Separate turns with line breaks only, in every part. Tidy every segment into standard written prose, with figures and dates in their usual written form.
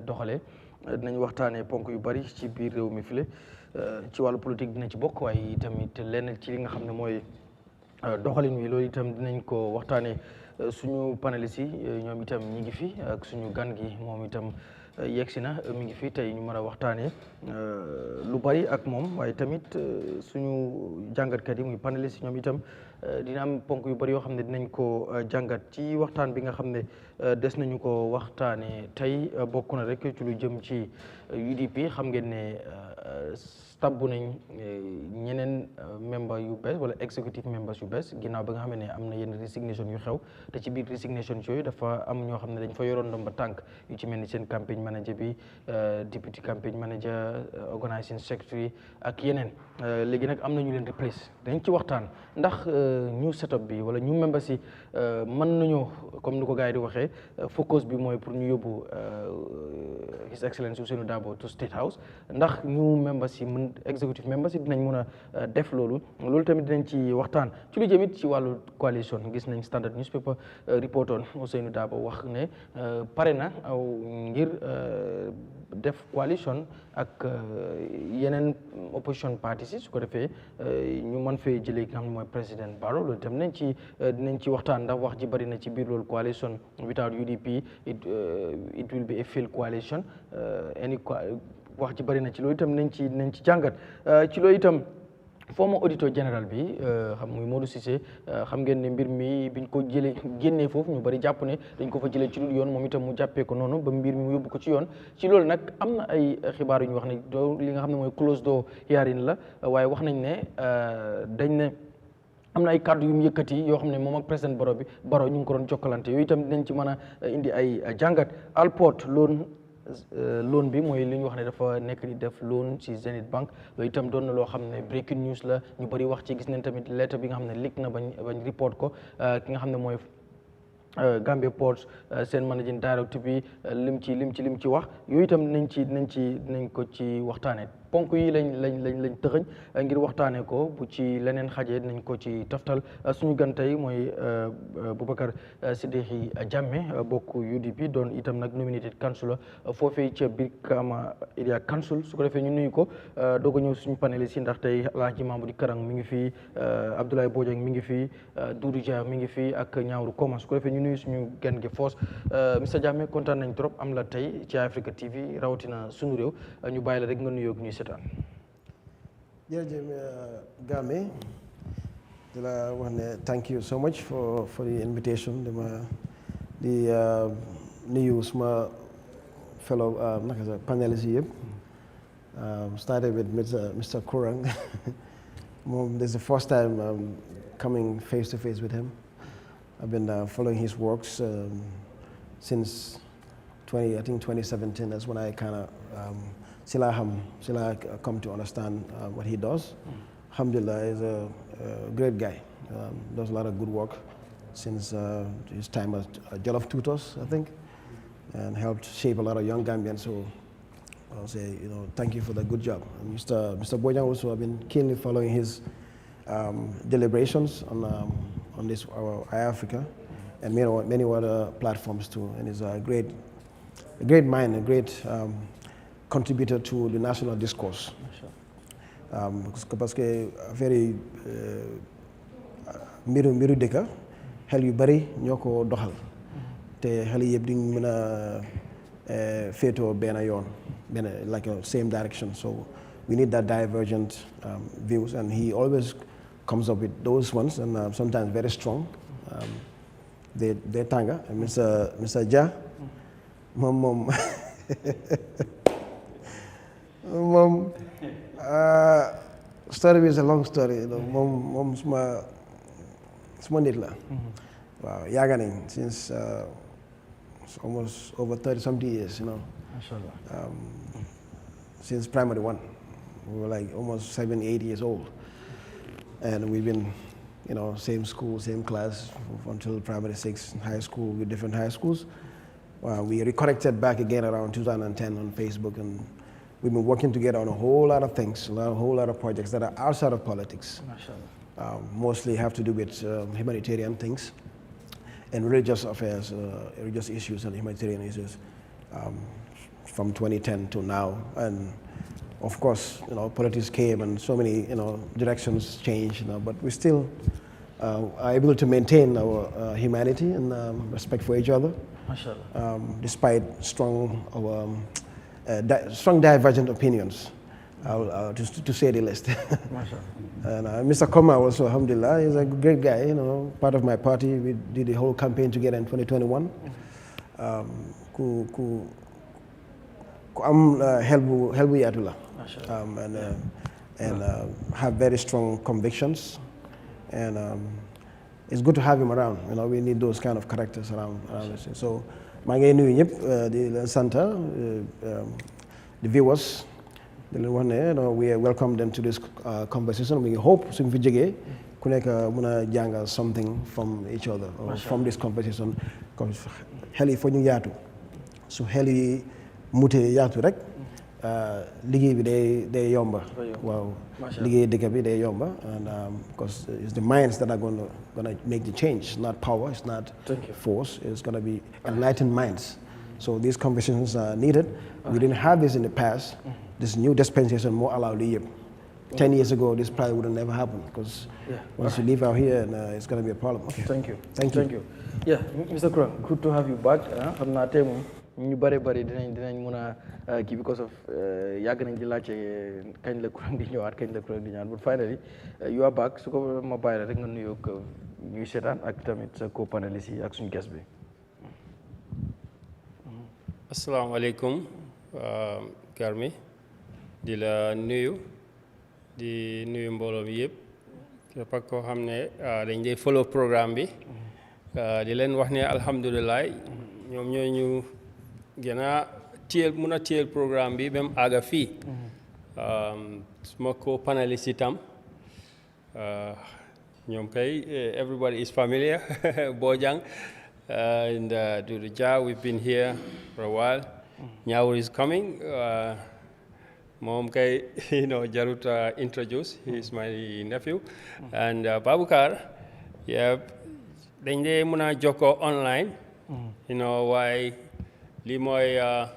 doxalee dinañ waxtaanee ponk yu bari ci biir réew mi file ci wàllu politique dina ci bokk waaye tamit lenn ci li nga xam ne mooy doxalin wi loolu itam dinañ ko waxtaanee suñu panélistes yi ñoom itam ñi ngi fi ak suñu gan gi moom itam yegsi na mi ngi fi tey ñu mën a waxtaanee lu bari ak moom waaye tamit suñu jàngatkat yi muy panélistes yi ñoom itam dina am ponk yu bari yoo xam ne dinañ ko jàngat ci waxtaan bi nga xam ne des nañu ko waxtaanee tey bokk na rek ci lu jëm ci UDP xam ngeen ne tabbu nañ ñeneen member yu bees wala executive members yu bees ginnaaw ba nga xam ne am na yenn resignation yu xew te ci biir resignation yooyu dafa am ñoo xam ne dañ fa yoroon ndomba tànk yu ci mel ni seen campaign manager bi deputy campaign manager organizing secretary ak yeneen léegi nag am na ñu leen replace dañ ci waxtaan ndax new setup bi wala new members yi mën nañoo comme ni ko gars yi di waxee focus bi mooy pour ñu yóbbu His Excellency Ousainou Darboe to State House ndax new members yi mën executive members yi dinañ mën a def loolu tamit dinañ ci waxtaan ci lu jëmit ci wàllu coalition gis nañ Standard newspaper report on Ousainou Darboe wax ne pare na ngir def coalition ak yeneen opposition parties yi su ko defee ñu mën fee jëlee ki nga xam ne mooy président Barrow loolu itam dinañ ci waxtaan ndax wax ji bari na ci biir loolu coalition without UDP it will be a failed coalition wax ji bari na ci loolu itam nañ ci jàngat ci loolu itam former auditor général bi xam muy Modou Cissé xam ngeen ne mbir mi biñ ko jëlee génnee foofu ñu bari jàpp ne dañ ko fa jëlee ci dul yoon moom itam mu jàppee ko noonu ba mbir mi mu yóbbu ko ci yoon ci loolu nag am na ay xibaar yu ñu wax ne li nga xam ne mooy close door hearing la waaye wax nañ ne dañ ne am na ay kàddu yu mu yëkkati yoo xam ne moom ak président Barrow ñu ngi ko doon jokkalante yooyu itam dinañ ci mën a indi ay jàngat Alport loan bi mooy li ñu wax ne dafa nekk di def loan ci Zenith Bank loolu itam doon na loo xam ne breaking news la ñu bëri wax ci gis nañ tamit lettre bi nga xam ne leak na bañ report ko ki nga xam ne mooy Gambia Ports seen managing director bi lim ci wax yooyu itam dinañ ko ci waxtaanee ponk yi lañ tëxëñ ngir waxtaanee ko bu ci leneen xajee dinañ ko ci toftal suñu gan tey mooy Babucarr Sidiqqi Jammeh bokk UDP doon itam nag nominated councillor foofee ca Brikama Area Council su ko defee ñu nuyu ko doog a ñëw suñu panélistes yi ndax tey Alhaji Mamadou Karang mi ngi fii Abdoulaye Bojang mi ngi fii Doudou Dia mi ngi fii ak Ñaawru Koma su ko defee ñu nuyu suñu gan gi foos Mr Jammeh kontaan nañ trop am la tey ci Eyeafrica TV rawatina Sunu Réew ñu bàyyi la rek nga nuyoo ak ñuy seetaan.
jërëjëf Jammeh di la wax ne thank you so much for the invitation di nuyu suma fellow panelists yi yëpp started with Mr Kurang moom this is the first time coming face to face with him. I've been following his works since 2017. That's when I kind of Sila come to understand what he does. Alhamdulillah, he's a great guy. Does a lot of good work since his time as Jollof Tutors, I think, and helped shape a lot of young Gambians. So I'll say, thank you for the good job. And Mr. Bojang also, I've been keenly following his deliberations on this Eyeafrica and many other platforms too. And he's a great mind, a great contributor to the national discourse. Parce que affaire mbiru dëkk xel yu bari ñoo ko doxal te xel yëpp duñ mën a féetoo benn yoon like a same direction. So we need that divergent views, and he always comes up with those ones, and sometimes very strong. They tanga and Mr. Jah mom story is a long story. Mom small nit la. Wow, yàgg nañ since almost over 30-something years,
Mashallah.
Since primary one. We were like almost 7-8 years old. And we've been, same school, same class until primary 6, high school with different high schools. We reconnected back again around 2010 on Facebook, and we've been working together on a whole lot of things, a whole lot of projects that are outside of politics. Mostly have to do with humanitarian things and religious affairs, religious issues and humanitarian issues. from 2010 to now. And of course, politics came and so many, directions changed, but we still are able to maintain our humanity and respect for each other, despite strong divergent opinions, to say the least. And Mr. Koma also, alhamdulillah, is a great guy, part of my party. We did the whole campaign together in 2021. Helbu yatula, and have very strong convictions, and it's good to have him around. We need those kind of characters around us. So, maa ngi nuyu ñëpp di leen sant, the viewers. We welcome them to this conversation. We hope suñ fi jógee ku nekk mën a jàngal something from each other or from this conversation. Because xel yi foo ñu yaatu, su xel yi mutee yaatu rek liggéey bi day yomba. Waaw, liggéey dëkk bi day yomba, and because it's the minds that are gonna make the change, not power, it's not force, it's gonna be enlightened minds. So these conversations are needed. We didn't have this in the past. This new dispensation more allowed the 10 years ago, this probably would have never happened, because once you live out here, it's going to be a problem. Okay.
Thank you.
Thank you.
Yeah, Mr. Kurang, good to have you back. I'm not telling you, bari dinañ muna kii because of yàgg nañ di laajte kañ la Kurang di ñëwaat, kañ la Kurang di ñëwaat, but finally you are back. Su ko ma bàyyi la rek nga nuyoo ko ñuy seetaan ak tamit sa co-panelist yi ak suñu guest bi.
Asalaamaaleykum Garmi, di la nuyu, di nuyu mbooloo mi yëpp képp koo xam ne dañ dee follow programme bi, di leen wax ne alhamdulilah ñoom ñoo ñu gën a mun a téyel programme bi même àgga fii. Suma ko panelist itam ñoom kay everybody is familiar. Bojang and Dudu Jah, we've been here for a while. Nyaur is coming. Mom kay, Jarut introduce. He's my nephew. And Babucarr, dañ dee mën a jokkoo online. Why limoy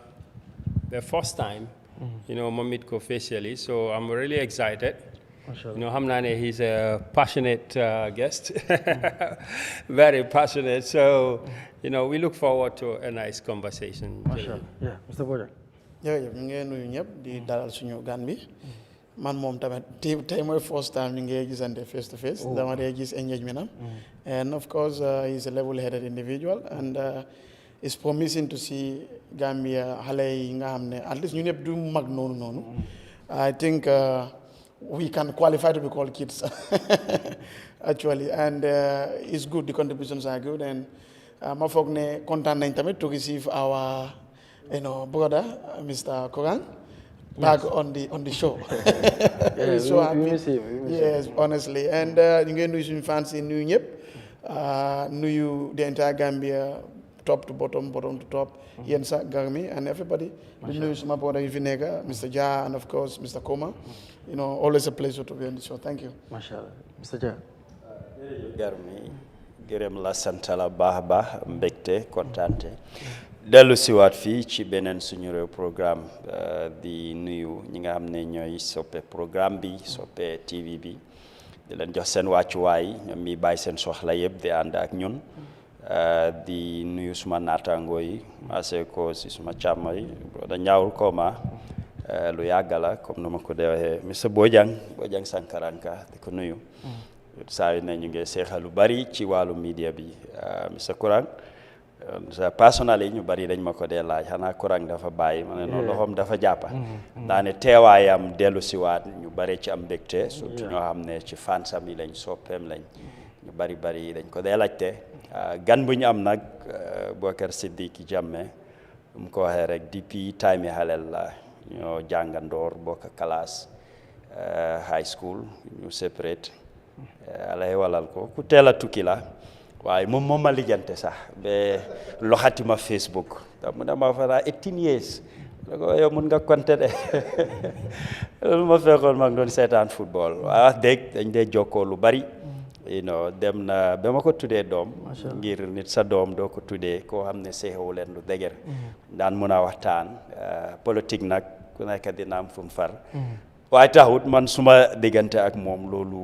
the first time, ma meet ko facially. So I'm really excited. Hamnane, he's a passionate guest, very passionate. So, we look forward to a nice conversation.
Yeah, Mr. Bojang.
jërëjëf ñu ngi nuyu ñëpp di dalal suñu gan bi man moom tamit tey mooy first time ñu ngi gisante face to face. dama dee gis engagement am. And of course he's a level-headed individual, and it's promising to see Gambia xale yi nga xam ne at least ñu ñëpp du mag noonu. I think we can qualify to be called kids actually, and it's good, the contributions are good, and ma foog ne kontaan nañ tamit to receive our brother Mr. Kurang back on the show.
Yeah,
so happy.
We miss him.
Yes, honestly, and ñu ngi nuyu suñu fans yi nuyu ñëpp, nuyu the entire Gambia top to bottom to top, yéen sa Garmi and everybody. di nuyu suma brother yu fi nekk Mr. Jah and of course Mr. Koma. Always a pleasure to be on the show. Thank you.
Mashallah. Mr. Jah.
Garmi, gërëm la sant la baax mbégte kontaante dellu siwaat fii ci beneen Sunu Réew programme di nuyu ñi nga xam ne ñooy soppe programme bi soppe TV bi di leen jox seen wàccuwaay ñoom mi bàyyi seen soxla yëpp di ànd ak ñun di nuyu suma naataangoo yi maase ko si suma càmm yi da ñaawul Koma lu yàgg la comme nu ma ko dee waxee Mr. Bojang Sankaranka di ko nuyu saa yu ne ñu ngi seexal lu bari ci wàllu media bi Mr. Kurang sa personnel yi ñu bari dañ ma ko dee laaj xanaa Kurang dafa bàyyi ma ne noonu loxoom dafa jàppa daane teewaayam dellu siwaat ñu bari ci am mbégte surtout ñoo xam ne ci fansam yi lañ soppeem lañ ñu bari dañ ko dee laajte gan bu ñu am nag Babucarr Sidiqqi Jammeh mu ko waxee rek depuis time yi xaleel la ñoo jàngandoor bokk classe high school ñu separate alay walal ko ku teel a tukki la waaye moom ma lijjante sax ba loxati ma Facebook mu dama fa 18 years ko yow mun nga compter de loolu ma fekkoon ma doon seetaan football waaye wax dëgg dañ dee jokkoo lu bari you know dem na ba ma ko tuddee doom ngir nit sa doom doo ko tuddee koo xam ne seexewu leen lu dëgër daan mun a waxtaan politique nag ku nekk dina am fu mu far waaye taxut man suma diggante ak moom loolu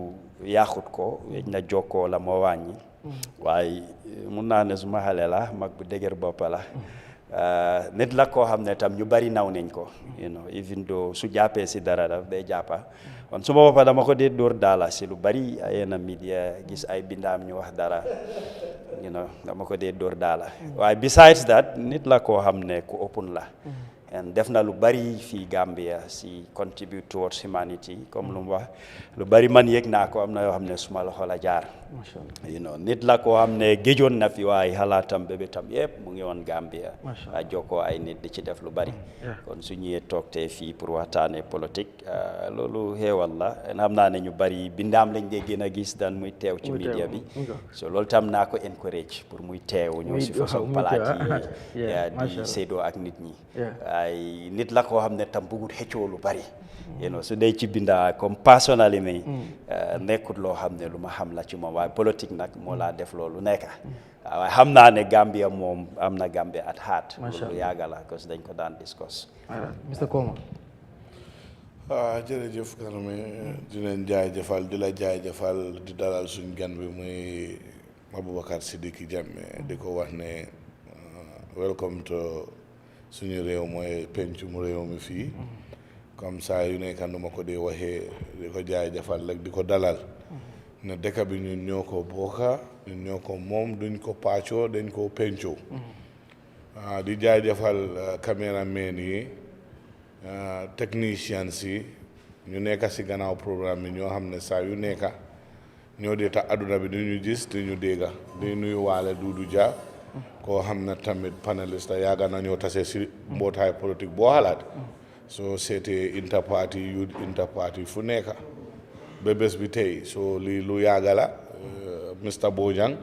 yaaxut ko na jokkoo la moo wàññi waaye mun naa ne suma xale la mag bu dëgër bopp la nit la koo xam ne tam ñu bari naw nañ ko you know even though su jàppee si dara daf day jàppa kon suma boppa dama ko dee dóor daala si lu bari yenn media gis ay bindaam ñu wax dara you know dama ko dee dóor daala waaye besides that nit la koo xam ne ku open la and def na lu bari fii Gambia si contribute towards humanity comme lu mu wax lu bari man yëg naa ko am na yoo xam ne suma loxo la jaar you know nit la koo xam ne géjoon na fi waaye xalaatam bébé tam yëpp mu ngi woon Gambia a jokkoo ay nit di ci def lu bari kon su ñëwee toog tey fii pour waxtaanee politique loolu xeewal la xam naa ne ñu bari bindaam lañ dee gën a gis daan muy teew ci media bi so loolu tam naa ko encourage pour muy teew ñëw si façon palaat yi di séedoo ak nit ñi ay nit la koo xam ne tam bëggut xëccoo lu bari you know su dee ci bindaa comme personnalité mi nekkut loo xam ne lu ma xam la ci moom waaye politique nag moo laa def loolu nekka waaye xam naa ne Gambia moom am na Gambia at heart lu yàgga la parce que dañ ko daan discuss
Mr. Koma
jërëjëf Karame di leen jaajëfal di la jaajëfal di dalal suñ gan bi muy Babucarr Sidiqqi Jammeh di ko wax ne welcome to suñu réew mooy pencum réew mi fii comme ça yu nekk nu ma ko dee waxee di ko jaajëfal rek di ko dalal ne dëkk bi ñun ñoo ko bokka ñun ñoo ko moom duñ ko pàccoo dañ ko pencoo di jaajëfal caméraman yi techniciens yi ñu nekk si gannaaw programme bi ñoo xam ne saa yu nekk ñoo dee tax adduna bi du ñu gis du ñu dégga di nuyu waale Dudu Dia koo xam ne tamit panéliste yàgg nañoo tase si mbootaay politique boo xalaat soo seetee interparty youth interparty fu nekk ba bés bi tey soo lii lu yàgg la Mr Bojang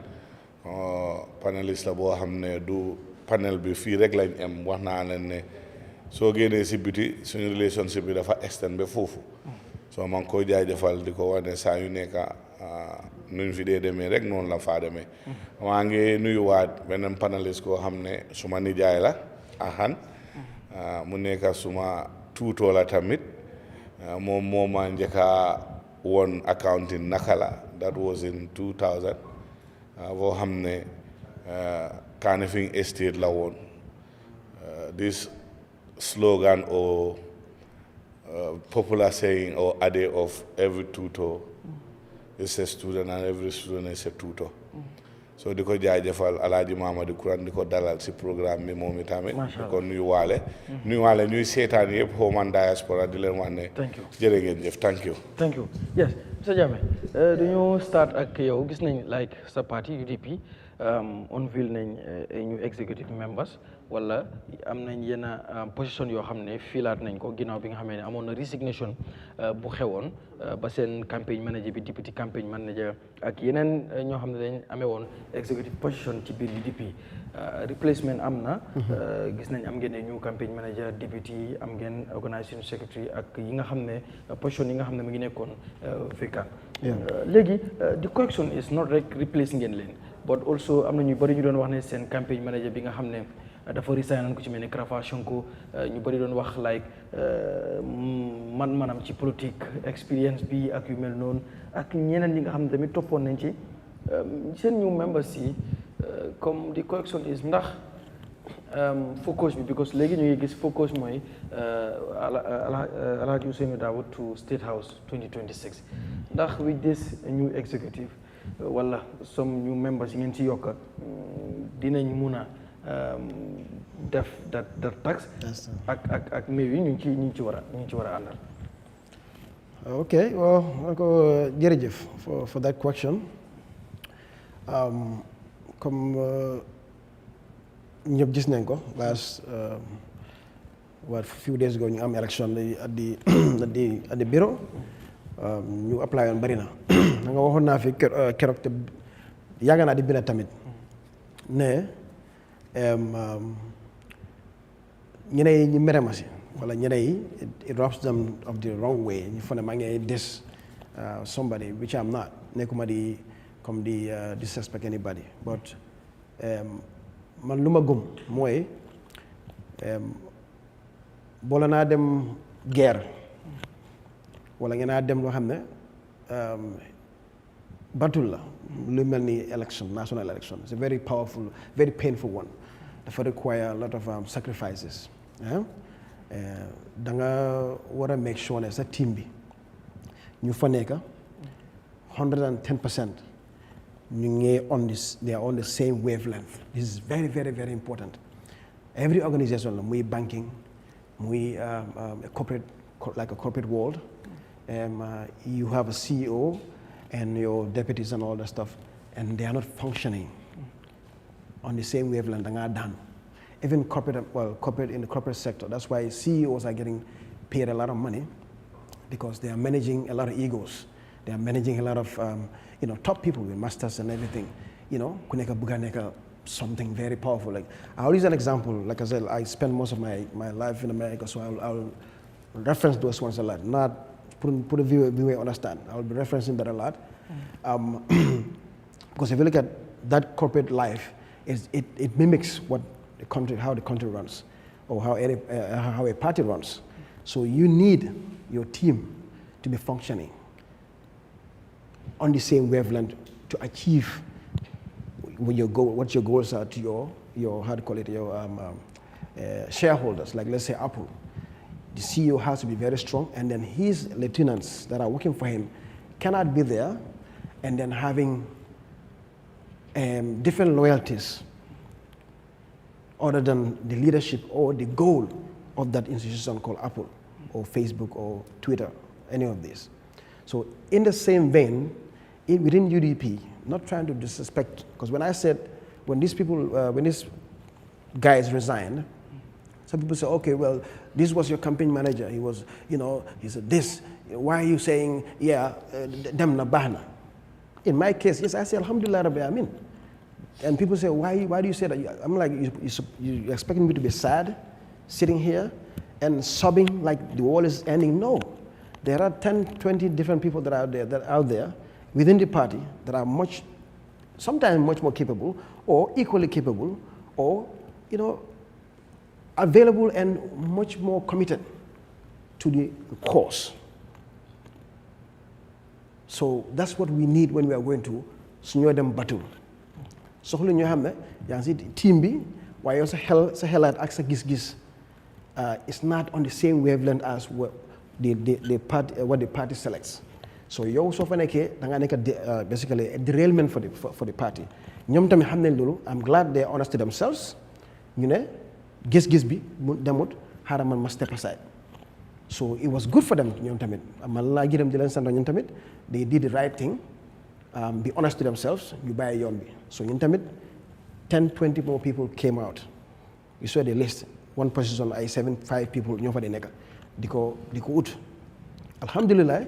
panéliste la boo xam ne du panel bi fii rek lañ am wax naa leen ne soo génnee si biti suñu relationship bi dafa extend ba foofu soo man koy jaajëfal di ko wax ne saa yu nekk nuñ fi dee demee rek noonu la faa demee maa ngi nuyuwaat beneen panéliste koo xam ne suma nijaay la axan mu nekk suma tuutoo la tamit moom moo ma njëkka woon accounting naka la that was in 2000 boo xam ne Kanifing Estate la woon this slogan or popular saying or adage of every tutor is a student and every student is a tutor so di ko jaajëfal Alaaji Mamadi Kuran di ko dalal si programme bi moom itamit di ko nuyuwaale ñuy seetaan yëpp home and diaspora di leen wax ne jërë ngeen jëf thank you
yes Mr Jammeh dañu start ak yow gis nañ like sa parti UDP unveil nañ ñu executive members wala am nañ yenn position yoo xam ne filaat nañ ko ginnaaw bi nga xamee ne amoon na resignation bu xewoon ba seen campagne manager bi deputy campagne manager ak yeneen ñoo xam ne dañ amee woon executive position ci biir UDP replacement am na gis nañ am ngeen new campagne manager deputy am ngeen organisation secretary ak yi nga xam ne position yi nga xam ne mu ngi nekkoon vacant léegi the correction is not rek replace ngeen leen but also am na ñu bëri ñu doon wax ne seen campagne manager bi nga xam ne dafa resign ko ci mel ni Krafa Sonko ñu bëri doon wax like manam ci politique experience bi ak yu mel noonu ak ñeneen ñi nga xam ne tamit toppoon nañ ci seen new members yi comme the correction is ndax focus bi because léegi ñu ngi gis focus mooy Alhaji Ousainou Darboe to State House 2026 ndax with this new executive wala some new members yi ngeen ci yokk dinañ mun a def that tax ak mais yi ñu ngi ci war a àndal.
Okay, well, jërëjëf for that question. Comme ñëpp gis nañ ko last few days ago ñu am election at the bureau ñu apply woon bari na nga waxoon naa fi keroog te yàgg naa di bind tamit ne ñeneen yi ñu mere ma si wala ñeneen yi it rubs them of the wrong way ñu fa ne maa ngi dis somebody which I'm not nekkuma di come di disrespect anybody but man lu ma gëm mooy boola naa dem guerre wala ngeen naa dem loo xam ne batul la lu mel ni election national election it's a very powerful very painful one dafa require a lot of sacrifices da nga war a make sure ne sa team bi ñu fa nekk 110% ñu ngi they are on the same wavelength this is very very very important every organization la muy banking muy a corporate like a corporate world you have a CEO and your deputies and all that stuff and they are not functioning on the same wavelength da nga daan even corporate in the corporate sector that's why CEOs are getting paid a lot of money because they are managing a lot of egos they are managing a lot of top people with masters and everything ku nekk bëgg a nekk something very powerful like I'll use an example like I said I spent most of my life in America so I'll reference those ones a lot not put a viewer understand I'll be referencing that a lot because if you look at that corporate life it mimics how the country runs or how a party runs so you need your team to be functioning on the same wavelength to achieve what your goals are to your how to call it your shareholders like let's say Apple the CEO has to be very strong and then his lieutenants that are working for him cannot be there and then having different loyalties other than the leadership or the goal of that institution called Apple or Facebook or Twitter, any of these. So in the same vein, within UDP, not trying to disrespect, because when these guys resigned, some people say, okay, well, this was your campaign manager. He was, he said this. Why are you saying, dem na bahna? In my case, yes, I say, Alhamdulillah Rabbi Amin. And people say, why do you say that? I'm like, you expecting me to be sad, sitting here and sobbing like the world is ending? No. There are 10, 20 different people that are out there within the party that are sometimes much more capable or equally capable or, available and much more committed to the cause. So that's what we need when we are going to suñu dem battle. Soxla ñoo xam ne yaa ngi si team bi waaye yow sa xelaat ak sa gis-gis it's not on the same wavelength as what the party selects. So yow soo fa nekkee da nga nekk basically a derailment for the party. ñoom tamit xam nañ loolu I'm glad they are honest to themselves ñu ne gis-gis bi mu demut xaaral man ma step aside. So it was good for them ñoom tamit man laa gërëm di leen sant ñoom tamit they did the right thing. Be honest to themselves, you buy a yoon bi. So in tamit 10, 20 more people came out. You saw the list. One position, 5 people, ñoo fa di nekk di ko ut. Alhamdulillah,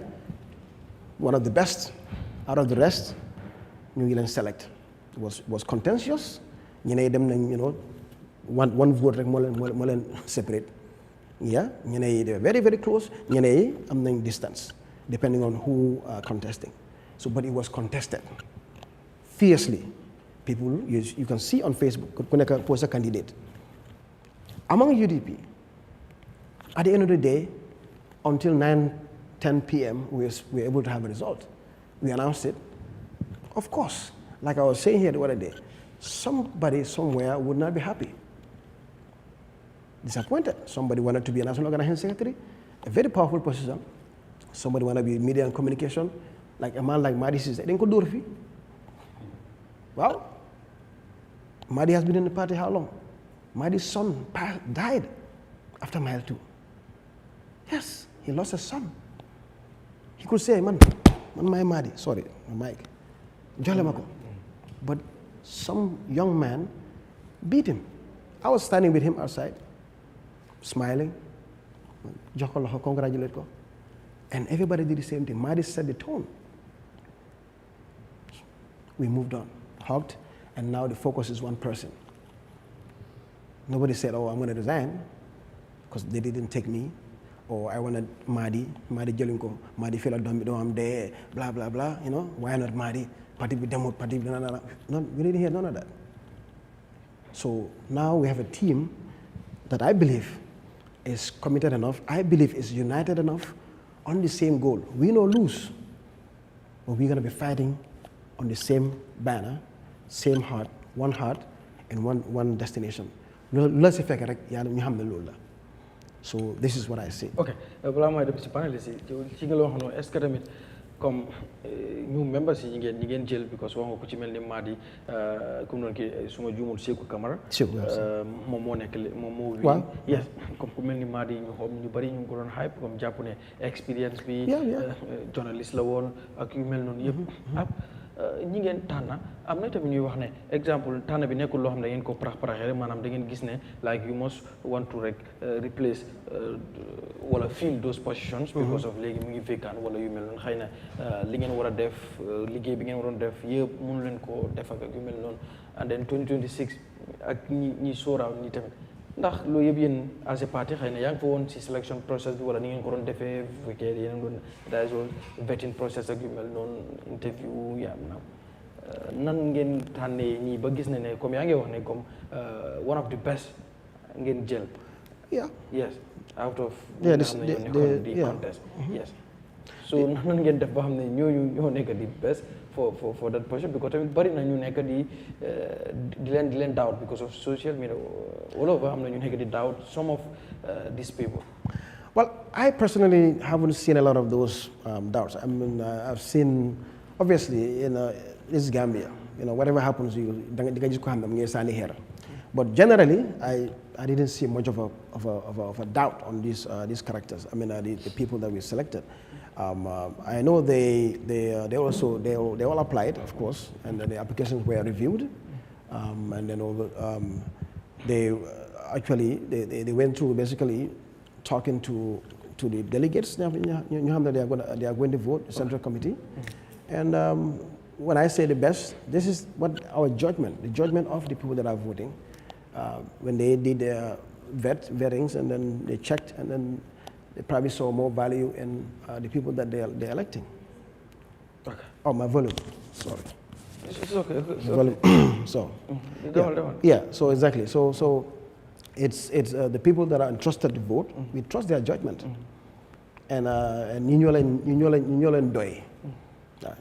one of the best out of the rest, ñu ngi leen select. It was contentious. ñeneen dem nañ, one vote rek moo leen separate. Yeah, ñeneen they were very, very close. ñeneen am nañ distance, depending on who are contesting. So, but it was contested fiercely. People, you can see on Facebook, ku nekk post a candidate. Among UDP, at the end of the day, until 9-10 p.m., we were able to have a result. We announced it. Of course, like I was saying here the other day, somebody somewhere would not be happy. Disappointed. Somebody wanted to be a national organization secretary, a very powerful position. Somebody wanted to be media and communication. Like a man like Madi says, dañ ko dóor fi. Wow. Madi has been in the party how long? Madi's son died after Mile 2. Yes, he lost his son. He could say, man my Madi, sorry, my mic. Jolle ma ko. But some young man beat him. I was standing with him outside, smiling, jox ko loxo, congratulate ko. And everybody did the same thing. Madi set the tone. We moved on, hugged, and now the focus is one person. Nobody said, oh, I'm going to resign, because they didn't take me. or I wanted Madi Jelinko, Madi feel like I'm there, blah, blah, blah, you know, why not Madi? Party with them, party with no, we didn't hear none of that. So now we have a team that I believe is committed enough, I believe is united enough on the same goal. Win or lose, but we're going to be fighting on the same banner, same heart, and one destination. Let's effect it. So this is what I say.
Okay. Balaa may dem ci paneliste yi ci nga loo xam ne est-ce que tamit comme ñu members yi ñi ngeen jël because wax nga ko ci mel ni Madi comme noonu ki suma juumul Sékou Camara moom moo nekk moom moo wi yes comme ku mel ni Madi ñu xoom ñu bari ñu ngi ko doon hype comme jàpp ne expérience bi journaliste la woon ak yu mel noonu yëpp ñi ngeen tànn am na tamit ñuy wax ne exemple tànn bi nekkul loo xam ne da ngeen ko paraxee rek maanaam da ngeen gis ne like you must want to rek replace wala fill those positions because of léegi mu ngi vacant wala yu mel noonu xëy na li ngeen war a def liggéey bi ngeen waroon def yëpp mënu leen ko def ak yu mel noonu and then 2026 ak ñi sooraaw ñi tamit ndax loolu yëpp yéen as a party xëy na yaa ngi fa woon si selection process bi wala ni ngeen ko doon defee bu fekkee yéen doon daay sol vetting process ak yu mel noonu interview yaa am nan ngeen tànnee ñii ba gis ne comme yaa ngi wax ne comme one of the best ngeen jël yes out of the contest yes so nan ngeen def ba xam ne ñooñu ñoo nekk di best for that position because tamit bari na ñu nekk di leen doubt because of social media all over am na ñu nekk di doubt some of these people.
Well, I personally haven't seen a lot of those doubts. I mean, I've seen obviously this is Gambia. You know, whatever happens, but generally, I didn't see much of a doubt on these characters. I mean, the people that we selected. I know they all applied, of course, and then the applications were reviewed, and then they went through basically talking to the delegates. They are going to vote, the Central Committee, and when I say the best, this is what our judgment, the judgment of the people that are voting, when they did their vettings and then they checked and then they probably saw more value in the people that they're electing.
Okay.
Oh, my volume. Sorry.
It's okay.
Volume. So. Yeah. So exactly. So it's the people that are entrusted to vote. We trust their judgment. And doy.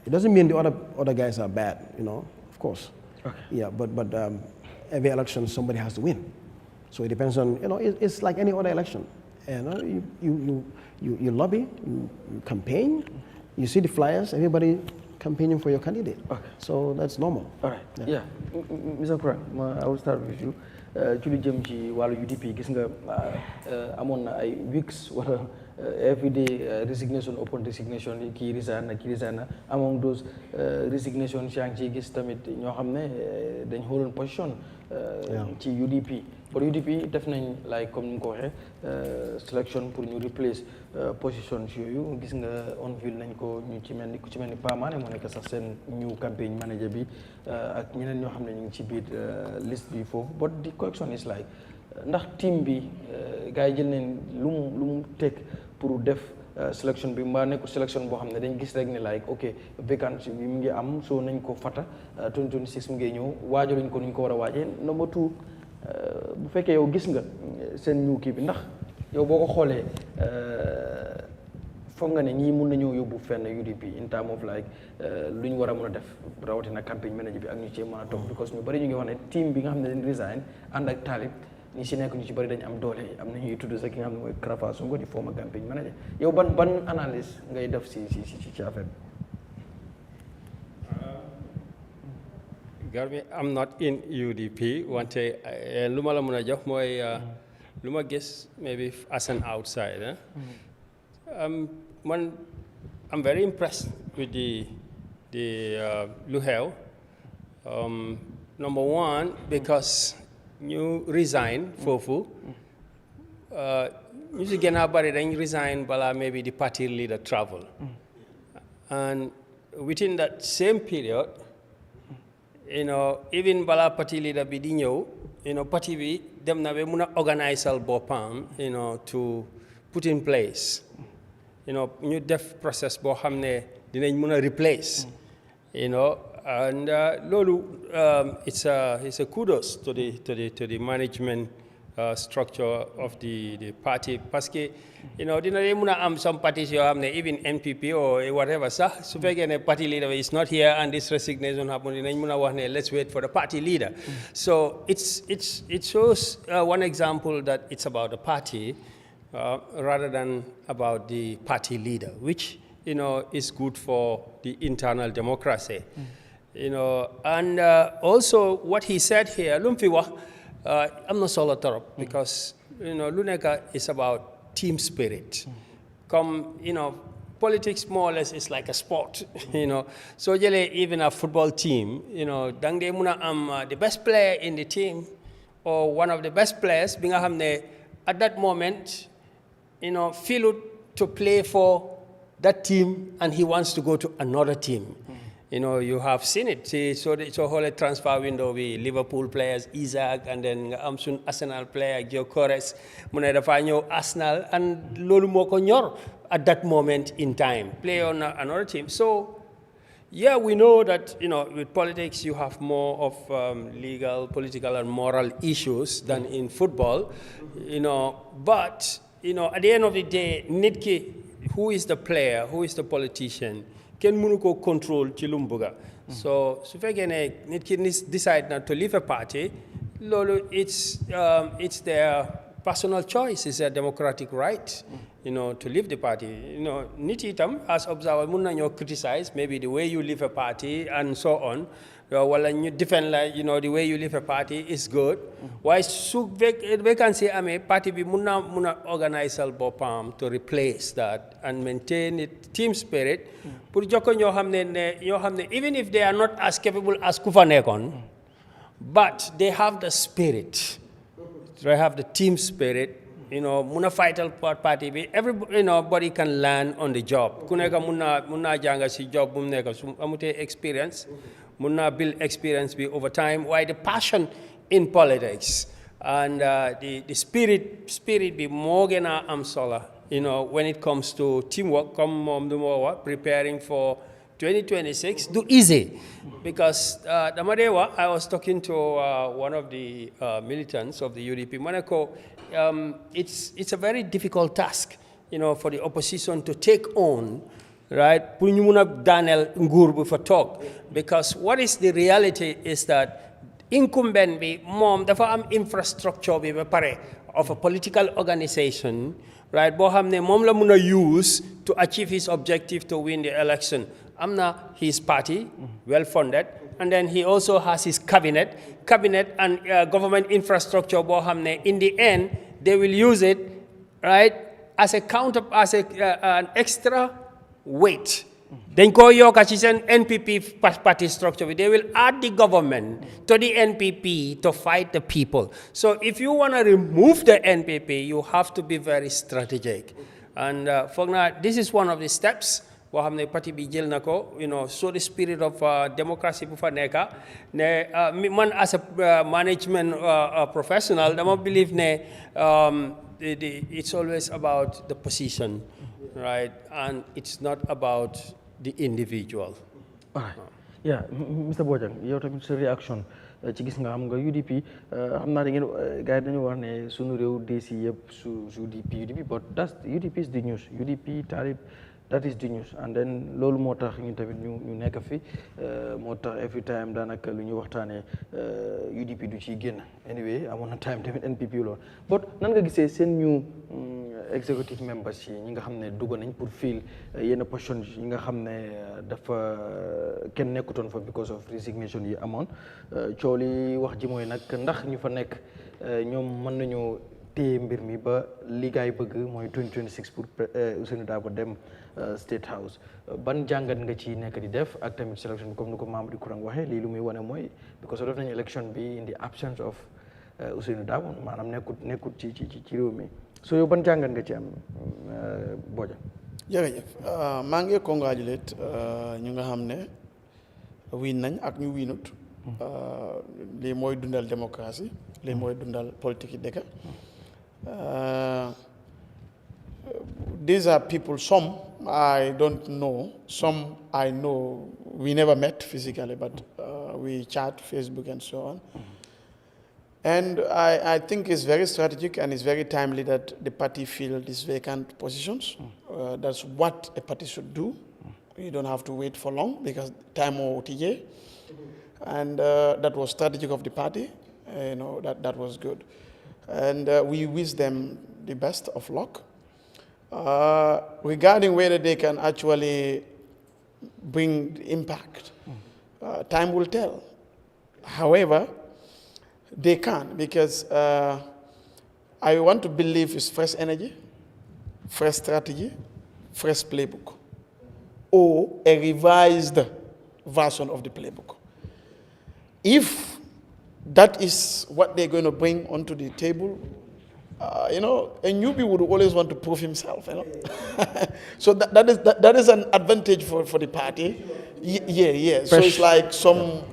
It doesn't mean the other guys are bad. You know, of course. Okay. Yeah. But every election somebody has to win. So it depends on it's like any other election. And you lobby, you campaign, you see the flyers, everybody campaigning for your candidate. Okay. So that's normal.
All right. Yeah. Mr. Kran, I will start with you. Julie jëm ci wàllu UDP gis nga amoon na ay weeks wala every day resignation upon resignation kii resign na among those resignations yaa ngi ciy gis tamit ñoo xam ne dañ xooloon position ci UDP but UDP def nañ like comme ni mu ko waxee selection pour ñu replace positions yooyu gis nga on ville nañ ko ñu ci mel ni Pamane moo nekk sax seen new campaign manager bi ak ñeneen ñoo xam ne ñu ngi ci biir liste bi foofu but the question is like ndax team bi gars yi jël nañ lu mu teg pour def selection bi mbaa nekkul selection boo xam ne dañ gis rek ne like ok vacancy bi mu ngi am soo nañ ko fata 2026 mu ngi ñëw waajaluñ ko nuñ ko war a waajee number two bu fekkee yow gis nga seen ñu kii bi ndax yow boo ko xoolee foog nga ne ñii mun nañoo yóbbu fenn UDP in terms of like lu ñu war a mën a def rawatina campagne manager bi ak ñu cee mën a topp because ñu bari ñu ngi wax ne team bi nga xam ne dañ resign ànd ak Talib ñi si nekk ñu ci bari dañ am doole am na ñuy tudd sax ki nga xam ne mooy Krafa Sonko di former campagne manager yow ban analyse ngay def si affaire bi.
Garmi, I'm not in UDP. Wante luma la muna jox moy luma gis maybe as an outsider. I'm very impressed with the lu xew. Number one, because you resign fofu. You si gëna bari dañ resign bala maybe the party leader travel. And within that same period, even bala party leader bi di ñëw, party bi dem na be mëna organiser bopam, to put in place. New def process boo xam ne dinañ mën a replace. And it's a kudos to the management structure of the party. Parce que dina dee mën a am some parties yoo xam ne even NPP or whatever sax su fekkee ne party leader is not here and this resignation happened dinañ mën a wax ne let's wait for the party leader. So it shows one example that it's about the party rather than about the party leader, which is good for the internal democracy. And also what he said here, I'm not solo torop because Luneka is about team spirit. Politics more or less is like a sport. So even a football team, dangde muna am the best player in the team or one of the best players, at that moment, feel to play for that team and he wants to go to another team. You have seen it. So the whole transfer window with Liverpool players, Isaac, and then Amsun Arsenal player, Gio Corres, Munadafanyo, Arsenal, and Lolu Mokonyor at that moment in time, play on another team. So, yeah, we know that, with politics you have more of legal, political, and moral issues than in football, but, at the end of the day, Nitki, who is the player, who is the politician, can munuko control chilumbuga. So nit ki decide not to leave a party, lolo it's their personal choice, it's a democratic right, to leave the party. Nit itam as observer mun nañu criticize maybe the way you leave a party and so on. Wala ñu defend the way you leave a party is good. Why su vacancy amé party bi muna organize bopam to replace that and maintain it team spirit pour joko ñoo xamné even if they are not as capable as ku fa nekkon, but they have the spirit. They have the team spirit. Muna fightal party bi everybody can learn on the job. Ku nekk muna janga si job bu nekk su amute experience. Munna build experience over time. Why the passion in politics and the spirit be more gena amsola. When it comes to teamwork, preparing for 2026, do easy because Damadewa, I was talking to one of the militants of the UDP, Monaco. It's a very difficult task, for the opposition to take on. Right? For talk. Because what is the reality is that incumbent be mom dafa am infrastructure be pare of a political organization, right? Bo xamne mom la muna use to achieve his objective to win the election. Amna his party, well funded, and then he also has his cabinet and government infrastructure bo xamne in the end they will use it, right, as an extra weight. Then go yoka NPP party structure. They will add the government to the NPP to fight the people. So if you want to remove the NPP, you have to be very strategic. And for now, this is one of the steps. Party bi jël nako, so the spirit of democracy bu fa nekka ne man as a management professional dama believe ne it's always about the position. Right, and it's not about the individual.
Yeah, Mr. Bojang, yow tamit sa reaction ci gis nga xam nga UDP xam naa da ngeen gars yi dañu wax ne sunu réew DC yëpp su UDP but that's UDP is the news. UDP Talib, that is the news, and then loolu moo tax ñun tamit ñu nekk fi moo tax every time daanaka lu ñu waxtaanee UDP du ciy génn anyway amoon na time tamit NPP loolu but nan nga gisee seen ñu executive members yi ñi nga xam ne dugg nañ pour fill yenn position yi nga xam ne dafa kenn nekkutoon fa because of resignation yi amoon coow li wax ji mooy nag ndax ñu fa nekk ñoom mën nañu téye mbir mi ba li gaay bëgg mooy 2026 pour Ousainou Darboe dem State House ban jàngat nga ci nekk di def ak tamit selection bi comme ni ko Mamadou Kourang waxee lii lu muy wane mooy because def nañu election bi in the absence of Ousainou Darboe maanaam nekkut ci réew mi so yow ban jàngat nga ci am Bojang.
jërëjëf maa ngi congratulate ñu nga xam ne win nañ ak ñu winut lii mooy dundal démocratie lii mooy dundal politique yi dëkk these are people, some I don't know, some I know. We never met physically, but we chat, Facebook and so on. And I think it's very strategic and it's very timely that the party fill these vacant positions. That's what a party should do. You don't have to wait for long because time or OTJ. And that was strategic of the party. That was good. And we wish them the best of luck. Regarding whether they can actually bring impact, time will tell. However, they can, because I want to believe it's fresh energy, fresh strategy, fresh playbook, or a revised version of the playbook. If that is what they're going to bring onto the table, a newbie would always want to prove himself. So that is an advantage for the party. Yeah. So it's like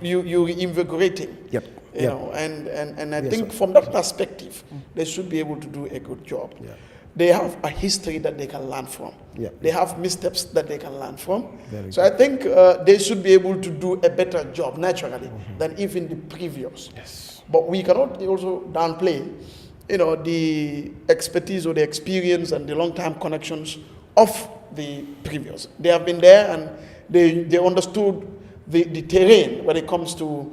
you invigorating.
Yep.
And I think from that perspective, they should be able to do a good job.
Yeah.
They have a history that they can learn from.
Yeah.
They have missteps that they can learn from.
Very
so
good.
I think they should be able to do a better job naturally than even the previous.
Yes.
But we cannot also downplay, the expertise or the experience and the long-term connections of the previous. They have been there and they understood the terrain when it comes to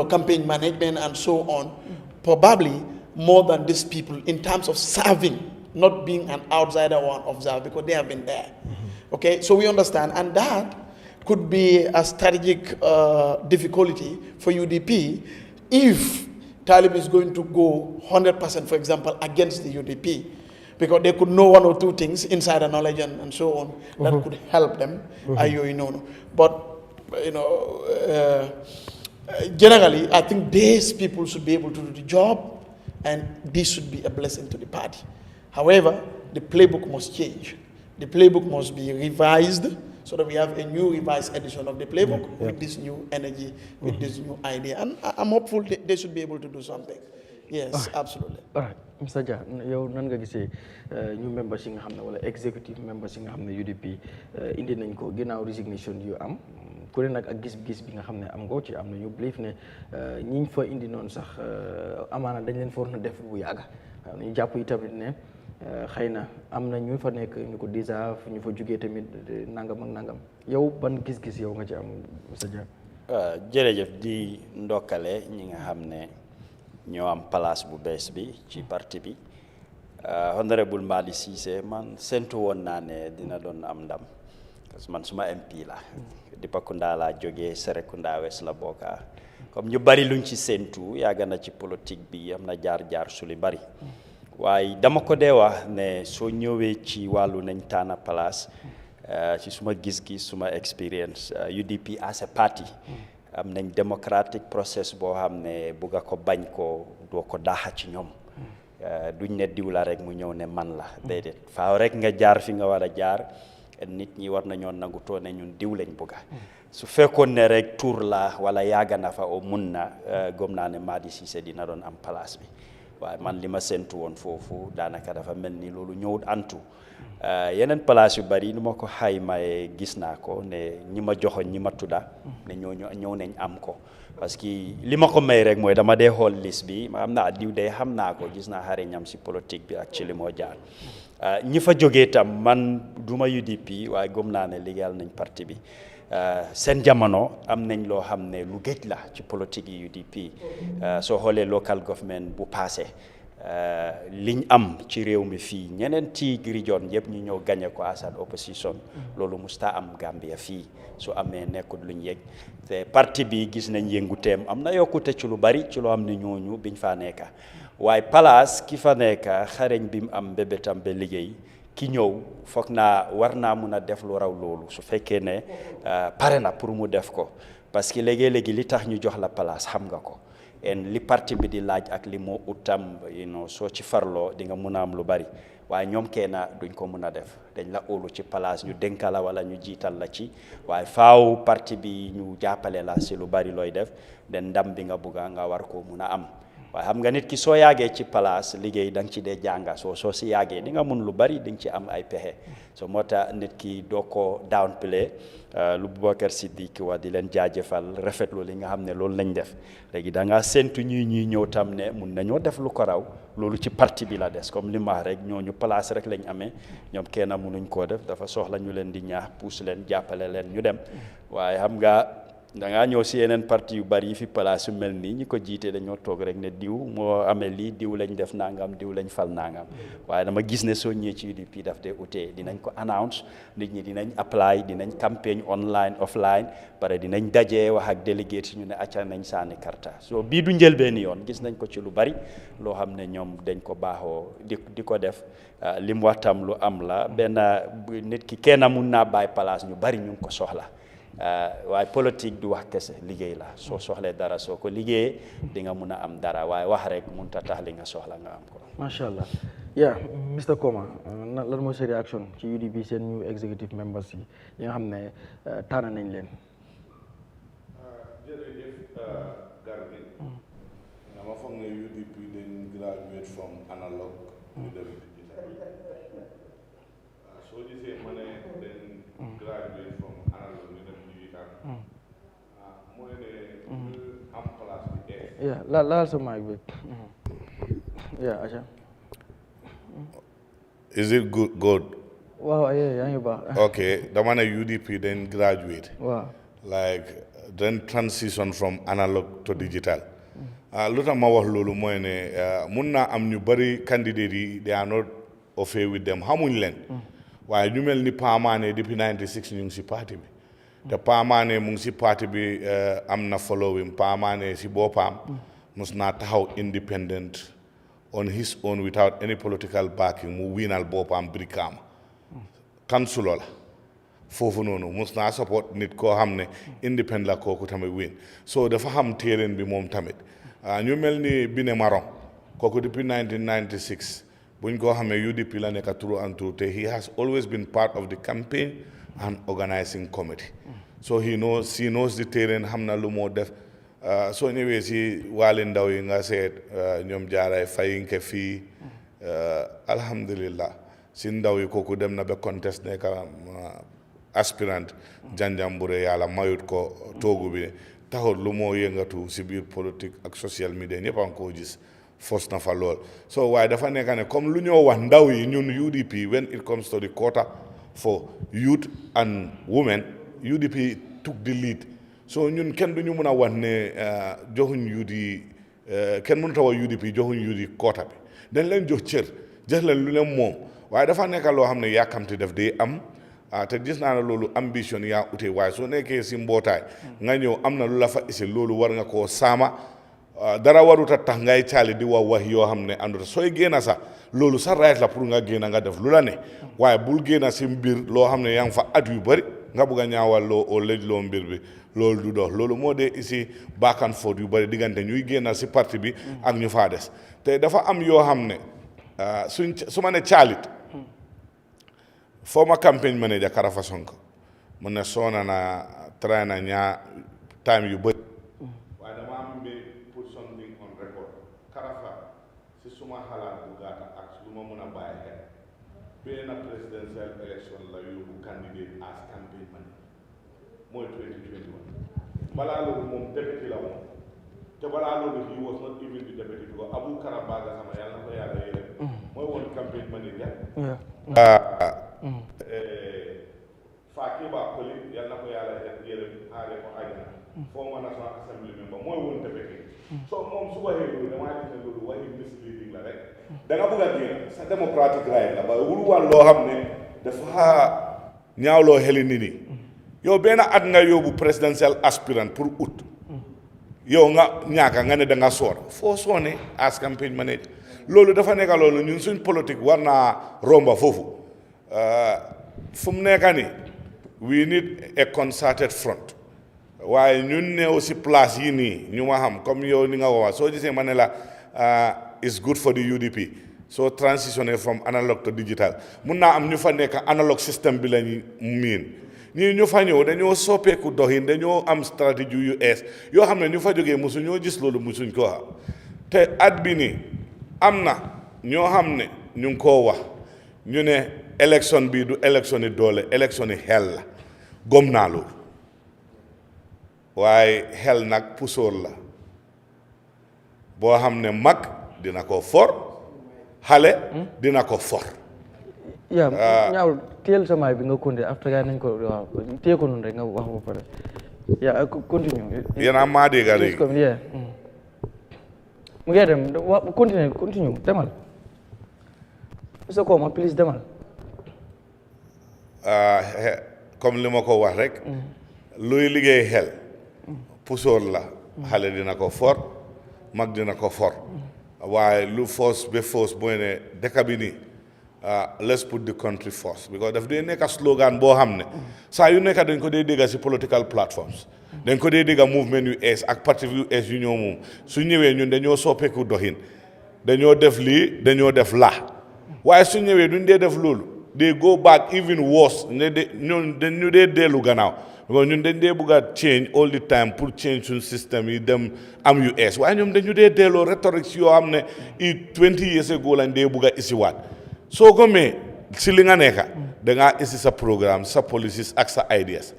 campaign management and so on, probably more than these people in terms of serving, not being an outsider or an observer, because they have been there. Okay, so we understand, and that could be a strategic difficulty for UDP if Talib is going to go 100%, for example, against the UDP, because they could know one or two things, insider knowledge and so on, that could help them. But generally, I think these people should be able to do the job, and this should be a blessing to the party. However, the playbook must change. The playbook must be revised so that we have a new revised edition of the playbook with this new energy, with this new idea. And I'm hopeful they should be able to do something. Yes, absolutely.
All right, Mr. Jah, yow nan nga gisee ñu members yi nga xam ne wala executive members yi nga xam ne UDP indi nañ ko ginnaaw resignation yu am ku ne nag ak gis-gis bi nga xam ne am nga ci am na ñu believe ne ñiñ fa indi noonu sax amaana dañ leen for na def bu yàgga ñu jàpp yi tamit ne xëy na am na ñu fa nekk ñu ko deserve ñu fa jugee tamit nangam ak nangam yow ban gis-gis yow nga ci am Mr. Jah.
Jërëjëf di ndokkale ñi nga xam ne ñoo am place bu bees bi ci parti bi honorable Madi Cissé man sentu woon naa ne dina doon am ndam parce que man suma MP la Dipakunda laa jógee Serekunda West la bokka comme ñu bari luñ ci sentu yàgg na ci politique bi am na jaar-jaar su li bari waaye dama ko dee wax ne soo ñëwee ci wàllu nañ taana place ci suma gis-gis suma experience UDP as a party am nañ democratic process boo xam ne bugga ko bañ ko doo ko daaxa ci ñoom duñ ne diw la rek mu ñëw ne man la déedéet faaw rek nga jaar fi nga war a jaar nit ñi war nañoo nangutoo ne ñun diw lañ bugga su fekkoon ne rek tour la wala yàgga na fa o mun na gëm naa ne Madi Cissé dina doon am place bi waaye man li ma séntu woon foofu daanaka dafa mel ni loolu ñëwut antu yeneen place yu bari nu ma ko xaymaye gis naa ko ne ñi ma joxoon ñi ma tudda ne ñooñu ñëw nañ am ko parce que li ma ko may rek mooy dama dee xool liste bi ma am naa diw de xam naa ko gis naa xariñam si politique bi ak ci li moo jaar ñi fa jógee tam man duma UDP waaye gëm naa ne liggéeyal nañ parti bi seen jamono am nañ loo xam ne lu géej la ci politique yi UDP soo xoolee local government bu passé liñ am ci réew mi fii ñeneen ci région yëpp ñu ñëw gagné ko as an opposition loolu musta am Gambia fii su amee nekkul luñ yëg te parti bi gis nañ yënguteem am na yokkute ci lu bari ci loo xam ne ñooñu biñ fa nekka waaye place ki fa nekka xareñ bi mu am bébétam ba liggéey ki ñëw foog naa war naa mun a def lu raw loolu su fekkee ne pare na pour mu def ko parce que léegi-léegi li tax ñu jox la place xam nga ko en li parti bi di laaj ak li moo utam soo ci farloo di nga mun a am lu bari waaye ñoom kenn duñ ko mun a def dañ la óolu ci place ñu dénka la wala ñu jiital la ci waaye faaw parti bi ñu jàppale la si lu bari looy def den ndam bi nga bugga nga war ko mun a am waaye xam nga nit ki soo yàggee ci place liggéey da nga ci dee jànga soo si yàggee di nga mun lu bari di nga ci am ay pexe so moo tax nit ki doo ko downplay lu Babucarr Sidiqqi wax di leen jaajëfal rafetlu li nga xam ne loolu lañ def léegi da ngaa séntu ñuy ñëw tam ne mun nañoo def lu ko raw loolu ci parti bi la des comme li ma wax rek ñooñu place rek lañ amee ñoom kenn munuñ koo def dafa soxla ñu leen di ñaax pousse leen jàppale leen ñu dem waaye xam nga da ngaa ñëw si yeneen parti yu bari yi fi place yu mel nii ñi ko jiite dañoo toog rek ne diw moo amee lii diw lañ def nangam diw lañ fal nangam waaye dama gis ne soo ñëwee ci UDP daf dee utee dinañ ko announce nit ñi dinañ apply dinañ campagne online offline pare dinañ dajee wax ak délégué ñu ne acca nañ sànni karta so bii du njëlbeen yoon gis nañ ko ci lu bari loo xam ne ñoom dañ ko baaxoo di ko def li mu wax tam lu am la benn nit ki kenn mun naa bàyyi place ñu bari ñu ngi ko soxla waaye politique du wax kese liggéey la soo soxlee dara soo ko liggéeyee di nga mun a am dara waaye wax rek mun ta tax li nga soxla nga am ko.
macha allah yeah Mr Koma lan mooy sa réaction ci UDP seen new executive members yi nga xam ne tànn nañ leen.
jërëjëf Garbi dama foog ne UDP dañ graduate from analog ñu dem digital soo gisee ma ne dañ graduate from analog ñu dem digital mooy ne ñu am place bi ees
yeah laal sa mic bi yeah acha
is it good
waaw yaa ngi baax
okay dama ne UDP dañ graduate
waaw
like then transition from analog to digital lu tax ma wax loolu mooy ne mun naa am ñu bari candidate yi they are not okay with them xamuñ leen waaye ñu mel ni Paamaane depuis 96 ñu ngi si parti bi te Paamaane mu ngi si parti bi am na following Paamaane si boppam mus naa taxaw independent on his own without any political backing mu wiinal boppam Brikama kansulo la foofu noonu mus naa support nit koo xam ne independent la kooku tamit win so dafa xam téereen bi moom tamit ñu mel ni Bine Maron kooku depuis 1996 buñ ko xamee UDP la nekk through and through te he has always been part of the campaign and organizing committee so he knows the terrain xam na lu moo def soo ñëwee si waali ndaw yi nga seet ñoom jaaray fayinke fii alhamdulillah si ndaw yi kooku dem na ba contest nekk aspirant Janjanbureh yàlla mayut ko toogu bi taxut lu moo yëngatu si biir politique ak social media ñëpp a ngi koo gis fos na fa lool so waaye dafa nekk ne comme lu ñoo wax ndaw yi ñun UDP when it comes to the quota for youth and women UDP took the lead so ñun kenn du ñu mën a wax ne joxuñ youth yi kenn mënut a wax UDP joxuñ youth yi quota bi dañ leen jox cër jox leen lu leen moom waaye dafa nekk loo xam ne yàkkamti def day am te gis naa ne loolu ambition yaa ute waaye soo nekkee si mbootaay nga ñëw am na lu la fa isi loolu war nga koo saama dara warut a tax ngay caali di wax yoo xam ne àndut sooy génn sax loolu sa right la pour nga génn nga def lu la ne waaye bul génn si mbir loo xam ne yaa ngi fa at yu bëri nga bëgg a ñaawal loo oo lëj loo mbir bi loolu du dox loolu moo dee isi back and forth yu bëri diggante ñuy génn si parti bi ak ñu faa des te dafa am yoo xam ne su ma ne caalit former campaign manager Karafa Sonko mu ne soona na try na ñaa time yu bëri waaye dama am be put something on record Karafa si suma xalaat bu gaata ak lu ma mën a bàyyi xel benn presidential election la yóbbu candidate as campaign manager mooy 2021 balaa loolu moom député la moom te balaa loolu he was not even the deputy because Babucarr sama yàlla na ko yàlla yéene mooy woon campaign manager Fakiba Koli yàlla na ko yàlla yéene aare ko àjjana former National Assembly member mooy woon député so moom su waxee loolu damaa gis ne loolu waxi misleading la rek da nga bëgg a génn sa démocratique right la ba wul wàll loo xam ne dafa ñaawloo xeli nit ñi yow benn at nga yóbbu presidential aspirant pour ut yow nga ñaaka nga ne da nga soor foo soone as campaign manager loolu dafa nekk loolu ñun suñ politique war naa romba foofu fu mu nekk ni we need a concerted front waaye ñun ne aussi place yi nii ñu ma xam comme yow ni nga wax soo gisee ma ne la is good for the UDP so transitionné from analog to digital mun naa am ñu fa nekk analog système bi lañu miin ñii ñu fa ñëw dañoo soppeeku doxin dañoo am stratégie yu ees yoo xam ne ñu fa jógee mosu ñoo gis loolu mosuñ ko xam te at bi nii am na ñoo xam ne ñu ngi koo wax ñu ne élection bi du élection yi doole élection yi xel la gom naa loolu waaye xel nag pusoor la boo xam ne mag dina ko for xale dina ko for
ñaawul téel sama bi nga continuer après gars nañ ko waaw téye ko noonu rek nga wax ba pare continue
yéen a maa dégg léegi
mu ngi dem continue demal ko ma please demal
comme li ma ko wax rek luy liggéey xel pusoor la xale dina ko for mag dina ko for waaye lu force ba force mooy ne dëkk bi nii let's put the country first because daf dee nekk slogan boo xam ne saa yu nekk dañ ko dee dégga si political platforms dañ ko dee dégga movement yu ees ak parti yu ees yu ñëw moom su ñëwee ñun dañoo soppeeku doxin dañoo def lii dañoo def laa waaye su ñëwee duñ dee def loolu they go back even worse ñun dañu dee dellu gannaaw because ñun dañ dee bugg a change all the time pour change suñ système yi dem am yu ees waaye ñoom dañu dee delloo rhétorique yoo xam ne 20 years ago lañ dee bugg a isiwaat soo gëmee si li nga nekka da ngaa isi sa programme sa policies ak sa ideas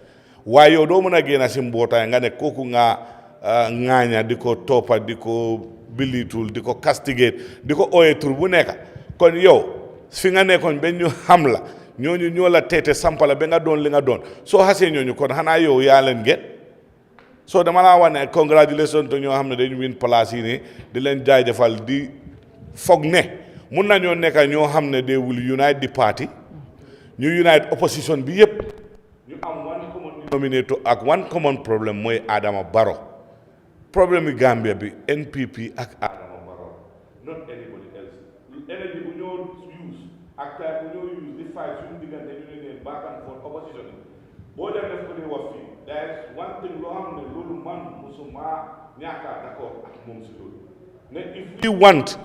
waaye yow doo mën a génn si mbootaay nga ne kooku nga ŋaaña di ko toppa di ko bilitul di ko castigate di ko ooyee tur bu nekka kon yow fi nga nekkoon ba ñu xam la ñooñu ñoo la teete sampala ba nga doon li nga doon soo xasee ñooñu kon xanaa yow yaa leen get soo dama laa wax ne congratulation te ñoo xam ne dañu win place yi nii di leen jaajëfal di foog ne mun nañoo nekk ñoo xam ne they will unite the party ñu unite opposition bi yëpp ñu am one common denominator ak one common problem mooy Adama Barrow problème yi Gambia bi NPP ak Adama Barrow not anybody else energy bu ñoo use ak time bu ñoo use di fight suñu diggante ñu ne leen back and forth opposition boo dem def ko dee wax fii there is one thing loo xam ne loolu man musuma ñaaka d'accord ak moom si loolu ne if we want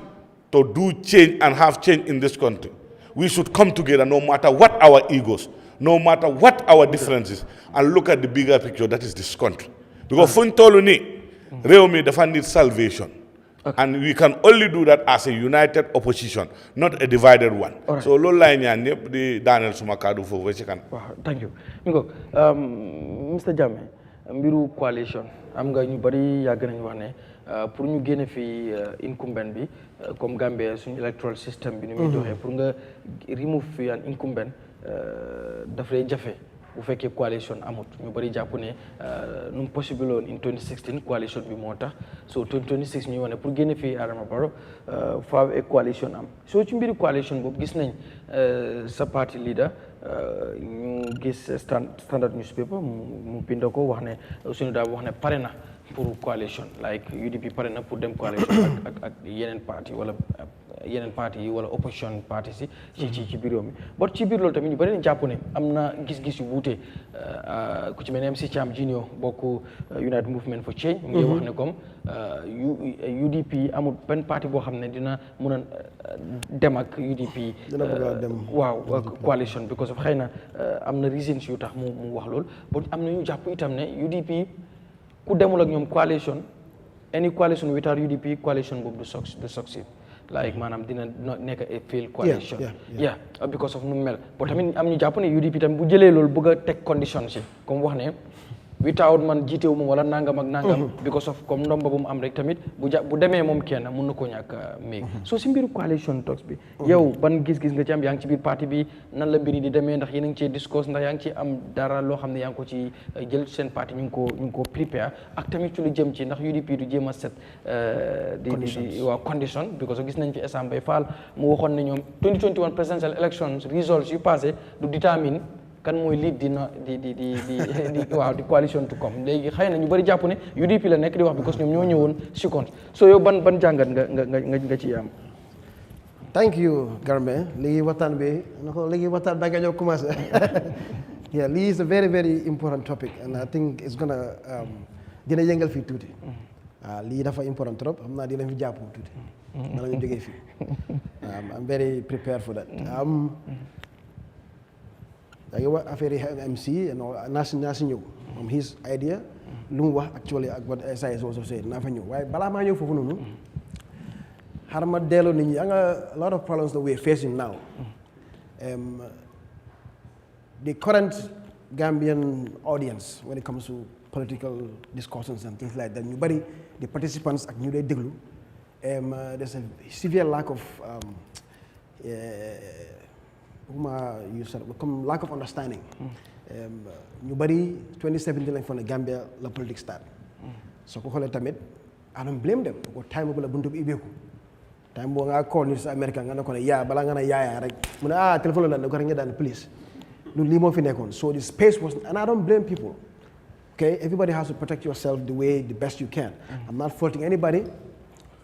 to do change and have change in this country, we should come together no matter what our egos, no matter what our differences, and look at the bigger picture that is this country. Because Funtoluni, Réew dafa need salvation. And we can only do that as a united opposition, not a divided one. Right. So, lolo la ñaan ñep di Daniel suma kaddu fofu ci kan.
Thank you. Mr. Jammeh, mbiru coalition am nga ñu bari yàgg nañu wax ne pour ñu génne fi incumbent bi comme Gambia suñu electoral system bi ni muy doxee pour nga remove fi an incumbent daf lay jafe bu fekkee coalition amut ñu bari jàpp ne nu mu possible woon in 2016 coalition bi moo tax so 2026 ñuy wane pour génne fi Adama Barrow faaw e coalition am soo ci mbiru coalition boobu gis nañ sa party leader ñu gis standard newspaper mu bind ko wax ne suñu daal wax ne pare na pour coalition like UDP pare na pour dem coalition ak yeneen parti wala yeneen parti yi wala opposition parti si ci biir mi bot ci biir loolu tamit ñu bëri nañ jàpp ne am na gis-gis yu wuute ku ci mel ne MC Cham Junior bokk United Movement for Change mu ngi wax ne comme UDP amul benn parti boo xam ne dina mun a dem ak UDP waaw coalition because of xëy na am na reasons yu tax mu wax loolu bot am na ñu jàpp itam ne UDP ku demul ak ñoom coalition any coalition without UDP coalition boobu du succeed like maanaam dina nekk a failed coalition yeah because of nu mel bo tamit am ñu jàpp ne UDP tamit bu jëlee loolu bëgg a teg condition si comme wax ne without man jiitewu moom wala nangam ak nangam because of comme ndomba bu mu am rek tamit bu demee moom kenn mun na koo ñàkk méeg soo si mbiru coalition talks bi yow ban gis-gis nga ci am yaa ngi ci biir parti bi nan la mbiri di demee ndax yéen a ngi cee discours ndax yaa ngi ci am dara loo xam ne yaa ngi ko ci jël seen parti ñu ngi ko prepare ak tamit ci lu jëm ci ndax UDP du jéem a set di waaw condition because gis nañ fi Essam Bay Fall mu waxoon ne ñoom 2021 presidential elections results yu passé du détermine kan mooy lead di coalition to come léegi xëy na ñu bëri jàpp ne UDP la nekk di wax because ñoom ñoo ñëwoon seconde so yow ban jàngat nga ci am.
Thank you Garme léegi waxtaan bi léegi waxtaan ba nga ñëw commencé yeah lii is a very very important topic and I think it's gonna dina yëngal fii tuuti lii dafa important trop xam naa dina fi jàpp tuuti bala ñu jógee fii I'm very prepared for that da nga wax affaire yi MC naa si ñëw moom his idea lu mu wax actually ak what SI is also said naa fa ñëw waaye balaa maa ñëw foofu noonu harma delo nit ñi a lot of problems that we're facing now. The current Gambian audience when it comes to political discussions and things like that, the participants ak ñu lay déglu, there's a severe lack of lack of understanding. Ñu bari 2017 lañ foog ne Gambia la politique start. So ko xoolee tamit I don't blame them because time boobu la buntu bi ibbeeku. Time boo nga call ni sa America nga ne ko ne yaa balaa nga ne yaaya rek mu ne téléphone la ko rek nga daan please. Lii moo fi nekkoon. So the space was, and I don't blame people. Okay, everybody has to protect yourself the best you can. I'm not faulting anybody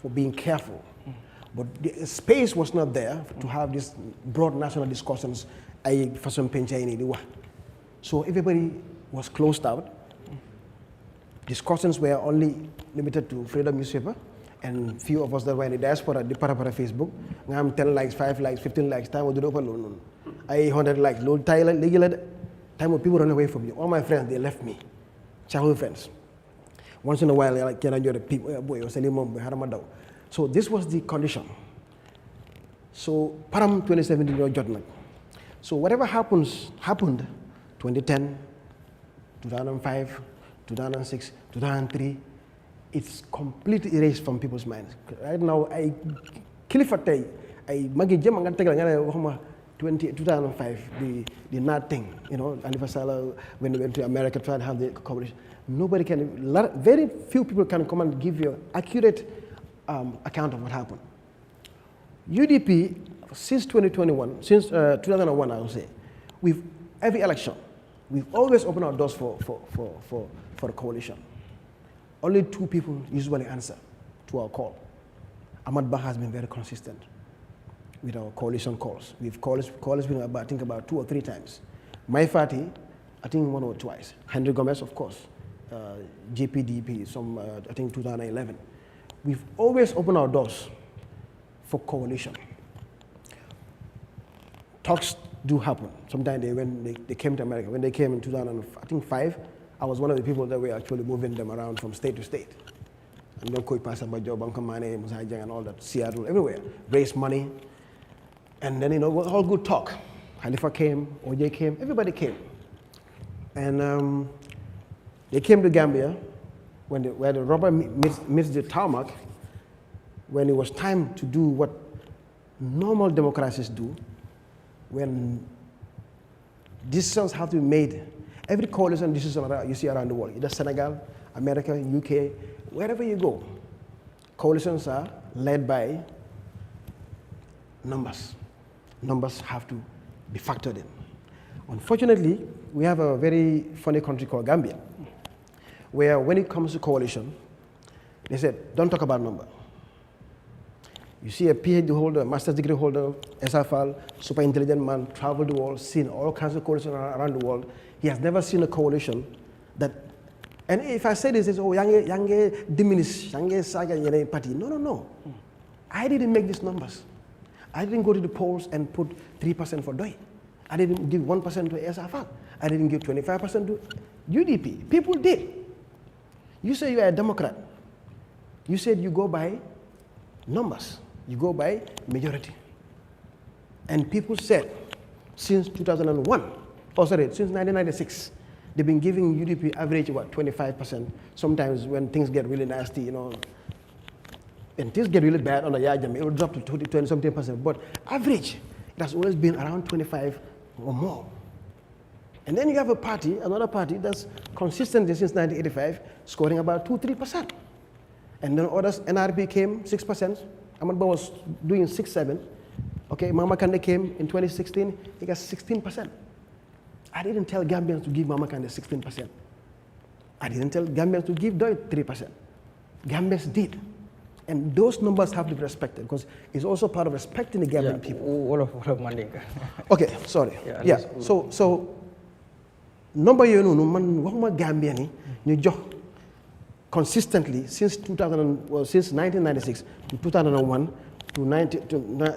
for being careful. But the space was not there to have these broad national discussions. So everybody was closed out. Discussions were only limited to Freedom newspaper, and few of us that were in the diaspora, the para Facebook, 10 likes, 5 likes, 15 likes, time would do open. I 100 likes, low time people run away from you. All my friends, they left me. Childhood friends. Once in a while, like, can I do the people, boy, so this was the condition. So, Param 2017, your judgment. So whatever happened 2010, 2005, 2006, 2003, it's completely erased from people's minds. Right now, I Kilifatay, I Magi Jam and 2005, the NAT thing, Anniversary when we went to America trying to have the coverage. Nobody can, very few people can come and give you an accurate account of what happened. UDP, since 2021, since 2001, I would say, every election, we've always opened our doors for the coalition. Only 2 people usually answer to our call. Ahmad Bah has been very consistent with our coalition calls. We've called been I think about 2 or 3 times. My party, I think 1 or twice. Henry Gomez, of course. JPDP, I think 2011. We've always opened our doors for coalition. Talks do happen. Sometimes they came to America. When they came in 2005, I was one of the people that were actually moving them around from state to state. And then Koi Pasabajo, Bankamane, Musajang, and all that, Seattle, everywhere. Raise money. And then, it was all good talk. Halifa came, OJ came, everybody came. And they came to Gambia where the rubber meets the tarmac, when it was time to do what normal democracies do, when decisions have to be made. Every coalition decision you see around the world, either Senegal, America, UK, wherever you go, coalitions are led by numbers. Numbers have to be factored in. Unfortunately, we have a very funny country called Gambia, where when it comes to coalition, they said, don't talk about number. You see a PhD holder, master's degree holder, SFL, super intelligent man, traveled the world, seen all kinds of coalitions around the world. He has never seen a coalition that, and if I say this, it's, yange diminish, yange saga, yange party. No. I didn't make these numbers. I didn't go to the polls and put 3% for DOI. I didn't give 1% to SFL. I didn't give 25% to UDP. People did. You say you are a Democrat. You said you go by numbers. You go by majority. And people said, since 2001, since 1996, they've been giving UDP average about 25%. Sometimes when things get really nasty, and things get really bad under Yahya Jammeh, it will drop to 20-something%. But average, it has always been around 25 or more. And then you have another party that's consistently since 1985, scoring about 2-3%. And then others, NRP came 6%. Ahmad Bah was doing 6-7. Okay, Mama Kande came in 2016, he got 16%. I didn't tell Gambians to give Mama Kande 16%. I didn't tell Gambians to give Doi 3%. Gambians did. And those numbers have to be respected because it's also part of respecting the Gambian people.
All of Mandinka.
Okay, sorry. Yeah. So number you know, man, what Gambia ni, you job consistently since 1996 to 2001 to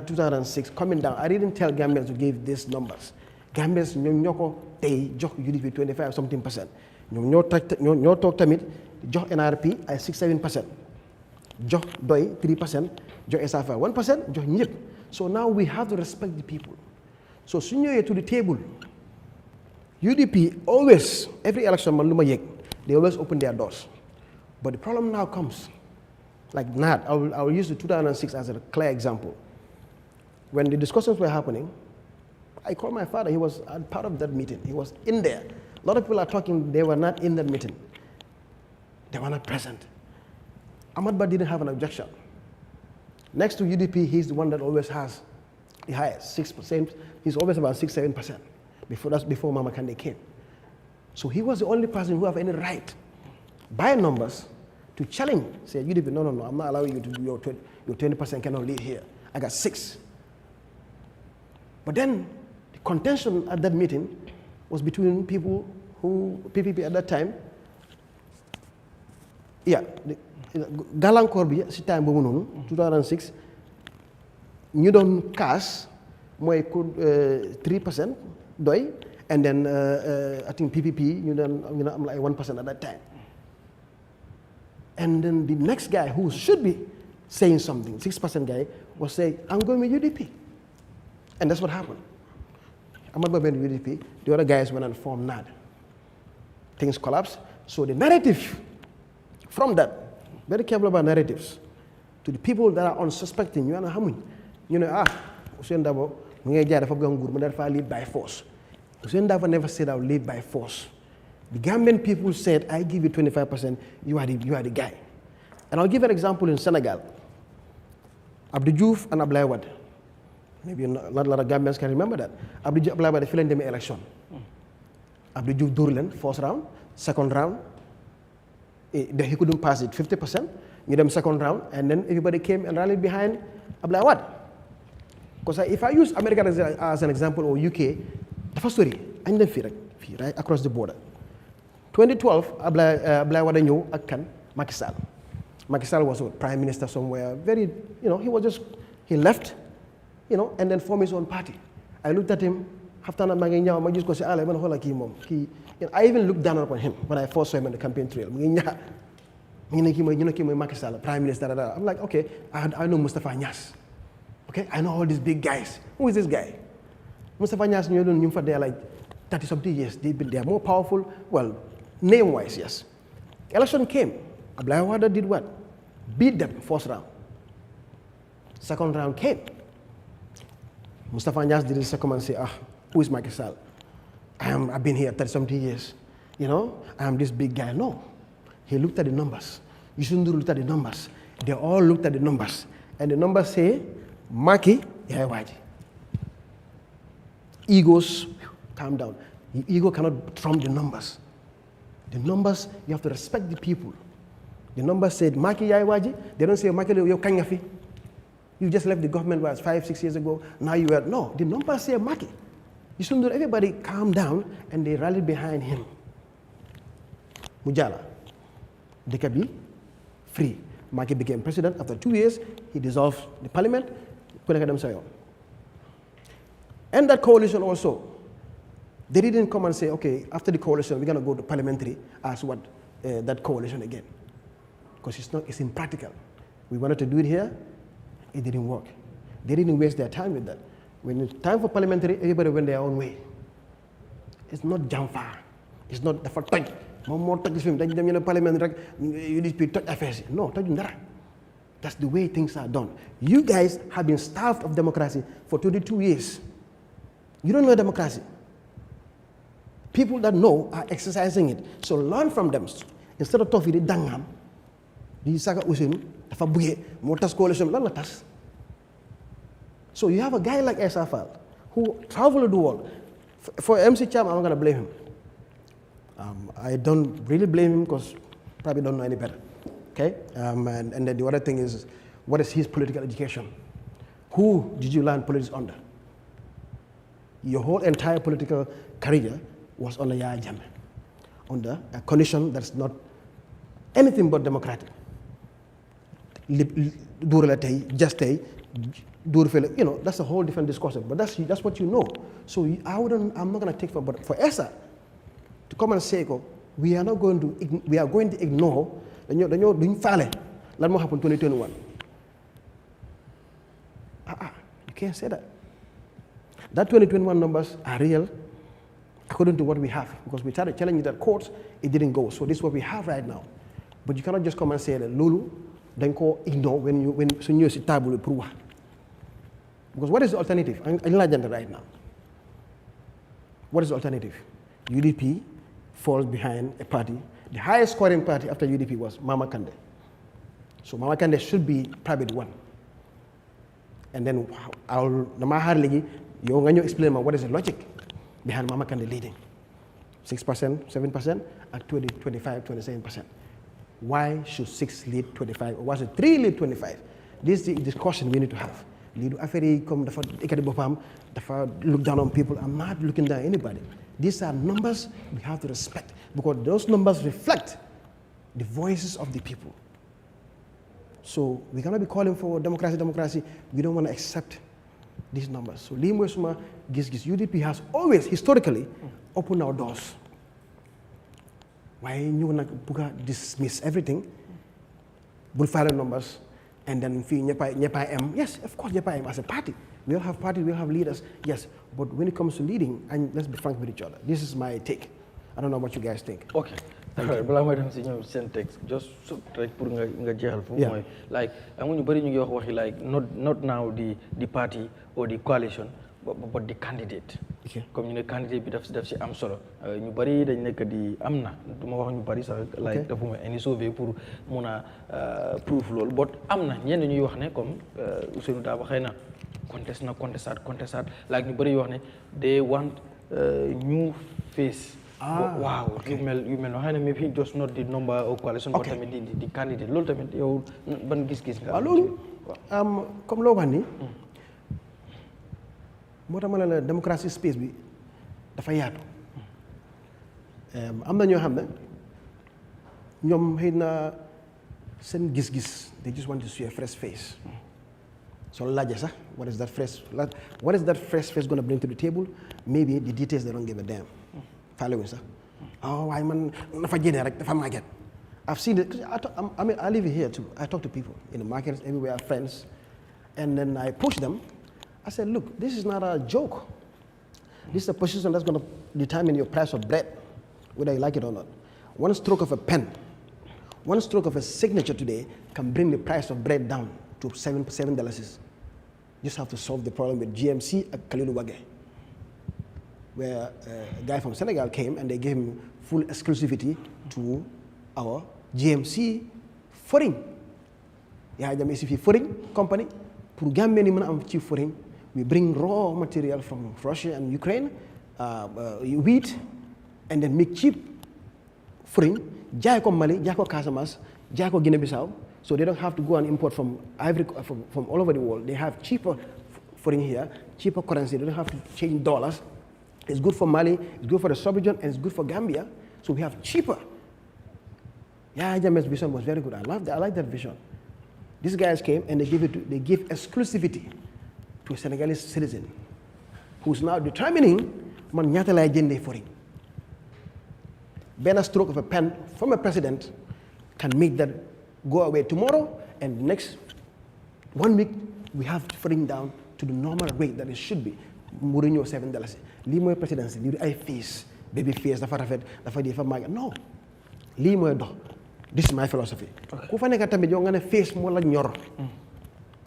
2006 coming down. I didn't tell Gambians to give these numbers. Gambians they job UDP 25-something%. Ñoo talk tamit jox NRP ay 6-7%. jox doy 3%, jox SFA 1%, jox ñëpp. So now we have to respect the people. So su ñëwee to the table, UDP always, every election man lu ma yëg, they always open their doors. But the problem now comes, like NAD, I will use the 2006 as a clear example. When the discussions were happening, I called my father, he was part of that meeting, he was in there. A lot of people are talking, they were not in that meeting. They were not present. Ahmad Ba didn't have an objection. Next to UDP, he's the one that always has the highest, 6%. He's always about 6-7%. That's before Mama Kande came. So he was the only person who have any right, by numbers, to challenge, say, UDP, no, I'm not allowing you to do your 20% cannot lead here. I got 6. But then the contention at that meeting was between people who, PPP at that time, gàllankoor bi si time boobu noonu 2006 ñu doon kaas mooy ku 3% doy and then I think PPP ñu doon am like 1% at that time. And then the next guy who should be saying something, 6% guy, was saying, I'm going with UDP. And that's what happened. Ahmad Ba went with UDP, the other guys went and formed NAD. Things collapsed. So the narrative from that, very careful about narratives, to the people that are unsuspecting, you know, Hussein Dabo, lead by force. Hussein Dabo never said I'll lead by force. The Gambian people said, I give you 25%, you are the guy. And I'll give an example in Senegal. Abdou Diouf and Ablaye Wade. Maybe not a lot of Gambians can remember that. Ablaye Wade filling them election. Abdou Diouf Durlen, first round, second round. He couldn't pass it, 50%. You them second round, and then everybody came and rallied behind Ablaye Wade. Because if I use America as an example, or UK, the first story, I'm right across the border. 2012, Ablaye Wade ñëw ak kan Macky Sall. Macky Sall was a prime minister somewhere, very, he left, and then formed his own party. I looked at him, I even looked down upon him when I first saw him on the campaign trail. Macky Sall, prime minister. I'm like, okay, I know Mustafa Niasse. Okay, I know all these big guys. Who is this guy? Mustafa Niasse, they're like 30-something years. They are more powerful, well, name-wise, yes. Election came. Ablaye Wade did what? Beat them first round. Second round came. Mustafa Niasse did the second and say, who is Macky Sall? I've been here 30-something years. I am this big guy. No. He looked at the numbers. You shouldn't look at the numbers. They all looked at the numbers. And the numbers say, Maki, Yahya. Egos, calm down. Your ego cannot trump the numbers. The numbers, you have to respect the people. The numbers said, Maki Yahya. They don't say, Maki yo kanyafi. You just left the government 5-6 years ago. Now you are, no. The numbers say Maki. You shouldn't do everybody calm down, and they rallied behind him. Mujala, Dekabi, free. Maki became president. After 2 years, he dissolved the parliament. And that coalition also, they didn't come and say, okay, after the coalition, we're going to go to parliamentary as what that coalition again. Because it's impractical. We wanted to do it here, it didn't work. They didn't waste their time with that. When it's time for parliamentary, everybody went their own way. It's not jamfa. It's not the first time. More touch film. Parliament, you need touch affairs. No, that's the way things are done. You guys have been starved of democracy for 22 years. You don't know democracy. People that know are exercising it. So learn from them. Instead of talking, dangam, di saka usinu, dafa buye, motas coalition, lan la tas. So you have a guy like SFL who traveled the world. For MC Cham, I'm not going to blame him. I don't really blame him because probably don't know any better. Okay? And then the other thing is, what is his political education? Who did you learn politics under? Your whole entire political career was under Yahya Jammeh, under a condition that's not anything but democratic. That's a whole different discussion, but that's what you know. So I'm not going to take for ESA to come and say, we are going to ignore lan moo happen 2021 you can't say that. That 2021 numbers are real according to what we have, because we tried to challenge that courts, it didn't go. So this is what we have right now. But you cannot just come and say that Lulu, then go ignore when you see table prove. Because what is the alternative? I'm legend right now. What is the alternative? UDP falls behind a party. The highest scoring party after UDP was Mama Kandeh. So Mama Kandeh should be private one. And then you explain what is the logic behind Mama Kandeh leading. 6%, 7%, and 20, 25, 27%. Why should 6 lead 25? Or was it 3 lead 25? This is the discussion we need to have. Look down on people. I'm not looking down on anybody. These are numbers we have to respect, because those numbers reflect the voices of the people. So we cannot be calling for democracy. We don't want to accept these numbers. So UDP has always historically opened our doors. Why you want to dismiss everything? We'll file numbers and then yes, of course, as a party. We all have parties, we all have leaders, yes. But when it comes to leading, and let's be frank with each other, this is my take. I don't know what you guys think.
Okay. Balaa may dem si ñoom seen texte just rek pour nga jeexal foofu mooy like amuñu bëri ñu ngi wax waxi like not now the party or the coalition but the candidate. Comme ñu ne candidate bi daf si am solo ñu bëri dañ nekk di am na du ma wax ñu bëri sax like dafuma any sauvé pour mun a proof loolu but am na ñenn ñuy wax ne comme Ousseynou Daba xëy na contestat like ñu bëri wax ne they want new face. Wow, you mel no xëy na maybe just not the number of coalition but tamit di candidate loolu tamit yow ban gis-gis nga
loolu comme loo wax ni moo tax ma ne la démocratie space bi dafa yaatu am na ñoo xam ne ñoom xëy na seen gis-gis they just want to see a fresh face. So laajee sax what is that fresh face going to bring to the table? Maybe the details they don't give a damn. Following sax waaye man dafa génne rek dafa màgget. I've seen it. I live here too. I talk to people in the markets everywhere, friends, and then I push them. I said, look, this is not a joke. This is a position that's going to determine your price of bread, whether you like it or not. One stroke of a pen, one stroke of a signature today can bring the price of bread down to $7. Just have to solve the problem with GMC at Kalilu Wage, where a guy from Senegal came and they gave him full exclusivity to our GMC foreign. Yahya Jammeh foreign company. Pour Gambia ni mëna am ci foreign, we bring raw material from Russia and Ukraine, wheat, and then make cheap foreign, jaay ko Mali, jaay ko Casamance, jaay ko Guinea-Bissau, so they don't have to go and import from from all over the world. They have cheaper foreign here, cheaper currency. They don't have to change dollars. It's good for Mali, it's good for the sub-region, and it's good for Gambia. So we have cheaper. Yahya Jammeh's vision was very good. I like that vision. These guys came and they give exclusivity to a Senegalese citizen who's now determining man ñaata lay jëndee foreign. Ben stroke of a pen from a president can make that go away tomorrow, and next 1 week we have foreign down to the normal rate that it should be. Mourinho $7. Lii mooy presidency, lii ay face, baby face dafa rafet, dafa di fa màgg. No. Lii mooy dox. This is my philosophy. Ku fa nekk tamit yow nga ne face moo la ñor.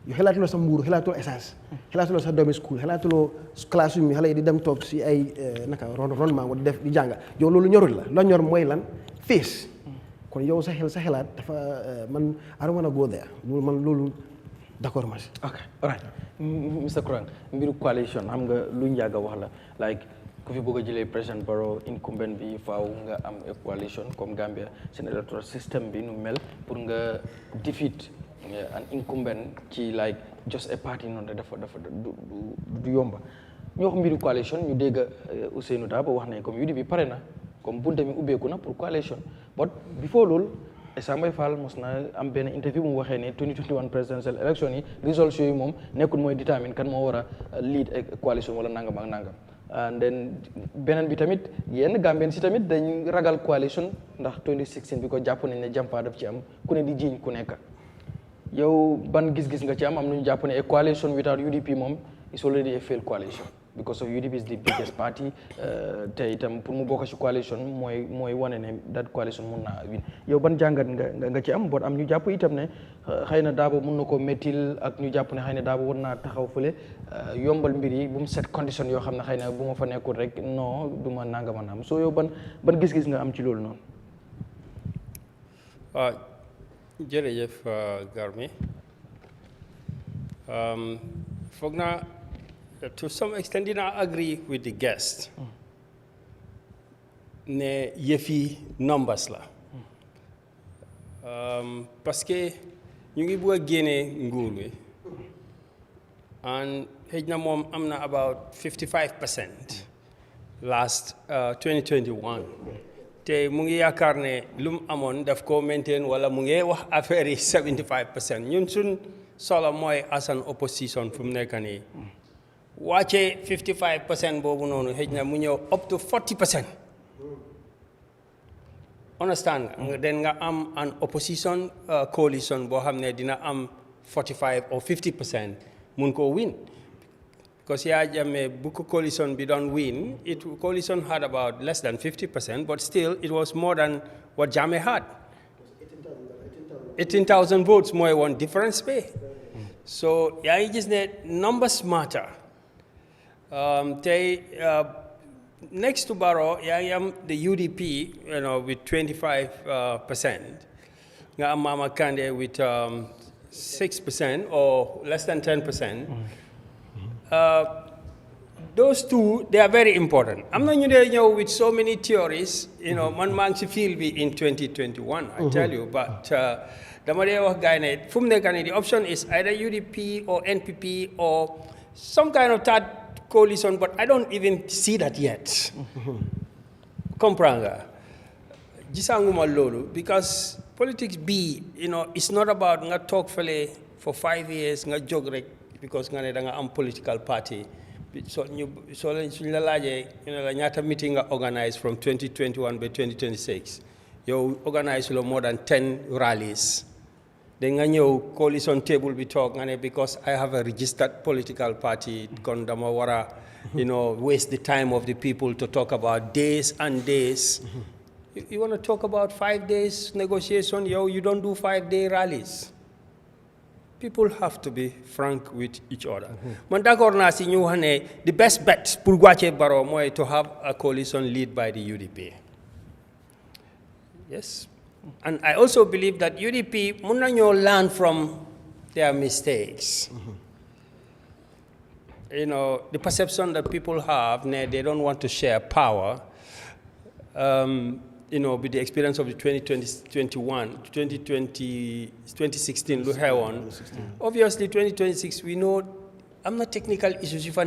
Yow xalaatuloo sa mbuuru, xalaatuloo essence, xalaatuloo sa doomi school, xalaatuloo classe mi xale yi di dem toog si ay rendement wala def di jàng. Yow loolu ñorul la. La ñor mooy lan? Face. Kon yow sa xelaat dafa man I don't want to go there. Loolu d'accord ma si.
Okay, all right. Mr. Kurang, mbiru coalition xam nga lu njàgg a wax la like ku fi bëgg a jëlee président Barrow incumbent bi faaw nga am a coalition comme Gambia seen electoral system bi nu mel pour nga defeat an incumbent ci like just a party noonu dafa du yomba ñu wax mbiru coalition ñu dégg Ousseynou Daba wax ne comme UDP pare na comme bunte mi ubbeeku na pour coalition but before loolu Sambay Fall mos na am benn interview mu waxee ne 2021 presidential election yi results yooyu moom nekkul mooy determine kan moo war a lead coalition wala nangam ak nangam and then beneen bi tamit yenn Gambien si tamit dañ ragal coalition ndax 2016 bi ko jàpp nañ ne jàmpaa daf ci am ku ne di jiiñ ku nekk yow ban gis-gis nga ci am ñu jàpp ne a coalition without UDP moom is already a failed coalition because of UDP is the biggest party te itam pour mu bokk ci coalition mooy wane ne that coalition mun naa win yow ban jàngat nga ci am bon am ñu jàpp itam ne xëy na Darboe mun na ko méttil ak ñu jàpp ne xëy na Darboe war naa taxaw fële yombal mbir yi bu mu set condition yoo xam ne xëy na bu ma fa nekkul rek non du ma nangama naam soo yow ban gis-gis nga am ci loolu noonu.
jërëjëf Garmi foog naa to some extent dina agree with the guest ne yëfi numbers la parce que ñu ngi bëgg a génne nguur gi and xëj na moom am na about 55% last 2021 te mu ngi yaakaar ne lu mu amoon daf ko maintain wala mu ngi wax affaire yi 75% ñun suñ solo mooy as an opposition fu mu nekk nii wàcce 55% boobu noonu xëj na mu ñëw up to 40%. Understand nga den nga am an opposition coalition boo xam ne dina am 45 or 50% mun koo win because Yahya Jammeh bu ko coalition bi doon win coalition had about less than 50% but still it was more than what Jammeh had. 18,000 votes mooy one difference be so yaa ngi gis ne numbers matter. Next to Barrow, I am the UDP, with 25%. I am Mama Kande with 6% or less than 10%. Those two, they are very important. I'm not new with so many theories, man man field be in 2021, I tell you, but the option is either UDP or NPP or some kind of third coalition, but I don't even see that yet. Compranga. Gisanguma lolu because politics it's not about nga talk for 5 years nga jog rek because nga ne da nga am political party. So la laje la ñaata meeting nga organize from 2021 to 2026. You organize more than 10 rallies. Then nga ñëw coalition table bi talk because I have a registered political party kon dama wara waste the time of the people to talk about days and days. You want to talk about 5 days negotiation, you don't do 5-day rallies. People have to be frank with each other. Man d'accord na si ñu wax the best bet pour wàcce Barrow mooy to have a coalition led by the UDP. Yes. And I also believe that UDP mun nañoo learn from their mistakes. The perception that people have, they don't want to share power. With the experience of the 2016, obviously 2026, we know I'm not technical issues if I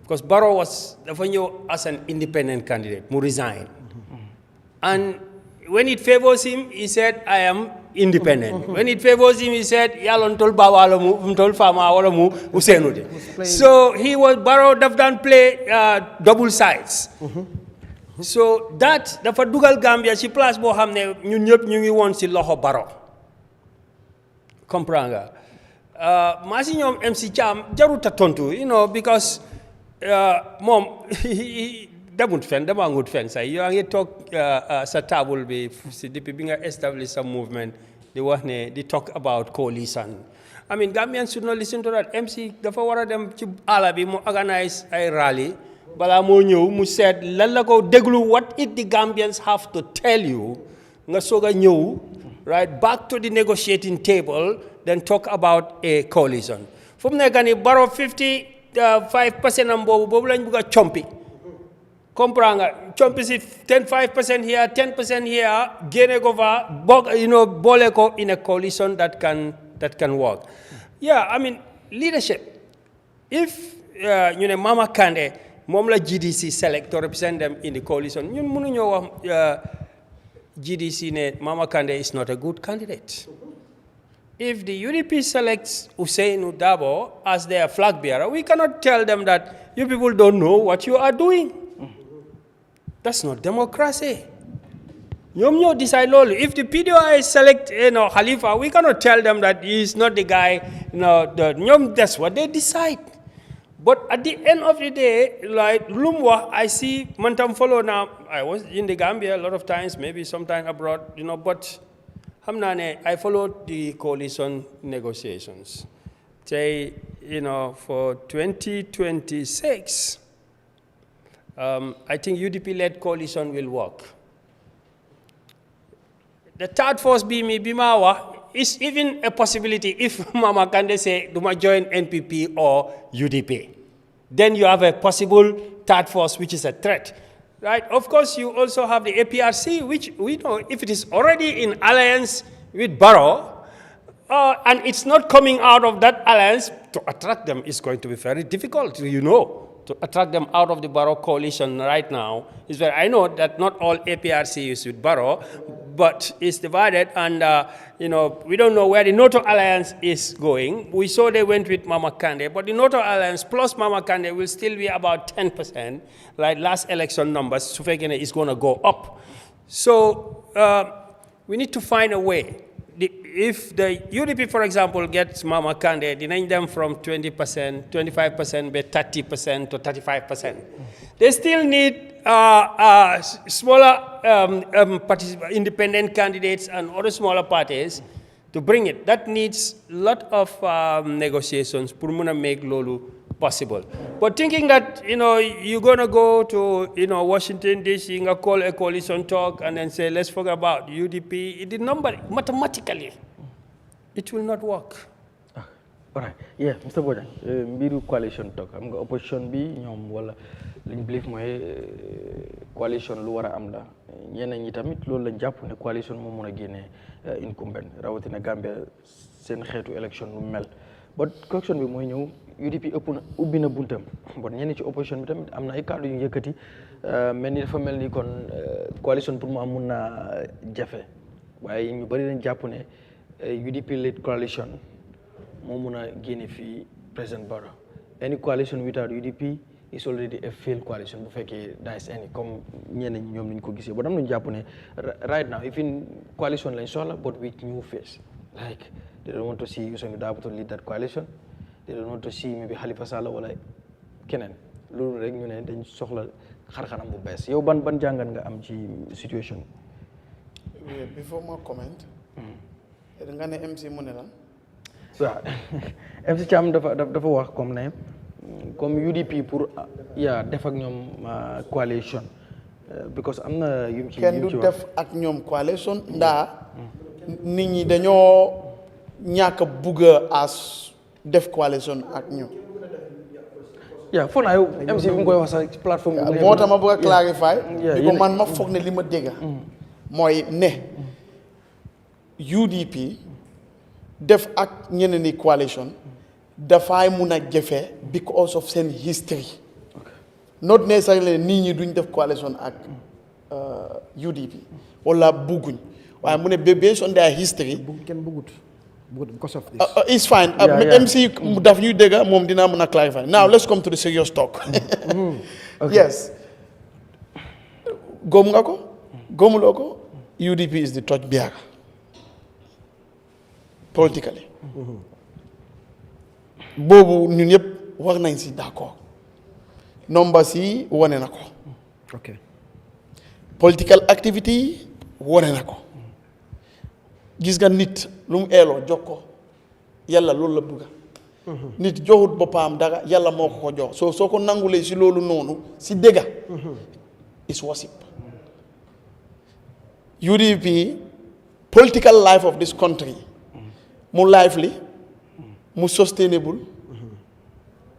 because Barrow was as an independent candidate, mu resign. And when it favors him, he said, I am independent. When it favors him, he said, so Barrow done play double sides. So that dafa dugal Gambia ci place boo xam ne ñun ñëpp ñu ngi woon ci loxo Barrow. Comprendre nga maa si ñoom MC Cham jaruta tontu because moom demut fen dama ngut fen say yaa ngi toog sa table bi si depuis bi nga establish sa movement di wax ne di talk about coalition. I mean Gambians should not listen to that. MC dafa war a dem ci àll bi mu organize ay rally bala moo ñëw mu seet lan la ko déglu what the Gambians have to tell you nga soog a ñëw right back to the negotiating table then talk about a coalition. Fu mu nekk nii Barrow 55% am boobu lañ bëgg a compi. Comprendre nga compi si 5% here 10% here génne ko fa boole ko in a coalition that can work. Yeah, I mean leadership. If ñu ne Mama Kandeh moom la GDC select to represent them in the coalition ñun mënuñoo wax GDC ne Mama Kandeh is not a good candidate. If the UDP selects Ousainou Darboe as their flag bearer, we cannot tell them that you people don't know what you are doing. That's not democracy. ñoom ñoo decide loolu. If the PDOI select, Khalifa, we cannot tell them that he is not the guy. That's what they decide. But at the end of the day, like Lumwa, I see Mantam follow now. I was in the Gambia a lot of times, maybe sometime abroad, but I followed the coalition negotiations. Say, for 2026, I think UDP-led coalition will work. The third force Bimawa is even a possibility if Mama Kande say, do I join NPP or UDP? Then you have a possible third force, which is a threat. Right? Of course, you also have the APRC, which we know if it is already in alliance with Barrow, and it's not coming out of that alliance, to attract them is going to be very difficult, to attract them out of the Barrow coalition right now. I know that not all APRC is with Barrow, but it's divided, and we don't know where the Noto Alliance is going. We saw they went with Mama Kande, but the Noto Alliance plus Mama Kande will still be about 10%, like last election numbers, Sufegene is going to go up. So we need to find a way. If the UDP, for example, gets Mama Kande, denying them from 20%, 25%, by 30% to 35%, they still need smaller independent candidates and other smaller parties to bring it. That needs a lot of negotiations to make Lolu possible. But thinking that, you're going to go to, Washington, D.C., you're going to call a coalition talk and then say, let's forget about UDP, the number, mathematically, it will not work.
All right. Yeah, Mr. Bojang, mbiru coalition talk. Am nga opposition bi ñom wala liñ believe moy coalition lu wara am la. Ñeneen ñi tamit loolu lañ japp ne coalition mo mëna génné incumbent rawatina Gambia seen xéetu élection lu mel. But coalition bi moy ñëw UDP ubbi na buntam. Bon ñenn ci opposition bi tamit am na ay cadre yu yëkëti melni dafa melni kon coalition pour mu am mëna jafé. Waye ñu bari lañ japp ne UDP led coalition moo mun a génne fii President Barrow. Any coalition without UDP is already a failed coalition bu fekkee there is any comme ñenn ñi ñoom ñu ko gisee ba dam nañu jàpp ne right now even coalition lañ soxla but with new face like they don't want to see Ousainou Darboe to lead that coalition, they don't want to see maybe Halifa Sallah wala keneen loolu rek ñu ne dañ soxla xar-xaram bu bees yow ban jàngat nga am ci situation
before my comment nga ne MC mu ne lan
waaw MC Cham dafa wax comme UDP pour def ak ñoom coalition because am na yum ci
kenn du def ak ñoom coalition ndaa nit ñi dañoo ñàkk bugg as def coalition ak ñoom
foo naa yow MC bu koy wax sa plateforme
moo tax ma bëgg a clarify di ko man ma foog ne li ma dégg mooy ne UDP def ak ñeneen ni coalition dafay mun a jafe because of seen history not necessarily nit ñi duñ def coalition ak UDP wala bugguñ waaye mu ne based on their history
kenn buggut because of this
it's fine MC daf ñuy dégg moom dinaa mun a clarify now let's come to the serious talk yes gom nga ko gomuloo ko UDP is the torch bearer politically boobu ñun ñëpp war nañ si d'accord numbers yi wane na ko political activity yi wane na ko gis nga nit lu mu eeloo jox ko yàlla loolu la bëgga nit joxut boppam dara yàlla moo ko jox soo ko nangulee si loolu noonu si dëgga is worship UDP political life of this country more lively, more sustainable.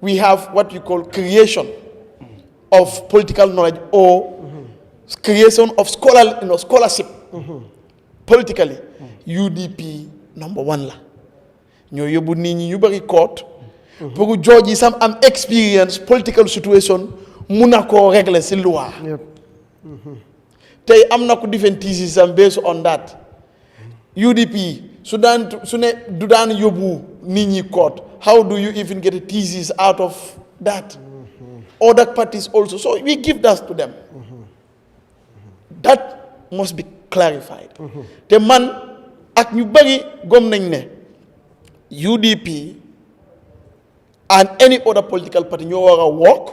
We have what you call creation of political knowledge or creation of scholarship. Politically, UDP number one la. Ñoo yóbbu nit ñi ñu bari court pour judge some am experience political situation mun na koo régler si loi. Tey am na ko different thesis based on that. UDP su ne du daan yóbbu nit ñi court, how do you even get a thesis out of that? Other parties also, so we give that to them. That must be clarified. The man ak ñu bari gom nañ ne UDP and any other political party ñoo wara work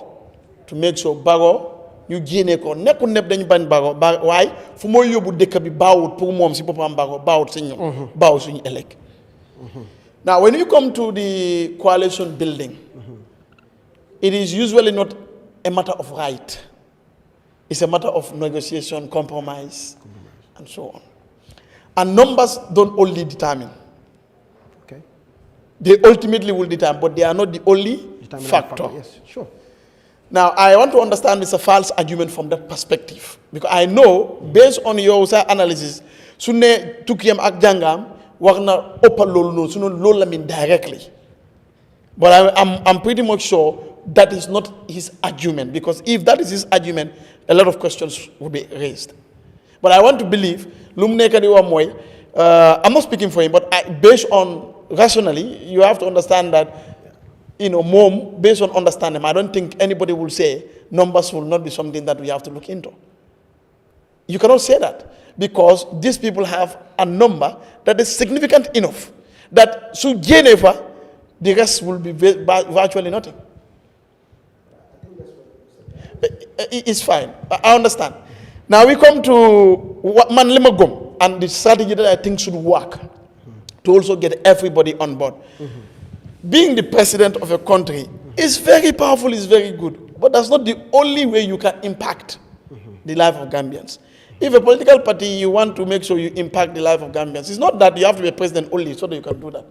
to make sure Barrow ñu jéné ko nekkul nepp dañu bañ Barrow waaye fu mooy yóbbu dëkk bi baawut pour moom si boppam Barrow baawut si ñoom baaw suñu elek. Now when you come to the coalition building, it is usually not a matter of right. It's a matter of negotiation, compromise, and so on. And numbers don't only determine.
Okay.
They ultimately will determine, but they are not the only factor.
Yes, sure.
Now, I want to understand it's a false argument from that perspective. Because I know, based on your analysis, Sune Tukiyam ak Jangam, Wagner Opa Lolo, Sunu Lolamin directly. But I'm pretty much sure that is not his argument. Because if that is his argument, a lot of questions will be raised. But I want to believe, I'm not speaking for him, but based on rationally, you have to understand that, mom, based on understanding, I don't think anybody will say numbers will not be something that we have to look into. You cannot say that because these people have a number that is significant enough that so Geneva, the rest will be virtually nothing. It's fine. I understand. Now we come to what man limagum and the strategy that I think should work to also get everybody on board. Being the president of a country is very powerful, is very good, but that's not the only way you can impact the life of Gambians. If a political party, you want to make sure you impact the life of Gambians, it's not that you have to be a president only so that you can do that.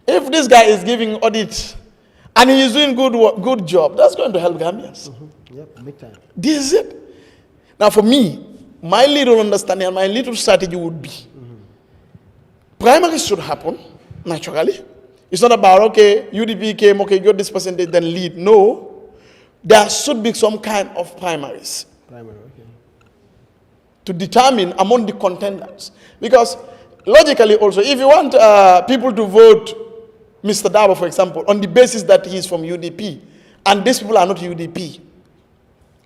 If this guy is giving audit and he is doing good job, that's going to help Gambians.
Yep, big time.
This is it. Now for me, my little understanding and my little strategy would be, primaries should happen, naturally. It's not about, okay, UDP came, okay, got this percentage, then lead. No, there should be some kind of primaries.
Primary, okay.
To determine among the contenders. Because logically also, if you want people to vote Mr. Dabo, for example, on the basis that he is from UDP, and these people are not UDP,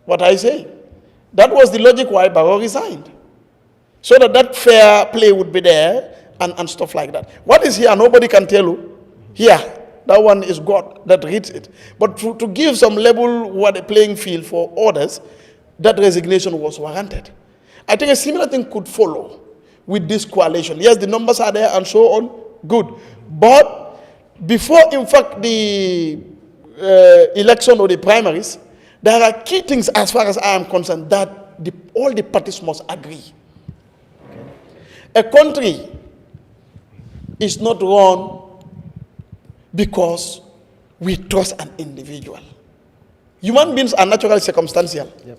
what I say, that was the logic why Barrow resigned. So that fair play would be there and stuff like that. What is here, nobody can tell you. Here, that one is God that reads it. But to give some level what a playing field for others, that resignation was warranted. I think a similar thing could follow with this coalition. Yes, the numbers are there and so on, good. But before, in fact, the election or the primaries, there are key things as far as I am concerned that all the parties must agree. A country is not run because we trust an individual. Human beings are naturally circumstantial.
Yep.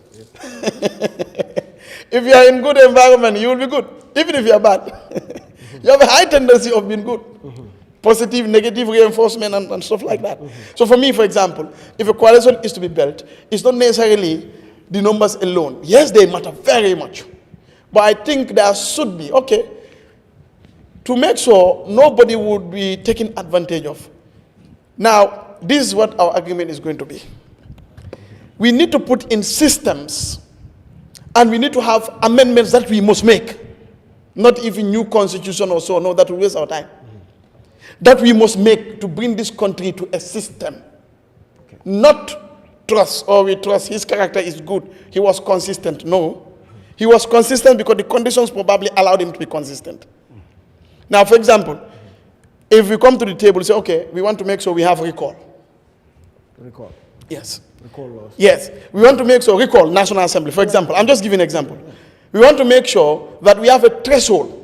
If you are in good environment, you will be good. Even if you are bad. You have a high tendency of being good. Positive, negative reinforcement and stuff like that. So for me, for example, if a coalition is to be built, it's not necessarily the numbers alone. Yes, they matter very much. But I think there should be, okay, to make sure nobody would be taken advantage of. Now, this is what our agreement is going to be. We need to put in systems and we need to have amendments that we must make. Not even new constitution or so, no, that will waste our time. That we must make to bring this country to a system. Okay. Not trust, or we trust his character is good, he was consistent. No. He was consistent because the conditions probably allowed him to be consistent. Now, for example, if we come to the table and say, okay, we want to make sure we have recall.
Recall.
Yes.
Recall laws.
Yes. We want to make sure, recall, National Assembly, for example. I'm just giving an example. We want to make sure that we have a threshold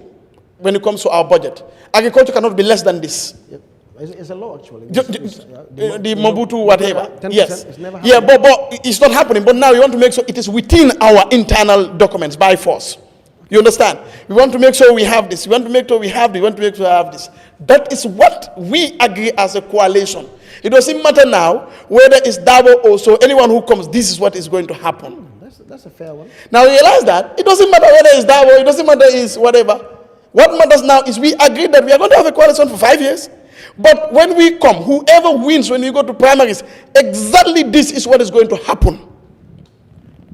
when it comes to our budget. Agriculture cannot be less than this.
Yep. It's a law, actually.
The Mobutu, whatever.
10%,
yes.
it's never
yeah, but it's not happening. But now we want to make sure it is within our internal documents by force. You understand? We want to make sure we have this. We want to make sure we have this. We want to make sure we have this. That is what we agree as a coalition. It doesn't matter now whether it's Dabo or so. Anyone who comes, this is what is going to happen.
That's a fair one.
Now realize that it doesn't matter whether it's Dabo, it doesn't matter it's whatever. What matters now is we agree that we are going to have a coalition for 5 years. But when we come, whoever wins when we go to primaries, exactly this is what is going to happen.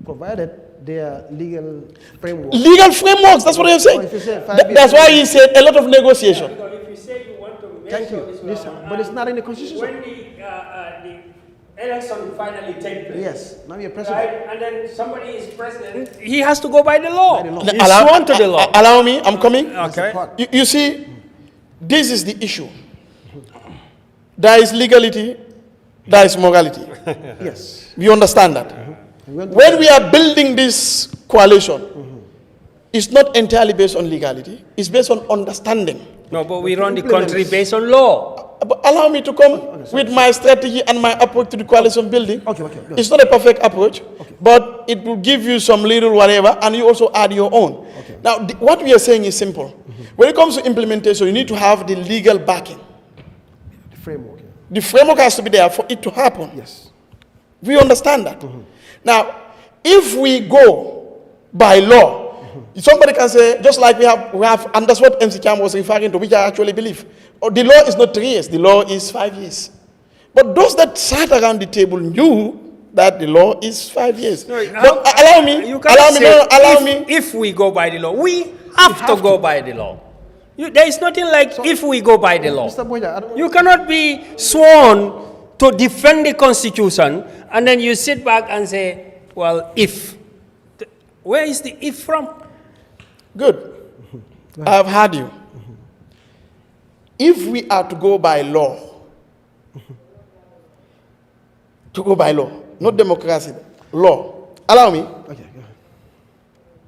Provided their legal framework.
Legal frameworks, that's what I'm saying.
If you say
That's why he said a lot of negotiation.
If you say you want to
Thank you. But it's not in the constitution.
When the election finally takes place.
Yes, now you're president.
Right? And then somebody is president. He has to go by the law. He's
Allow-
sworn to the law.
Allow me, I'm coming.
Okay.
You see, this is the issue. There is legality, there is morality.
Yes.
We understand that. When we are building this coalition, it's not entirely based on legality, it's based on understanding.
No, but we run the country based on law.
But allow me to come with my strategy and my approach to the coalition building.
Okay.
It's not a perfect approach, but it will give you some little whatever, and you also add your own. Now, what we are saying is simple. When it comes to implementation, you need to have the legal backing.
The framework.
The framework has to be there for it to happen.
Yes.
We understand that. Now, if we go by law, somebody can say, just like we have, and that's what MC Cham was referring to, which I actually believe. The law is not 3 years, the law is 5 years. But those that sat around the table knew that the law is 5 years.
No,
But allow me.
If we go by the law, we have to go by the law. There is nothing like if we go by the law.
Mr. Boya, I don't
You cannot be sworn to defend the Constitution and then you sit back and say, well, if. Where is the if from?
Good. I have heard you. If we are to go by law, not democracy, law, allow me.
Okay, go ahead.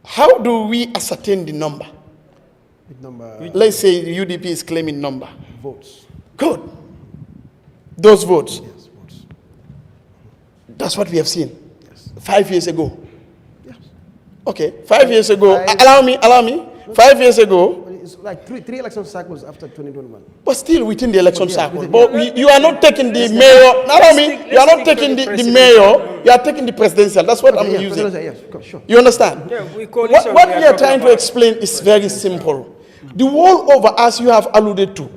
How do we ascertain the number?
With number
Let's say the UDP is claiming number.
votes.
Good. Those votes.
Yes, votes.
That's what we have seen.
Yes.
5 years ago.
Yes.
Okay, 5 years ago.
Five-
Allow me. 5 years ago.
It's like three election cycles after 2021.
But still within the election
Yeah,
cycle.
within-
But you are not taking the mayor. Allow me. You are not taking the mayor. You are taking the presidential. That's what I'm
Yeah,
using.
yes, sure.
You understand?
Yeah,
What we are trying to explain is very simple. The world over, as you have alluded to,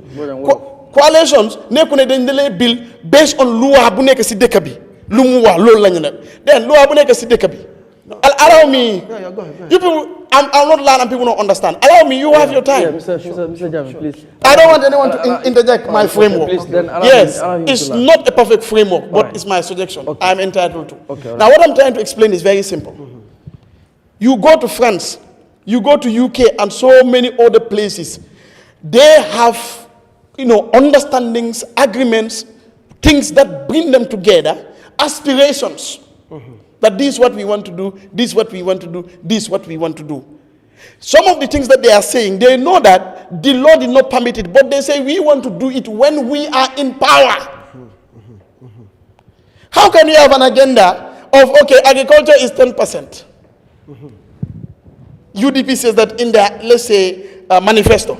coalitions nekune dañ lay bill based on loi bu nek ci dëkk bi lu mu wax loolu lañu nek then loi bu nek ci dëkk bi allow me
Yeah, go ahead.
you people I'm not learning, people don't understand. Allow me, you have your time.
Yeah, Mr. Jammeh, please.
I don't want anyone to interject my framework.
Please, then allow
Yes,
him to
it's
learn.
not a perfect framework, but
Right.
it's my suggestion.
Okay.
I'm entitled to.
Okay,
Now, what I'm trying to explain is very simple. You go to France, you go to UK, and so many other places. They have, understandings, agreements, things that bring them together, aspirations. That this is what we want to do, this is what we want to do, this is what we want to do. Some of the things that they are saying, they know that the law did not permit it, but they say we want to do it when we are in power. How can you have an agenda of, okay, agriculture is 10%? UDP says that in their, let's say, manifesto.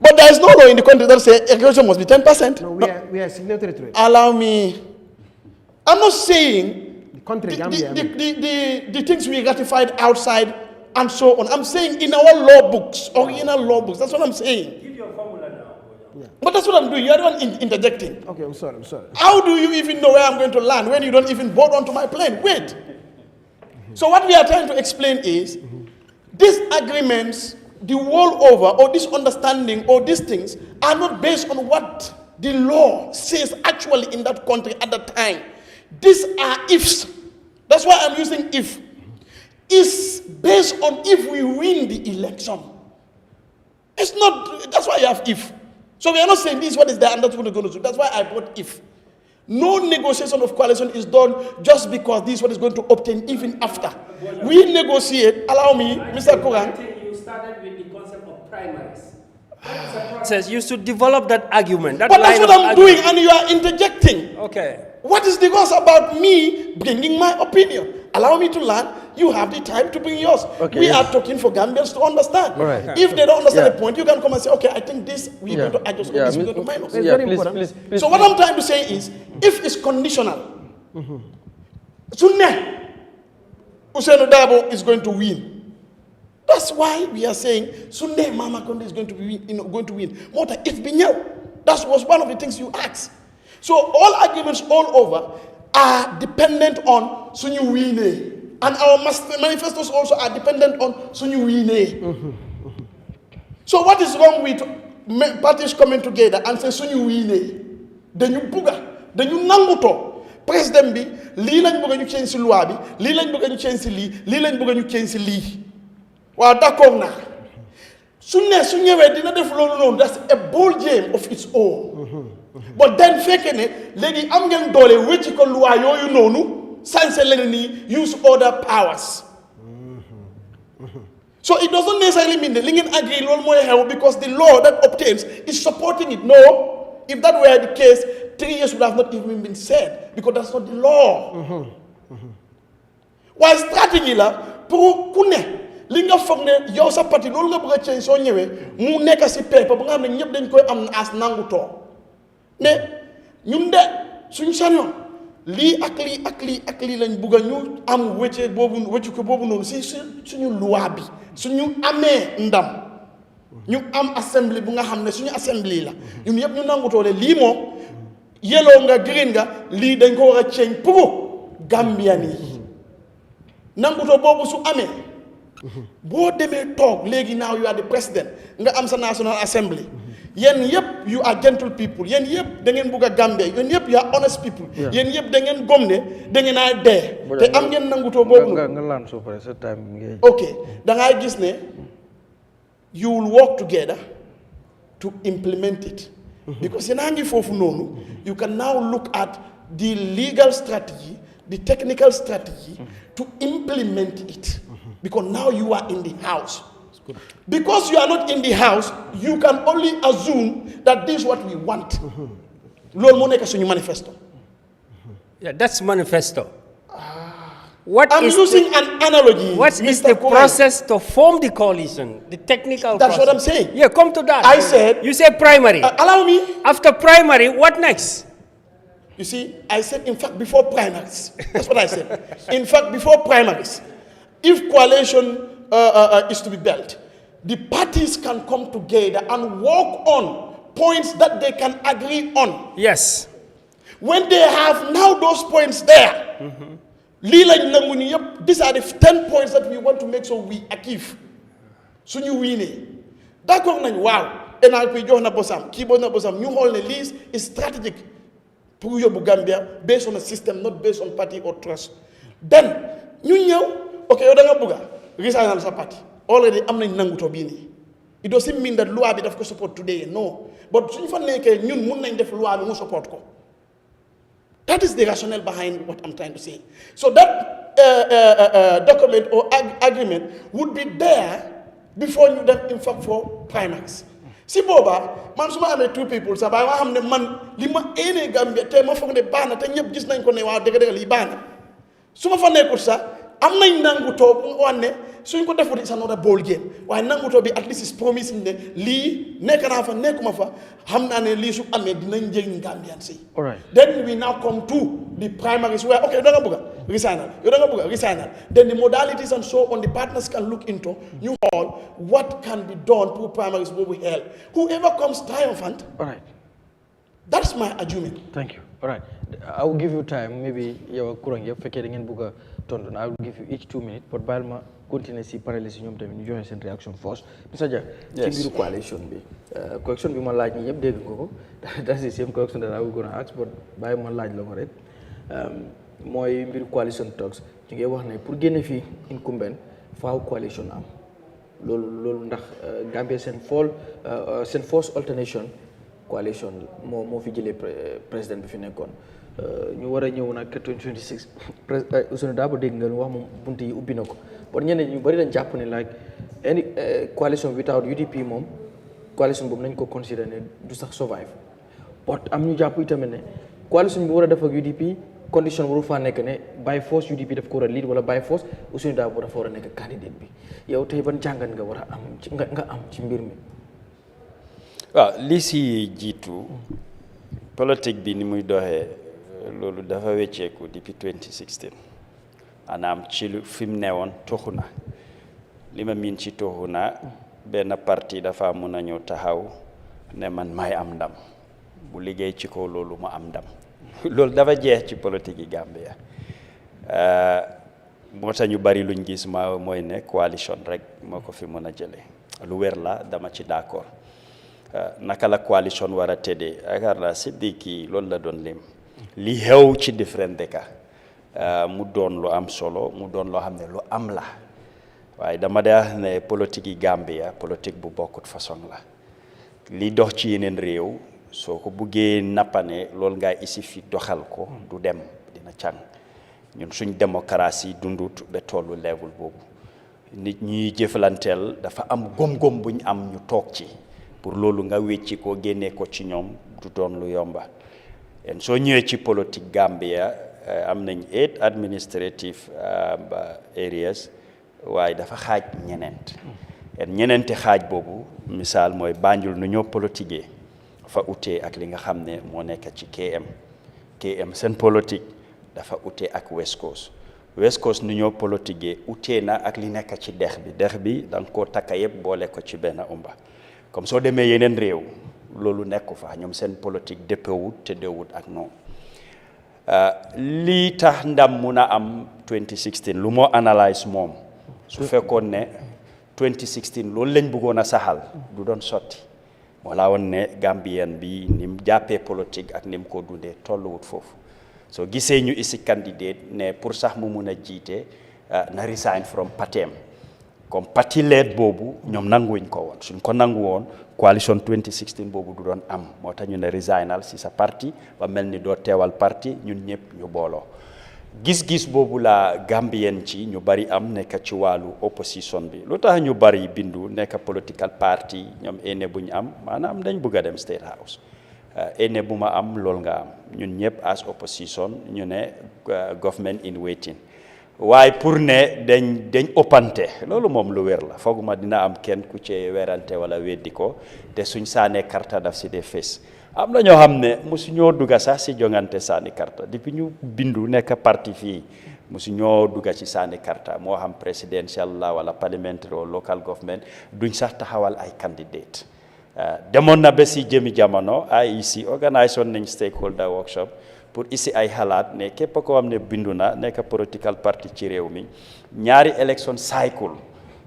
But there is no law in the country that says agriculture must be 10%.
No,
No.
we are signatory to it.
Allow me. I'm not saying
The country, Gambia.
the things we ratified outside and so on. I'm saying in our law books, original law books. That's what I'm saying.
Give your formula now.
But that's what I'm doing. You're the one interjecting.
Okay, I'm sorry.
How do you even know where I'm going to land when you don't even board onto my plane? Wait. So what we are trying to explain is these agreements, the world over, or this understanding, or these things are not based on what the law says actually in that country at the time. These are ifs. That's why I'm using if. It's based on if we win the election. It's not, that's why you have if. So we are not saying this is what is there and that's what we're going to do. That's why I brought if. No negotiation of coalition is done just because this is what is going to obtain even after. We negotiate, allow me, Mr. Koran.
You started with the concept of primaries. Says you should develop that argument.
But that's what I'm doing and you are interjecting.
Okay.
What is the cause about me bringing my opinion? Allow me to learn. You have the time to bring yours.
Okay,
we
yes.
are talking for Gambians to understand.
All right.
If they don't understand
Yeah.
the point, you can come and say, okay, I think this, we're
Yeah.
going to adjust,
Yeah,
this, we're
Miss-
going to minus.
It's
Yeah,
very
please,
important.
please.
So what I'm trying to say is, if it's conditional, Sunne, Usainu Dabo is going to win. That's why we are saying Sunday Mama Konde is going to win. Mota, if Binyao, that was one of the things you asked. So all arguments all over are dependent on Sunyu Wine. And our manifestos also are dependent on Sunu Réew. So what is wrong with parties coming together and say Sunu Réew? Then you buga, then you nanguto. President bi, li lañ bëgg ñu change ci loi bi, li lañ bëgg ñu change ci li lañ bëgg ñu change ci li. Wa d'accord na. Su ñëwé dina def loolu non, that's a ball game of its own. But then fekk ne légui am ngeen doole wécci ko loi yoyu nonu, sañse leen ni use other powers. So it doesn't necessarily mean that Lingen agree loolu moy xew because the law that obtains is supporting it. No, if that were the case, 3 years would have not even been said because that's not the law. While strategy la pour ku ne li nga foog ne yow sa parti loolu nga bëgg change soo ñëwee mu nekk si paper ba nga xam ne ñëpp dañ koy am as nangu too mais ñun de suñu sañoon lii ak lii lañ bëgg ñu am wëccu ko boobu noonu si suñu loi bi suñu amee ndam ñu am assembly bu nga xam ne suñu assembly la ñun yëpp ñu nangutoo le lii moom yellow nga green nga lii dañ ko war a change pour Gambian yi nangutoo boobu su amee boo demee toog léegi now you are the president nga am sa national assembly yéen yëpp you are gentle people yéen yëpp da ngeen bugg a Gambia yéen yëpp you are honest people yéen yëpp da ngeen gom ne da ngeen a dee te am ngeen nangutoo boobu
nga laan soo pare sa time ngay
ok da ngay gis ne you will work together to implement it because yéen a ngi foofu noonu you can now look at the legal strategy the technical strategy to implement it because now you are in the house. Because you are not in the house, you can only assume that this is what we want. Lol mo nekk suñu manifesto.
Yeah, that's manifesto.
I'm using an analogy.
What is the process to form the coalition? The technical
That's
process.
what I'm saying.
Yeah, come to that.
I said...
You said primary.
Allow me.
After primary, what next?
You see, I said, in fact, before primaries. That's what I said. In fact, before primaries, if coalition is to be built, the parties can come together and work on points that they can agree on.
Yes.
When they have now those points there, these are the 10 points that we want to make sure we achieve. So you win it. D'accord, wow. NLP jox na bosam, keyboard na bosam. Ñu xool ne list is strategic pour yóbbu Gambia based on a system, not based on party or trust. Then ñu ñëw, okay, yow da nga bëgg resign sa party. Already am nañ nanguto bii nii. It doesn't mean that loi bi daf ko support today, no. But suñu fa nekkee ñun mun nañ def loi bi mu support ko. That is the rationale behind what I'm trying to say. So that document or agreement would be there before you then in fact for primaries. Si boba man suma amé two people sa ba nga xamné man lima éné Gambia té ma fogné bana té ñëpp gis nañ ko né wa dëgg li bana suma fa nekkul sa am nañ nangu to bu wone suñ ko defu it's another ball game waaye nangu to bi at least is promising ne lii nekk naa fa nekkuma fa xam naa ne lii su amee dinañ njëriñ Gambian si.
All right.
Then we now come to the primaries where okay da nga bëgg a resign yow da nga bëgg a resign then the modalities and so on the partners can look into ñu xool what can be done pour primaries boobu held whoever comes triumphant.
All right.
That's my argument.
Thank you. All right. I will give you time. Maybe yow kurang yëpp fekkee da ngeen bëgg a tontu I will give you each 2 minutes but bàyyil ma continuer si panel si ñoom tamit ñu joxe seen réaction first. Mr. Jah. ci biiru coalition bi. Question bi ma laaj ñi yëpp dégg nga ko. That's the same question that I was going to ask but bàyyi ma laaj la ko rek. Mooy mbiru coalition talks ñu ngi wax ne pour génne fii incumbent faaw coalition am. loolu ndax Gambia seen first alternation coalition moo fi jëlee président bi fi nekkoon ñu war a ñëw nag 2026 Ousainou Darboe dégg nga wax moom buntu yi ubbi na ko bon ñeneen ñu bëri dañ jàpp ne like any coalition without UDP moom coalition boobu nañ ko consider ne du sax survive but am ñu jàpp itamit ne coalition bi war a def ak UDP condition waru faa nekk ne by force UDP daf ko war a lead wala by force Ousainou Darboe dafa war a nekk candidate bi yow tey ban jàngat nga war a am nga am ci mbir mi.
waaw li si jiitu politique bi ni muy doxee loolu dafa wecceeku depuis 2016 maanaam ci lu fi mu newoon toxu na li ma miin ci toxu na benn parti dafa mun a ñëw taxaw ne man may am ndam bu liggéey ci kaw loolu ma am ndam loolu dafa jeex ci politique yi Gambia moo tax ñu bari luñ gis ma mooy ne coalition rek moo ko fi mën a jëlee lu wér la dama ci d'accord naka la coalition war a tëddee yaakaar naa Sidiqqi loolu la doon lim li xew ci différents dëkk mu doon lu am solo mu doon loo xam ne lu am la waaye dama de wax ne politique yi Gambia politique bu bokkut façon la li dox ci yeneen réew soo ko buggee nappane loolu ngaa isi fi doxal ko du dem dina càng ñun suñ démocratie dundut ba tollu level boobu nit ñuy jëflanteel dafa am gom-gom buñ am ñu toog ci pour loolu nga wécci ko génnee ko ci ñoom du doon lu yomba en soo ñëwee ci politique Gambia am nañ 8 administrative areas waaye dafa xaaj ñeneenti xaaj boobu misaal mooy Banjul nu ñoo politiquee dafa utee ak li nga xam ne moo nekk ci KM seen politique dafa utee ak West Coast nu ñoo politiquee utee na ak li nekk ci dex bi da nga koo takka yëpp boole ko ci benn umba comme soo demee yeneen réew loolu nekku fa ñoom seen politique dëppewut te déwut ak noonu lii tax ndam mun a am 2016 lu moo analyse moom su fekkoon ne 2016 loolu lañ bëggoon a saxal du doon sotti moo laa woon ne Gambien bi ni mu jàppee politique ak ni mu ko dundee tolluwut foofu soo gisee ñu isi candidate ne pour sax mu mun a jiite na resign from pateem comme parti lead boobu ñoom nanguwuñ ko woon suñ ko nangu woon coalition 2016 boobu du doon am moo tax ñu ne resignal si sa parti ba mel ni doo teewal parti ñun ñëpp ñu booloo gis-gis boobu la Gambien ci ñu bari am nekk ci wàllu opposition bi lu tax ñu bari bindu nekk political party ñoom ene bu ñu am maanaam dañ bëgg a dem State House ene bu ma am loolu nga am ñun ñëpp as opposition ñu ne government in waiting waaye pour ne dañ ëppante loolu moom lu wér la fooguma dina am kenn ku ci werante wala weddi ko te suñ saanee karta daf si dee fees am na ñoo xam ne mosu ñoo dugga sax si jongante saani karta depuis ñu bindu nekk parti fii mosu ñoo dugga ci saani karta moo xam presidential la wala parliamentary wala local government duñ sax taxawal ay candidate demoon na ba si jëmi jamono IEC organise woon nañ stakeholder workshop pour isi ay xalaat ne képp koo xam ne bindu na nekk political party ci réew mi ñaari election cycle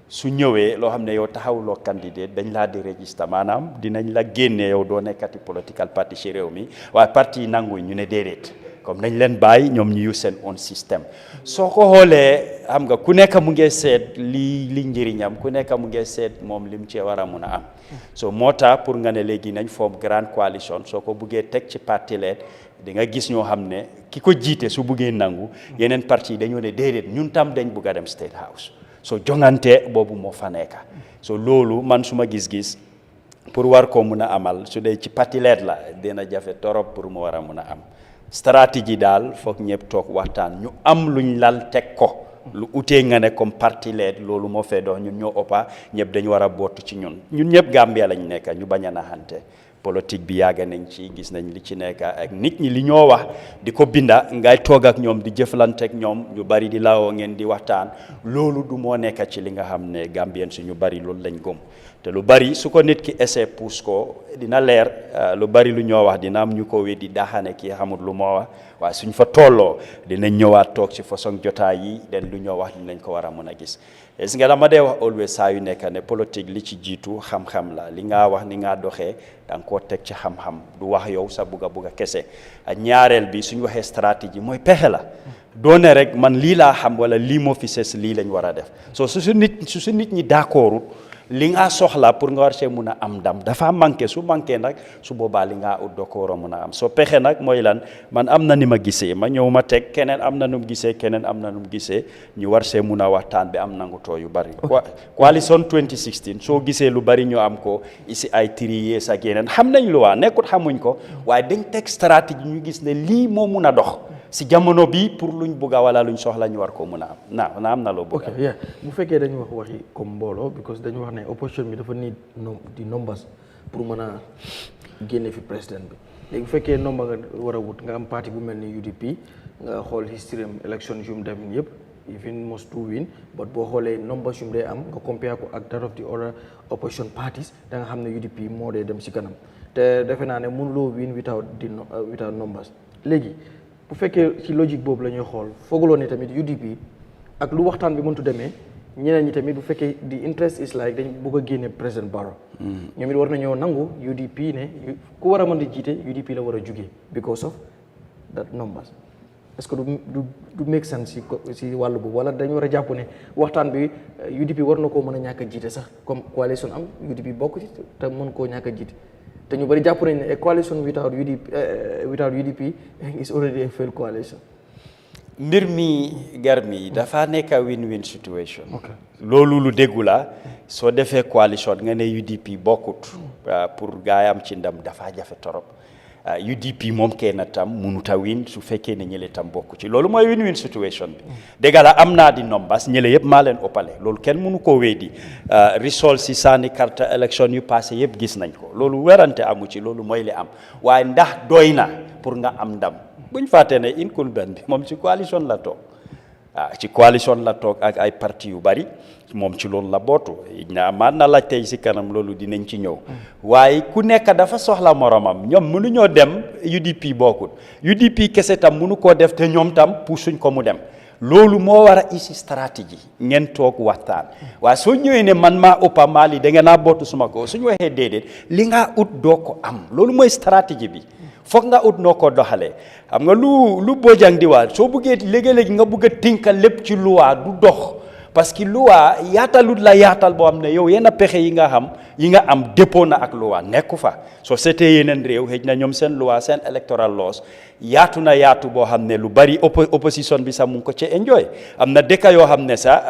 su ñëwee loo xam ne yow taxawuloo candidate dañ laa di register maanaam dinañ la génne yow doo nekkati political party ci réew mi waaye parti yi nanguñ ñu ne déedéet comme nañ leen bàyyi ñoom ñu use seen own système soo ko xoolee xam nga ku nekk mu ngi seet li njëriñam ku nekk mu ngi seet moom lim cee war a mun a am so moo tax pour nga ne léegi nañ form grande coalition soo ko buggee teg ci parti leen di nga gis ñoo xam ne ki ko jiite su buggee nangu yeneen parti yi dañoo ne déedéet ñun tam dañ bugg a dem State House so jongante boobu moo fa nekk so loolu man suma gis-gis pour war koo mun a amal su dee ci parti leet la dina jafe torop pour mu war a mun a am stratégie daal foog ñëpp toog waxtaan ñu am luñ lal teg ko lu utee nga ne comme parti leet loolu moo fee dox ñun ñoo ëppa ñëpp dañu war a bootu ci ñun ñëpp Gambia lañ nekk ñu bañ a naxante politique bi yàgg nañ ci gis nañ li ci nekk ak nit ñi li ñoo wax di ko binda ngay toog ak ñoom di jëflante ak ñoom ñu bari di lawoo ngeen di waxtaan loolu du moo nekk ci li nga xam ne Gambien su ñu bari loolu lañ gëm te lu bari su ko nit ki essaie pousse ko dina leer lu bari lu ñoo wax dina am ñu ko weddi daxane kii xamul lu moo wax waaye suñ fa tolloo dinañ ñëwaat toog ci façon jotaay yi den lu ñoo wax dinañ ko war a mën a gis est-ce que dama dee wax always saa yu nekk ne politique li ci jiitu xam-xam la li nga wax ni nga doxee da nga koo teg ci xam-xam du wax yow sa bugga kese ak ñaareel bi suñu waxee stratégie mooy pexe la doone rek man lii laa xam wala lii moo fi ses lii lañ war a def so su nit ñi d'accordut li nga soxla pour nga war see mun a am ndam dafa manqué su manqué nag su boobaa li nga ut doo ko war a mun a am soo pexe nag mooy lan man am na ni ma gisee ma ñëw ma teg keneen am na nu mu gisee keneen am na nu mu gisee ñu war see mun a waxtaan bi am nangutoo yu bari coalition 2016 soo gisee lu bari ñu am ko ici ay 3 years ak yeneen xam nañ lu waa nekkut xamuñ ko waaye dañ teg stratégie ñu gis ne lii moo mun a dox si jamono bi pour luñ bugga wala luñ soxla ñu war ko mun a am na am na loo bugga
bu fekkee dañu wax waxi comme mbooloo because dañu wax ne opposition bi dafa need di numbers pour mën a génne fi président bi léegi bu fekkee nomba nga war a wut nga am parti bu mel ni UDP nga xool history election yu mu dem yëpp even most to win but boo xoolee numbers yu mu dee am nga compare ko ak that of the other opposition parties da nga xam ne UDP moo dee dem si kanam te defe naa ne mënuloo win without numbers léegi bu fekkee ci logique boobu la ñuy xool fooguloo ne tamit UDP ak lu waxtaan bi mëntu demee ñeneen ñi tamit bu fekkee the interest is like dañ bëgg a génne président Barrow ñoom it war nañoo nangu UDP ne ku war a mën di jiite UDP la war a jugee because of that numbers est-ce que du make sense si wàllu boobu wala dañu war a jàpp ne waxtaan bi UDP war na koo mën a ñàkk a jiite sax comme coalition am UDP bokk ci te mën koo ñàkk a jiite te ñu bëri jàpp nañ ne a coalition without UDP is already a failed coalition.
mbir mi garmi dafa nekk win-win situation. loolu lu déggu la soo defee coalition nga ne UDP bokkut pour gaayam ci ndam dafa jafe torop UDP moom kenn tam mënut a win su fekkee ne ñële tam bokku ci loolu mooy win-win situation bi dégg la am naa di nombas ñële yëpp maa leen ëppale loolu kenn mënu koo weddi result si sànni carte élection yu passé yëpp gis nañ ko loolu werante amu ci loolu mooy li am waaye ndax doy na pour nga am ndam buñ fàtte ne incumbent bi moom ci coalition la toog ci coalition la toog ak ay parti yu bari moom ci loolu la bootu man na la tey si kanam loolu dinañ ci ñëw waaye ku nekk dafa soxla moromam ñoom mënuñoo dem UDP bokkut UDP kese tam mënu koo def te ñoom tam puusuñ ko mu dem loolu moo war a isi stratégie ngeen toog waxtaan waaye soo ñëwee ne man maa ëppa maa lii da ngeen naa bootu suma ko suñu waxee déedéet li nga ut doo ko am loolu mooy stratégie bi foog nga ut noo ko doxalee xam nga lu Bojang di waat soo bëggee léegi-léegi nga bëgg a tënkal lépp ci loi du dox parce que loi yaatalut la yaatal boo xam ne yow yenn pexe yi nga am dépôt na ak loi nekku fa soo seetee yeneen réew xëj na ñoom seen loi seen electoral laws yaatu na yaatu boo xam ne lu bari opposition bi sax mu ngi ko ci enjoy am na dëkk yoo xam ne sax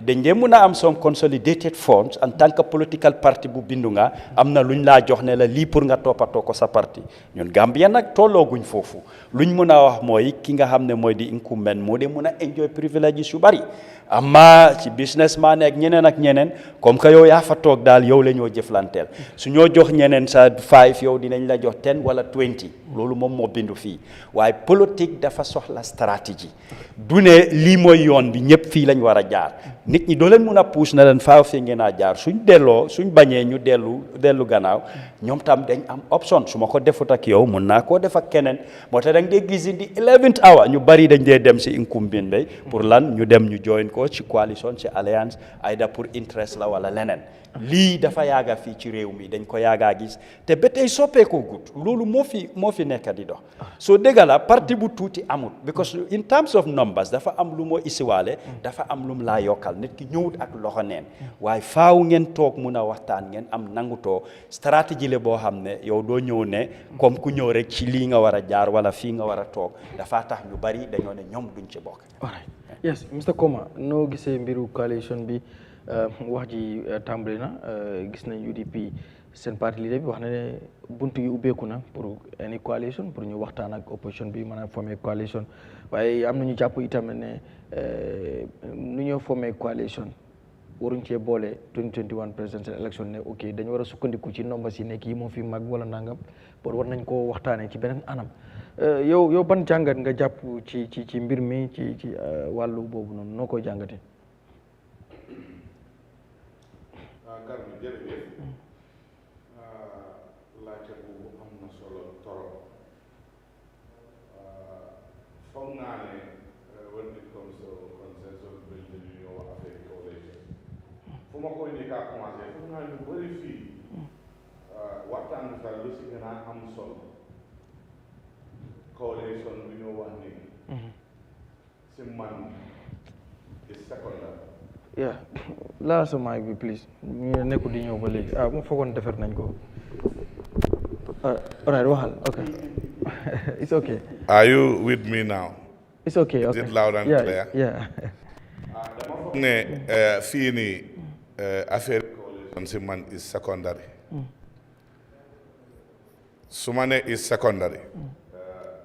dañ dee mun a am some consolidated funds en tant que political party bu bindu nga am na luñ laa jox ne la lii pour nga toppatoo ko sa parti ñun Gambia nag tollooguñ foofu luñ mun a wax mooy ki nga xam ne mooy di incumbent moo de mun a enjoy privileges yu bari amma ci businessman ak ñeneen comme que yow yaa fa toog daal yow la ñoo jëflanteel su ñoo jox ñeneen sa 5 yow dinañ la jox 10 wala 20 loolu moom moo bindu fii waaye politique dafa soxla stratégie du ne lii mooy yoon bi ñëpp fii lañ war a jaar nit ñi doo leen mun a puus na leen faaw fii ngeen a jaar suñ bañee ñu dellu gannaaw ñoom tam dañ am option su ma ko defut ak yow mun naa koo def ak keneen moo tax da nga dee gis di 11th hour ñu bari dañ dee dem si incumbent bay pour lan ñu dem ñu join ko ci coalition ci alliance ayda pour interest la wala leneen lii dafa yaaga fii ci réew mi dañ ko yaagaa gis te ba tey soppeekoo gut loolu moo fi nekk di dox soo dégg la parti bu tuuti amul because in terms of numbers dafa am lu moo isiwaale dafa am lu mu laa yokkal nit ki ñëwut ak loxo neen waaye faaw ngeen toog mun a waxtaan ngeen am nangutoo stratégie la boo xam ne yow doo ñëw ne comme ku ñëw rek ci lii nga war a jaar wala fii nga war a toog dafa tax ñu bari dañoo ne ñoom duñ ci bokk.
Yes, Mr. Koma noo gisee mbiru coalition bi wax ji tàmbali na gis nañ UDP seen parti leader bi wax na ne buntu yu ubbeeku na pour any coalition pour ñu waxtaan ak opposition bi mën a former coalition waaye am na ñu jàpp itam ne nu ñoo former coalition waruñ cee boole 2021 presidential election ne ok dañu war a sukkandiku ci nomba si nekk yi moo fi mag wala nangam pour war nañ koo waxtaanee ci beneen anam yow ban jàngat nga jàpp ci mbir mi ci wàllu boobu noonu noo koy jàngatee.
Garmi jërëjëf laajte boobu am na solo torop foog naa ne when it comes to consensus building ñu ñëw affaire coalition fu ma koy njëkk a commencé foog naa ñu bëri fii waxtaan bi sax lu si gën a am solo coalition bi ñu wax ni si man is secondary.
Yeah, last mic bi please. ñu nekku di ñëw ba léegi mu foogoon defar nañ ko. Alright, waxal. Okay. It's okay.
Are you with me now?
It's okay. Okay.
Is it loud and clear?
Yeah.
dama foog ne fii nii affaire coalition si man is secondary. su ma ne is secondary.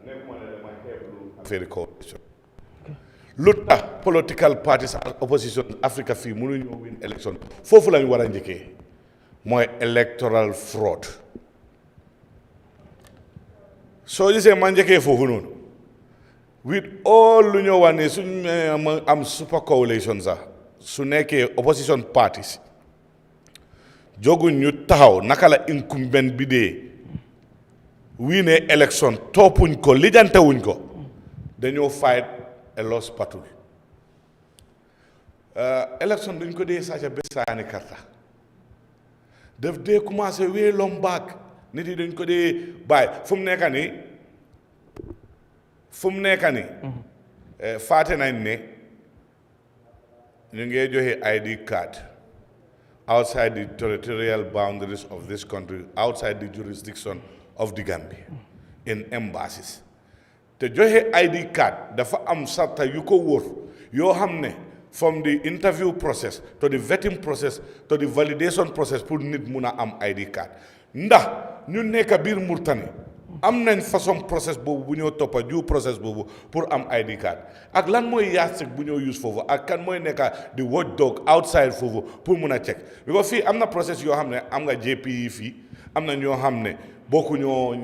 nekk ma ne dama xeeblu affaire coalition. lu tax political parties ak opposition Africa fii mënuñoo win election foofu lañu war a njëkkee mooy electoral fraud soo gisee ma njëkkee foofu noonu with all lu ñoo wax ne suñ am super coalition sax su nekkee opposition parties joguñ ñu taxaw naka la incumbent bi dee wiinee election toppuñ ko lijantewuñ ko dañoo fight a lost battle élection duñ ko dee sàcca bés saani karta daf dee commencé wee lombaak nit yi dañ ko dee bàyyi fu mu nekka ni faate nañ ne ñu ngee joxe ID card outside the territorial boundaries of this country, outside the jurisdiction of the Gambia, in embassies. te joxe ID card dafa am sarta yu ko wóor yoo xam ne from the interview process to the vetting process to the validation process pour nit mun a am ID card ndax ñu nekk biir Mauritanie am nañ façon process boobu bu ñoo toppa due process boobu pour am ID card ak lan mooy yardstick bu ñoo use foofu ak kan mooy nekka di watchdog outside foofu pour mun a check because fii am na process yoo xam ne am nga JP yi fii am na ñoo xam ne bokku ñoo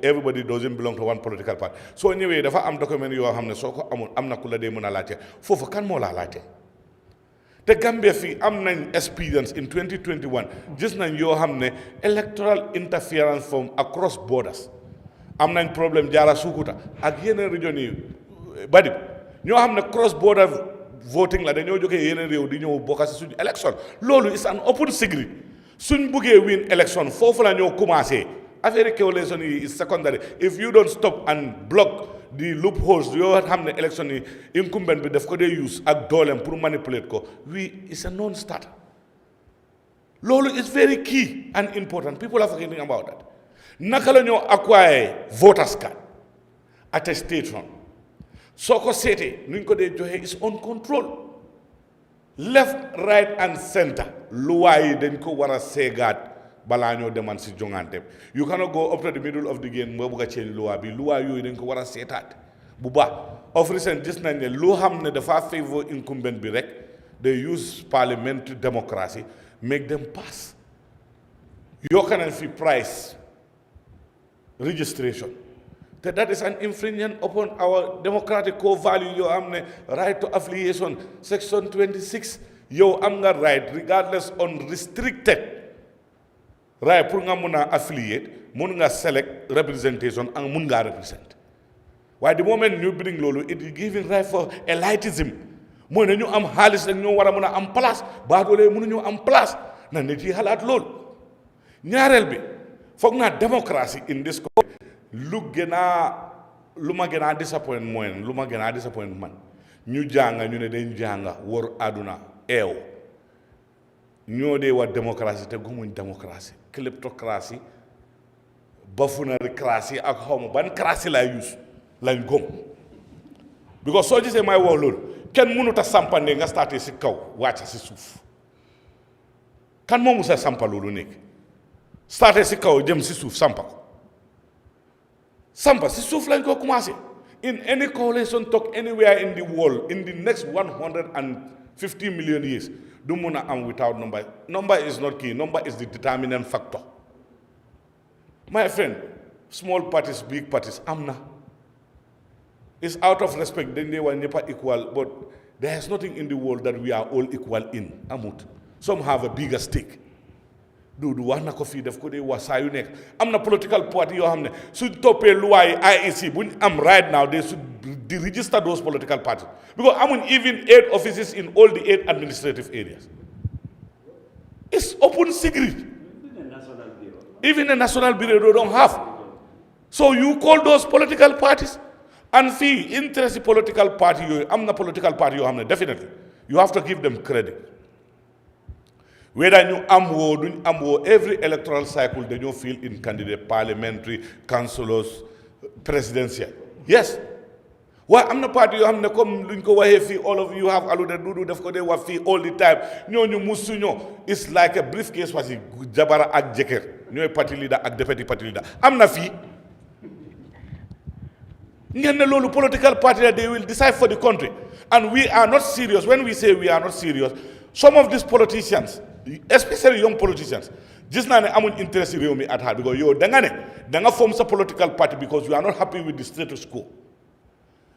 everybody doesn't belong to one political party soo ñëwee dafa am document yoo xam ne soo ko amul am na ku la dee mën a laajte foofu kan moo laa laajte te Gambia fii am nañ experience in 2021 gis nañ yoo xam ne electoral interference from across borders am nañ problème Jaara Sukuta ak yeneen région yi bari ñoo xam ne cross border voting la dañoo jógee yeneen réew di ñëw bokk si suñu élection loolu is an open secret suñ buggee win élection foofu la ñoo commencé affaire coalition yi is secondary if you don't stop and block the loopholes yoo xam ne élection yi incumbent bi daf ko dee use ak dooleem pour manipulate ko is a non starter loolu is very key and important people are forgetting about that naka la ñoo acquire voters card attestation soo ko seetee nuñ ko dee joxe is on control left right and center luwaa yi dañ ko war a seegaat balaa ñoo deman si jongante you cannot go up to the middle of the game nga bëgg a change luwaa bi luwaa yooyu dañ ko war a seetaat bu baax of recent gis nañ ne lu xam ne dafa favor incumbent bi rek they use parliamentary democracy make them pass yokk nañ fi price registration te that is an infringement upon our democratic core value yoo am ne right to affiliation section 26 yow am nga right regardless unrestricted right pour nga mun a affiliate mun nga select representation ak mun ngaa represent waaye the moment ñu bring loolu it is giving right for elitism mooy ne ñu am xaalis rek ñoo war a mun a am place baadoolee mënuñu am place na nit yi xalaat loolu ñaareel bi foog naa démocratie in this country lu ma gën a disappoint man ñu jànga ñu ne dañ jànga wër àdduna eew ñoo dee wax démocratie te gumuñ démocratie kleptocratie bafunaricratie ak xawma ban cratie lay use lañ gom because soo gisee may wax loolu kenn mënut a sampande nga starté si kaw wàcc si suuf kan moo musa sampa loolu nekk starté si kaw jëm si suuf sampa si suuf lañ ko commencé in any coalition talk anywhere in the world in the next 150 million years du mun a am without number is not key number is the determinant factor my friend small parties big parties am na it's out of respect dañ dee wax ñëpp a equal but there is nothing in the world that we are all equal in amut some have a bigger stake du wax na ko fii daf ko dee wax saa yu nekk am na political party yoo xam ne suñ toppee luwaay IEC buñ am right now they should register those political parties because amuñ even 8 offices in all the 8 administrative areas it's open secret even a national bureau they don't have so you call those political parties and fii interest political party yooyu am na political party yoo xam ne definitely you have to give them credit whether ñu am woo duñ am woo every electoral cycle dañoo fill in candidate parliamentary councillors presidential yes waaye am na parti yoo xam ne comme luñ ko waxee fii all of you have alluded Dudu daf ko dee wax fii all the time ñooñu musuñoo it's like a briefcase wasi jabara ak jëkkër ñooy party leader ak deputy party leader am na fii ngeen ne loolu political party that they will decide for the country and we are not serious when we say we are not serious some of these politicians especially young politicians gis naa ne amuñ interest in réew mi at heart because yow da nga form sa political party because you are not happy with the status quo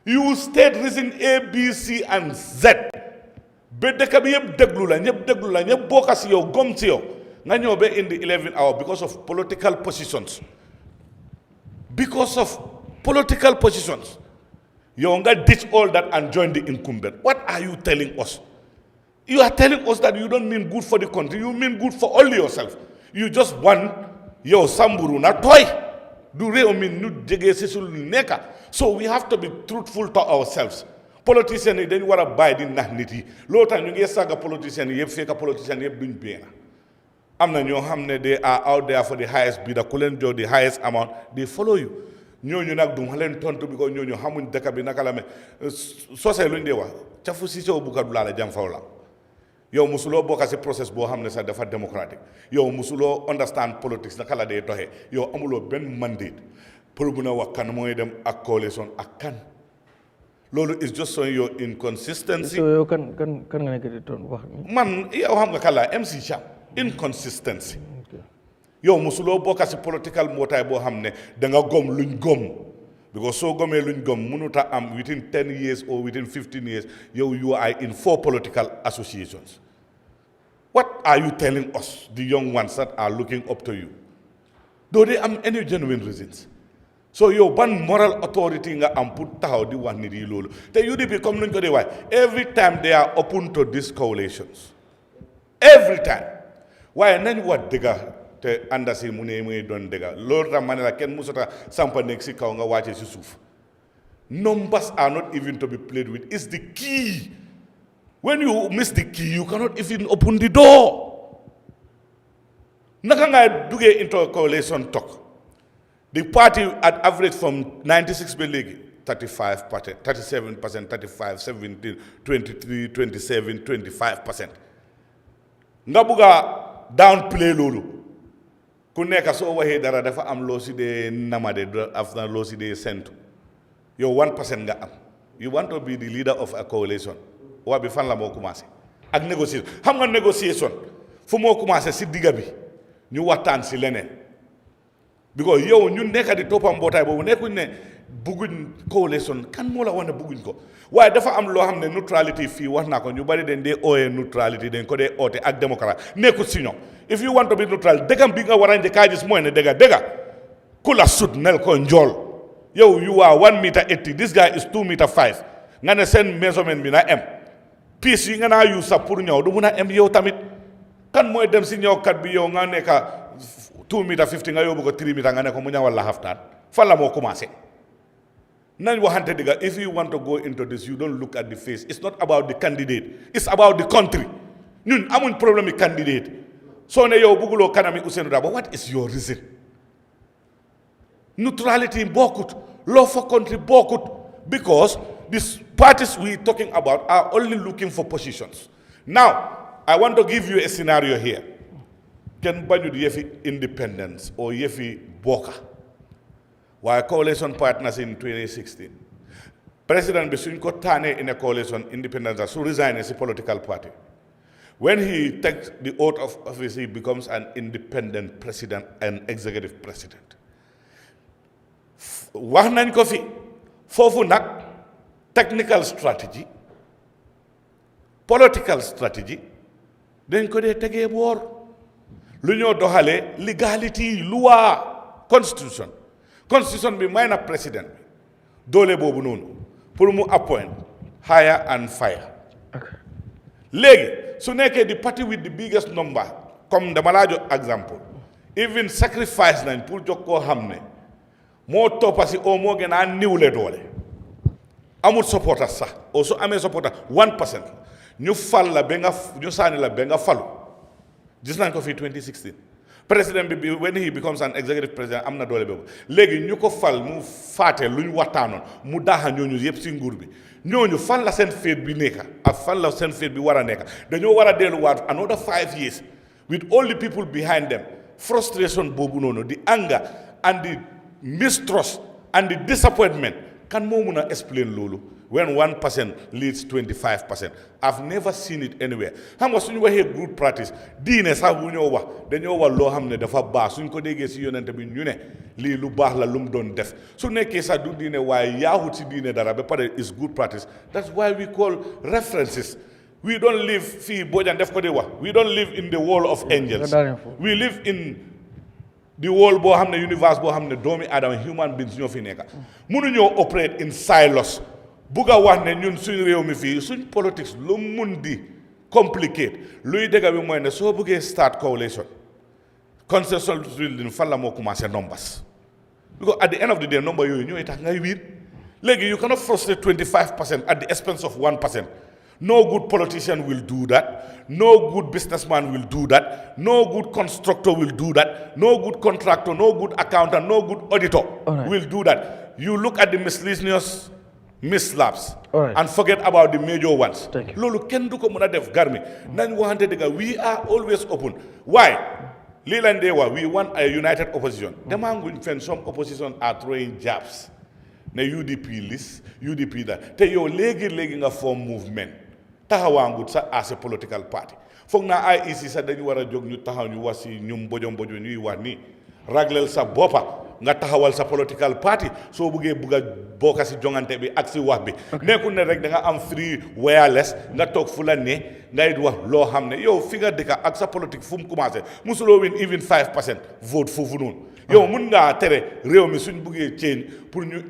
you state reason A B C and Z ba dëkk bi yëpp déglu la ñëpp bokka si yow gom si yow nga ñëw ba in the 11th hour because of political positions yow nga ditch all that and join the incumbent what are you telling us You are telling us that you don't mean good for the country. You mean good for only yourself. You just want your samburu na toy. Do real mean nu jege sesul neka. So we have to be truthful to ourselves. Politicians then want to buy the nahniti. Lota ñu ngi saga politicians yeb feka politicians yeb duñ bena. Amna ñoo xamne they are out there for the highest bidder, ku len jox the highest amount, they follow you. Ñooñu nag du leen tontu bi ko ñooñu xamuñ dëkk bi naka la me sosé luñ dee wax ca fu si bu ka du la jam faw la yow musuloo bokk ci process boo xam ne sax dafa démocratique yow musuloo understand politics naka la dee doxee yow amuloo benn mandate pour mun a wax kan mooy dem ak coalition ak kan loolu is just showing your inconsistency.
so yow kan nga nekk di toon wax
man yow xam nga kala MC Cham inconsistency. yow musuloo bokk ci political mbootaay boo xam ne da nga gom luñ gom because soo gomee luñ gom mënuta am within 10 years or within 15 years yow you are in 4 political associations. What are you telling us, the young ones that are looking up to you? Do they have any genuine reasons? So yow ban moral authority nga am pour taxaw di wax nit yi loolu te UDP comme nuñ ko dee waay every time they are open to these coalitions every time waaye nañ wax dëgga te ànda si mu ne muy doon dëgga loolu tax ma ne la kenn musota sampa nekk si kaw nga wàcce si suuf. Numbers are not even to be played with. It's the key. When you miss the key, you cannot even open the door. Naka nga duge into a coalition talk. The party had averaged from 96 billion, 35%, 37%, 35, 17, 23, 27, 25%. Nga buga downplay lolu. Ku nekk soo waxee dara dafa am loo si dee namade after loo si dee sentu. Yow 1% nga am. You want to be the leader of a coalition. Waa bi fan la moo commencé ak négociation xam nga négociation fu moo commencé si digga bi ñu waxtaan si leneen because yow ñu nekk di toppam mbootaay boobu nekkuñ ne bugguñ coalition kan moo la wax ne bugguñ ko waaye dafa am loo xam ne neutrality fii wax naa ko ñu bari dañ dee ooyee neutrality dañ ko dee oote ak démocrate nekkul si ñoom if you want to be neutral dëggam bi nga war a njëkkaa gis mooy ne dëgga ku la sut nel ko njool yow you are 1 meter 80 this guy is 2 meter 5 nga ne seen measurement bi na am piis yi nga naa yu sa pour ñëw du mun a am yow tamit kan mooy dem si ñëwkat bi yow nga nekk 2 meter 50 nga yóbbu ko 3 meter nga ne ko mu ñëwal la xaftaan fan la moo commencé nañ waxante digga if you want to go into this you don't look at the face it's not about the candidate it's about the country ñun amuñ problème yi candidate soo ne yow bugguloo kanami Ousainou Darboe what is your reason neutrality bokkut law for country bokkut because these parties we're talking about are only looking for positions. Now, I want to give you a scenario here. Ken Banyud Yefi independence or Yefi Boka. Why coalition partners in 2016? President Bisunko Tane in a coalition independence so resign as a political party. When he takes the oath of office, he becomes an independent president and executive president. Wahnan Kofi, Fofu Nak. Technical strategy, political strategy, dañ ko dee tegee boor lu ñoo doxalee legality loi constitution bi may na président bi doole boobu noonu pour mu appoint hire and fire léegi su nekkee di party with the biggest number comme dama laa jox exemple even sacrifice nañ pour jox koo xam ne moo toppa si oo moo gën a niwle doole amul supporters sax o su amee supporter 1% ñu fal la ba nga ñu saani la ba nga falu gis nañ ko fii 2016 président bi when he becomes an executive president am na doole boobu léegi ñu ko fal mu faate lu ñu waxtaanoon mu daaxa ñooñu yëpp si nguur bi ñooñu fan la seen féet bi nekka ak fan la seen féet bi war a nekka dañoo war a delluwaat another 5 years with all the people behind them frustration boobu noonu the anger and the mistrust and the disappointment kan moo mun a explain loolu when 1% leads 25%. I've never seen it anywhere. Xam nga suñu waxee good practice diine sax bu ñoo wax dañoo wax loo xam ne dafa baax suñ ko déggee si yonente bi ñu ne lii lu baax la lu mu doon def su nekkee sax du diine waaye yaahut si diine dara ba pare is good practice. That's why we call references. We don't live fii Bojang def ko di wax we don't live in the world of angels. We live in the world boo xam ne universe boo xam ne doomi aadama human beings ñoo fi nekka mënuñoo operate in silos bugg a wax ne ñun suñ réew mi fii suñ politics lu mun di complicate luy dégg bi mooy ne soo bëggee start coalition consensus building fan la moo commencé numbers because at the end of the day number yooyu ñooy tax ngay wiir léegi you cannot frustrate 25% at the expense of 1%. No good politician will do that. No good businessman will do that. No good constructor will do that. No good contractor, no good accountant, no good auditor will do that. You look at the miscellaneous mislaps and forget about the major ones. Lolu ken du ko mëna def garmi nañ waxante dëgg we are always open. Why? We want a united opposition. Some opposition are throwing jabs. Na UDP list, UDP that. Te yow léegi nga form movement. Taxawaangut sax as a political party. Foog naa IEC sax dañu war a jóg ñu taxaw ñu wax si ñum bojo ñuy wax nii ragleel sa boppa nga taxawal sa political party soo bëggee bëgg a bokk si jongante bi ak si wax bi. Nekkul ne rek da nga am free wireless nga toog fu la ne ngay wax loo xam ne yow fi nga dëkka ak sa politique fu mu commencé musuloo win even 5% vote foofu noonu. Yow mun ngaa tere réew mi suñ bëggee change pour ñu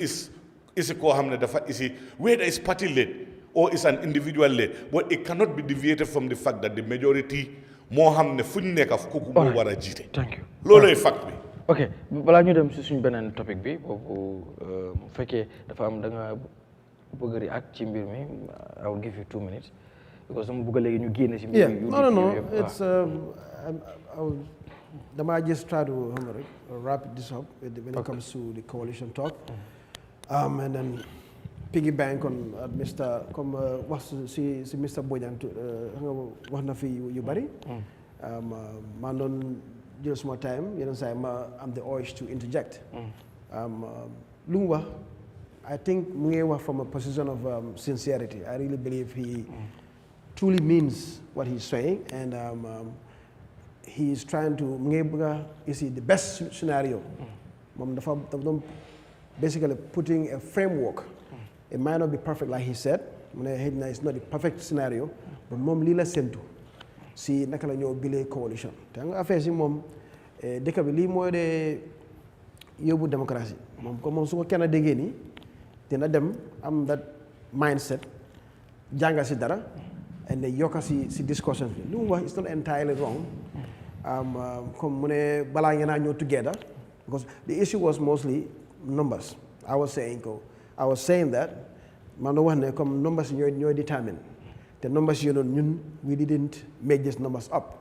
isi koo xam ne dafa isi whether is party led or is an individual led, but it cannot be deviated from the fact that the majority moo xam ne fu ñu nekk kooku moo war a jiite.
Thank you.
Loolooy fact bi.
ok balaa ñu dem si suñ beneen topic bi boobu bu fekkee dafa am da nga bëgg a react ci mbir mi I will give you 2 minutes because dama bëgg léegi ñu génne si mbir mi.
No, it's dama just try to wrap this up when it comes to the coalition talk and then piggyback on Mr. comme wax si Mr. Bojang wax na fi yu bari man doon jël suma time yeneen saa ma am the urge to interject lu mu wax I think mu ngi wax from a position of sincerity. I really believe he truly means what he's saying and he is trying to mu ngi bëgg a is the best scenario moom dafa doon basically putting a framework. It might not be perfect like he said. It's not the perfect scenario, but mom lila sentu si naka la ñoo bile coalition. Te nga affaire si mom dëkk bi lii mooy de yóbbu démocratie moom comme moom su ko kenn déggee nii dina dem am that mindset jànga si dara and then yokka si discussion bi lu mu wax it's not entirely wrong comme mu ne balaa ngeen a ñëw together because the issue was mostly numbers. I was saying that man do wax ne comme numbers ñooy determine the numbers you know we didn't make these numbers up.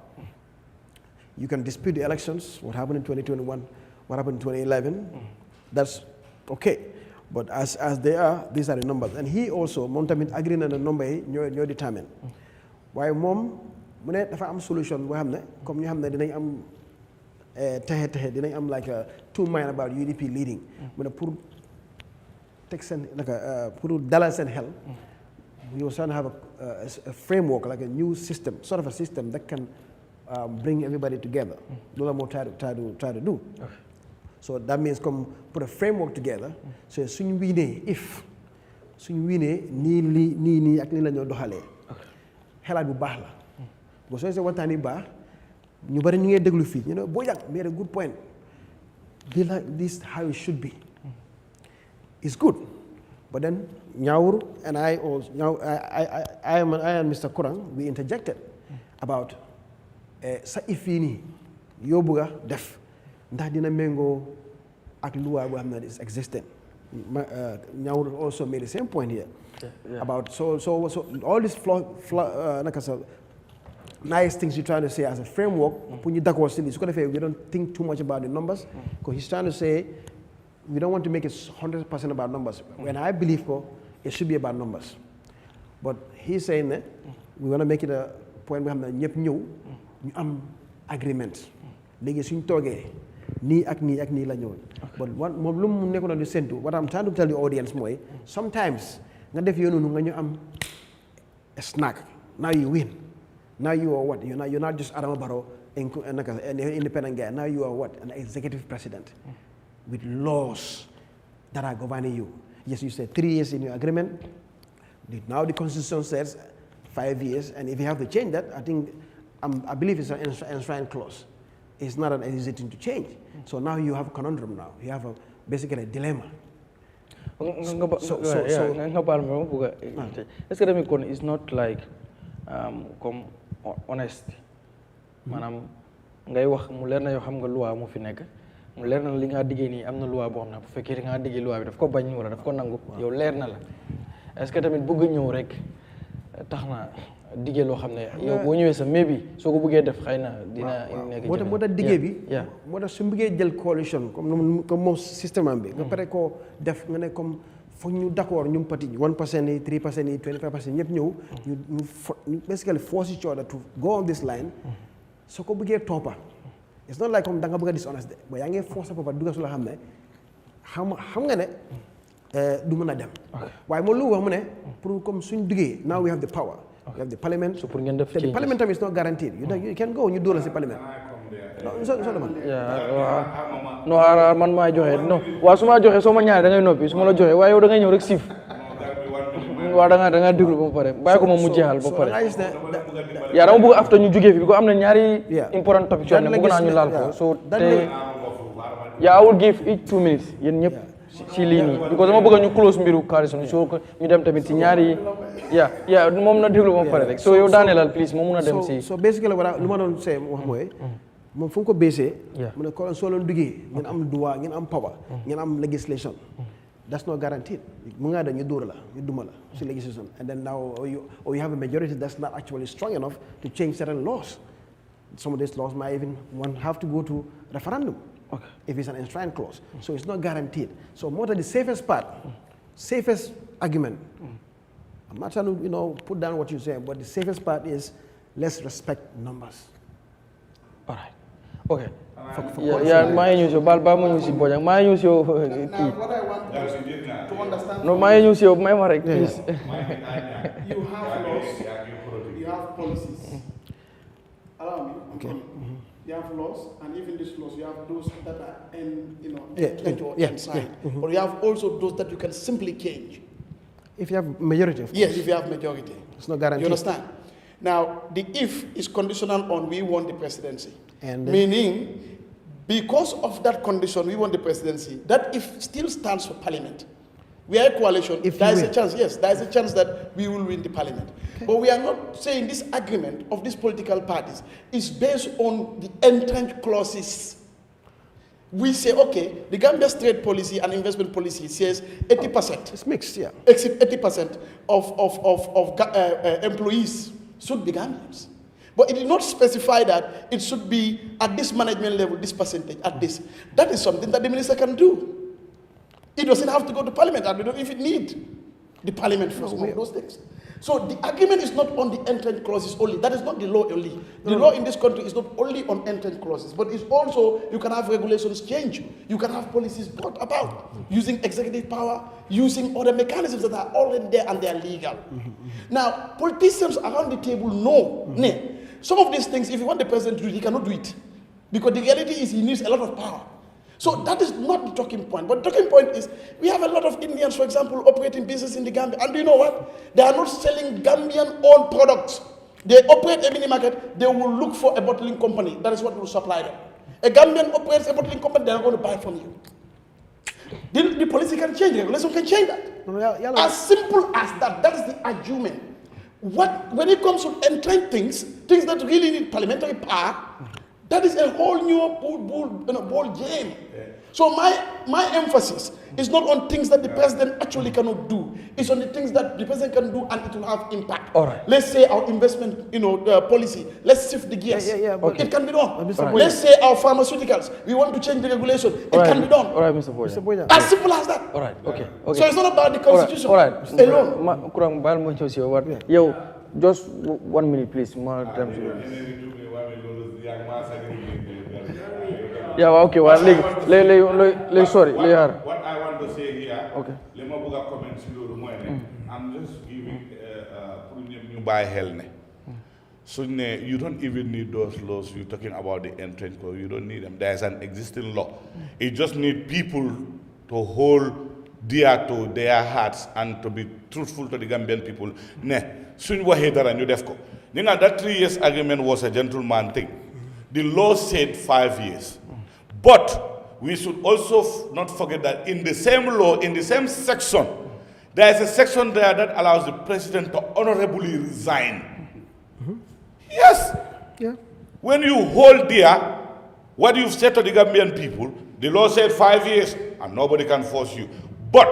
You can dispute the elections, what happened in 2021, what happened in 2011, that's okay. But as they are, these are the numbers. And he also, moom tamit agree na the number yi ñooy determine. Waaye moom mu ne dafa am solution boo xam ne comme ñu xam ne dinañ am texe dinañ am like a 2 mind about UDP leading. Mu ne pour teg seen naka pour dalal seen xel. We was trying to have a framework, like a new system, sort of a system that can bring everybody together. Lola more try to do. Okay. So that means come put a framework together. So suñ wiinee nii ak nii la ñoo doxalee. xelaat bu baax la. Because soo see waxtaan yi baax ñu bari ñu ngi déglu fii you know Bojang made a good point. This how it should be. It's good. But then Nyawur and I and Mr. Kurang, we interjected about sa ifini yobuga def ndax dina mengo ak loi bu xamna is existing. Nyawur also made the same point here. Yeah. About so all these nice things you're trying to say as a framework, we don't think too much about the numbers because he's trying to say we don't want to make it 100% about numbers. When I believe it should be about numbers. But he's saying that we want to make it a point where we have agreement. But what I'm trying to tell the audience more, sometimes a snack. Now you win. Now you are what? You're not just Adama Barrow, an independent guy. Now you are what? An executive president. With laws that are governing you. Yes, you said 3 years in your agreement. Now the Constitution says 5 years, and if you have to change that, I believe it's an enshrined clause. It's not an easy thing to change. So now you have a conundrum now. You have basically a dilemma.
It's not like comme honest maanaam ngay wax mu leer na yoo xam nga loi mu fi nekk mu leer na li nga diggee nii am na loi boo xam ne bu fekkee li nga diggee loi bi daf ko bañ wala daf ko nangu yow leer na la est-ce que tamit bëgg a ñëw rek tax na diggee loo xam ne yow boo ñëwee sa mais bi soo ko bëggee def xëy na dina nekk
moo tax diggee bi moo tax su bëggee jël coalition comme moom système am bi nga pare koo def nga ne comme foog ñu d'accord ñu parti 1% yi 3% yi 25% ñëpp ñëw ñu basically force each other to go on this line soo ko bëggee toppa it's not like comme da nga bëgg a dishonest de ba yaa ngi force papa dugga su la xam ne xam nga ne du mën a dem waaye moom lu wax mu ne pour comme suñ duggee now we have the power we have the parliament
so pour ngeen def
the parliament time is not guaranteed you can go ñu dóola si parliament
non man maa joxe non waaw su ma joxe soo ma ñaanee da ngay noppi su ma la joxe waaye yow da ngay ñëw rek siif waaw da nga déglu ba pare bàyyi ko moom mu jeexal ba pare yaa dama bëgg after ñu jógee fi ko am na ñaari important topic yoo xam ne bëgg naa ñu laal ko so te I will give each 2 minutes yéen ñëpp si lii nii because dama bëgg ñu close mbiru Carlson so ñu dem tamit si ñaari moom na déglu ba pare rek so yow daaneelal please moom mun a dem si
so basically lu ma doon say wax mooy moom fu mu ko baissé mu ne ko soo leen duggee ngeen am droit ngeen am power ngeen am legislation that's not guaranteed mu ngaa da ñu dóor la ñu duma la si legislation and then now or you have a majority that's not actually strong enough to change certain laws some of these laws might even have to go to referendum if it's an enshrined clause so it's not guaranteed so more than the safest argument I'm not trying to put down what you're saying but the safest part is let's respect numbers
all right okay maa ngi ñëw si yow baal ma ñëw si Bojang maa ngi ñëw si yow kii non maa ngi ñëw si yow may ma rek please
you have laws you have policies allow me okay you have laws and even these laws you have those that are inside but you have also those that you can simply change
if you have majority of course.
Yes if you have majority
it's not guaranteed
you understand now the if is conditional on we won the presidency
and
meaning because of that condition we won the presidency that if still stands for parliament we are a coalition if there is a chance there is a chance that we will win the parliament but we are not saying this agreement of these political parties is based on the entrenched clauses we say okay the Gambia's trade policy and investment policy says 80%
it's mixed
except 80% of employees should be Gambians. But it did not specify that it should be at this management level, this percentage, at this. That is something that the minister can do. It doesn't have to go to parliament. I don't know if it needs the parliament for some of those things. So the agreement is not on the entrance clauses only. That is not the law only. The law in this country is not only on entrance clauses, but it's also, you can have regulations change. You can have policies brought about using executive power, using other mechanisms that are already there and they are legal. Now, politicians around the table know, some of these things, if you want the president to do it, he cannot do it. Because the reality is he needs a lot of power. So that is not the talking point. But the talking point is, we have a lot of Indians, for example, operating business in the Gambia. And do you know what? They are not selling Gambian-owned products. They operate a mini market. They will look for a bottling company. That is what will supply them. A Gambian operates a bottling company. They are going to buy from you. The policy can change. Regulation can change that. As simple as that. That is the argument. When it comes to entrenched things that really need parliamentary power, that is a whole new ball game. So my emphasis is not on things that the president actually cannot do. It's on the things that the president can do and it will have impact.
All right.
Let's say our investment, policy. Let's shift the gears.
Okay.
It can be done.
Right.
Let's say our pharmaceuticals. We want to change the regulation. It can be done.
All right, Mr. Boya.
As simple as that.
All right. Okay.
So it's not about the constitution alone.
Yo, just 1 minute, please. Yeah, okay. Well, sorry.
What I want to say here,
okay.
I'm just giving new by hell. So you don't even need those laws. You're talking about the entrance clause. You don't need them. There's an existing law. You just need people to hold dear to their hearts and to be truthful to the Gambian people. That 3 years agreement was a gentleman thing. The law said 5 years. But we should also not forget that in the same law, in the same section, there is a section there that allows the president to honorably resign. Yes.
Yeah.
When you hold there what you've said to the Gambian people, the law said 5 years, and nobody can force you. But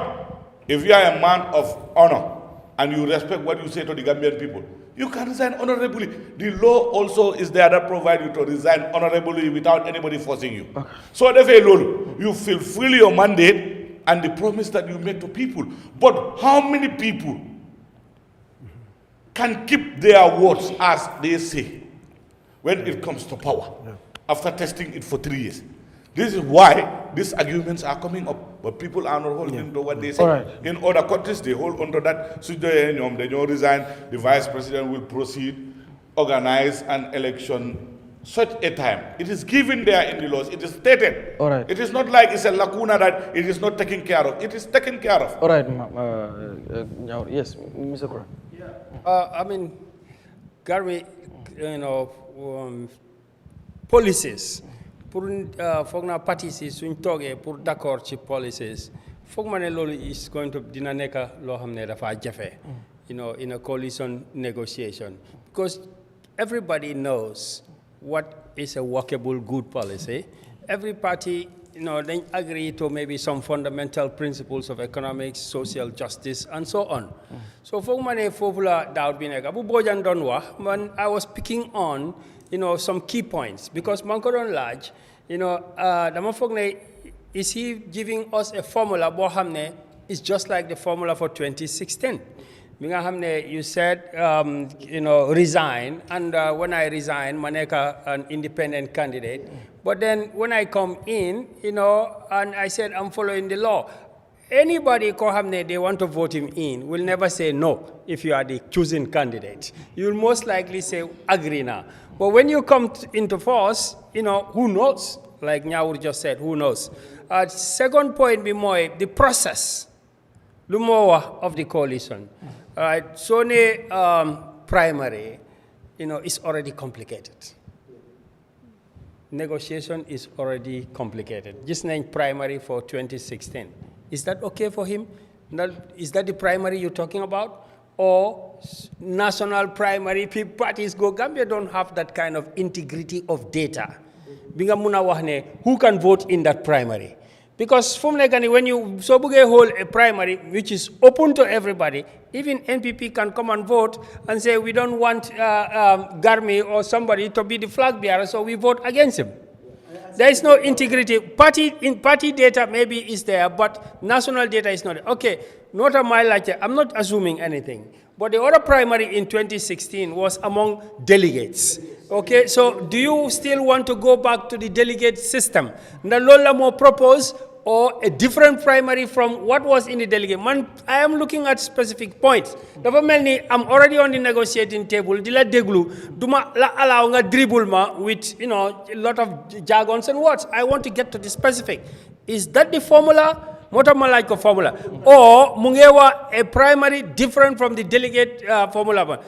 if you are a man of honor and you respect what you say to the Gambian people, you can resign honorably. The law also is there that provides you to resign honorably without anybody forcing you. Okay. So therefore, you fulfill your mandate and the promise that you make to people. But how many people can keep their words as they say when it comes to power after testing it for 3 years? This is why these arguments are coming up, but people are not holding to what they say.
Right.
In other countries, they hold on to that. So they don't resign, the vice president will proceed, organize an election such a time. It is given there in the laws. It is stated.
All right.
It is not like it's a lacuna that it is not taken care of. It is taken care of.
All right. Yes, Mr. Kura.
I mean, Garmi, policies. Pour foog naa parti si suñ toogee pour d'accord ci policies foog ma ne loolu is going to dina nekk loo xam ne dafa jafe in a coalition negotiation because everybody knows what is a workable good policy. Every party they agree to maybe some fundamental principles of economics, social justice, and so on. So foog ma ne foofu la doubt bi nekk bu Bojang doon wax man I was picking on some key points because man ko doon laaj dama foog ne is he giving us a formula boo xam ne is just like the formula for 2016 bi nga xam ne you said resign and when I resign ma nekk an independent candidate but then when I come in and I said I'm following the law. Anybody they want to vote him in will never say no if you are the chosen candidate. You will most likely say agree now. But when you come into force, who knows? Like Nyawur just said, who knows? Second point be more the process, of the coalition. All right, so primary, is already complicated. Negotiation is already complicated. Just name primary for 2016. Is that okay for him? Is that the primary you're talking about? Or national primary parties go? Gambia don't have that kind of integrity of data. Who can vote in that primary? Because from when you hold a primary which is open to everybody, even NPP can come and vote and say we don't want Garmi or somebody to be the flag bearer, so we vote against him. There is no integrity. Party data maybe is there, but national data is not. Okay, not a mile like that. I'm not assuming anything. But the other primary in 2016 was among delegates. Okay, so do you still want to go back to the delegate system? Nalola mo propose or a different primary from what was in the delegate? Man, I am looking at specific points. I'm already on the negotiating table. Dila deglu, duma la allow nga dribble ma with a lot of jargons and words. I want to get to the specific. Is that the formula? Like a formula. Or mungewa a primary different from the delegate formula.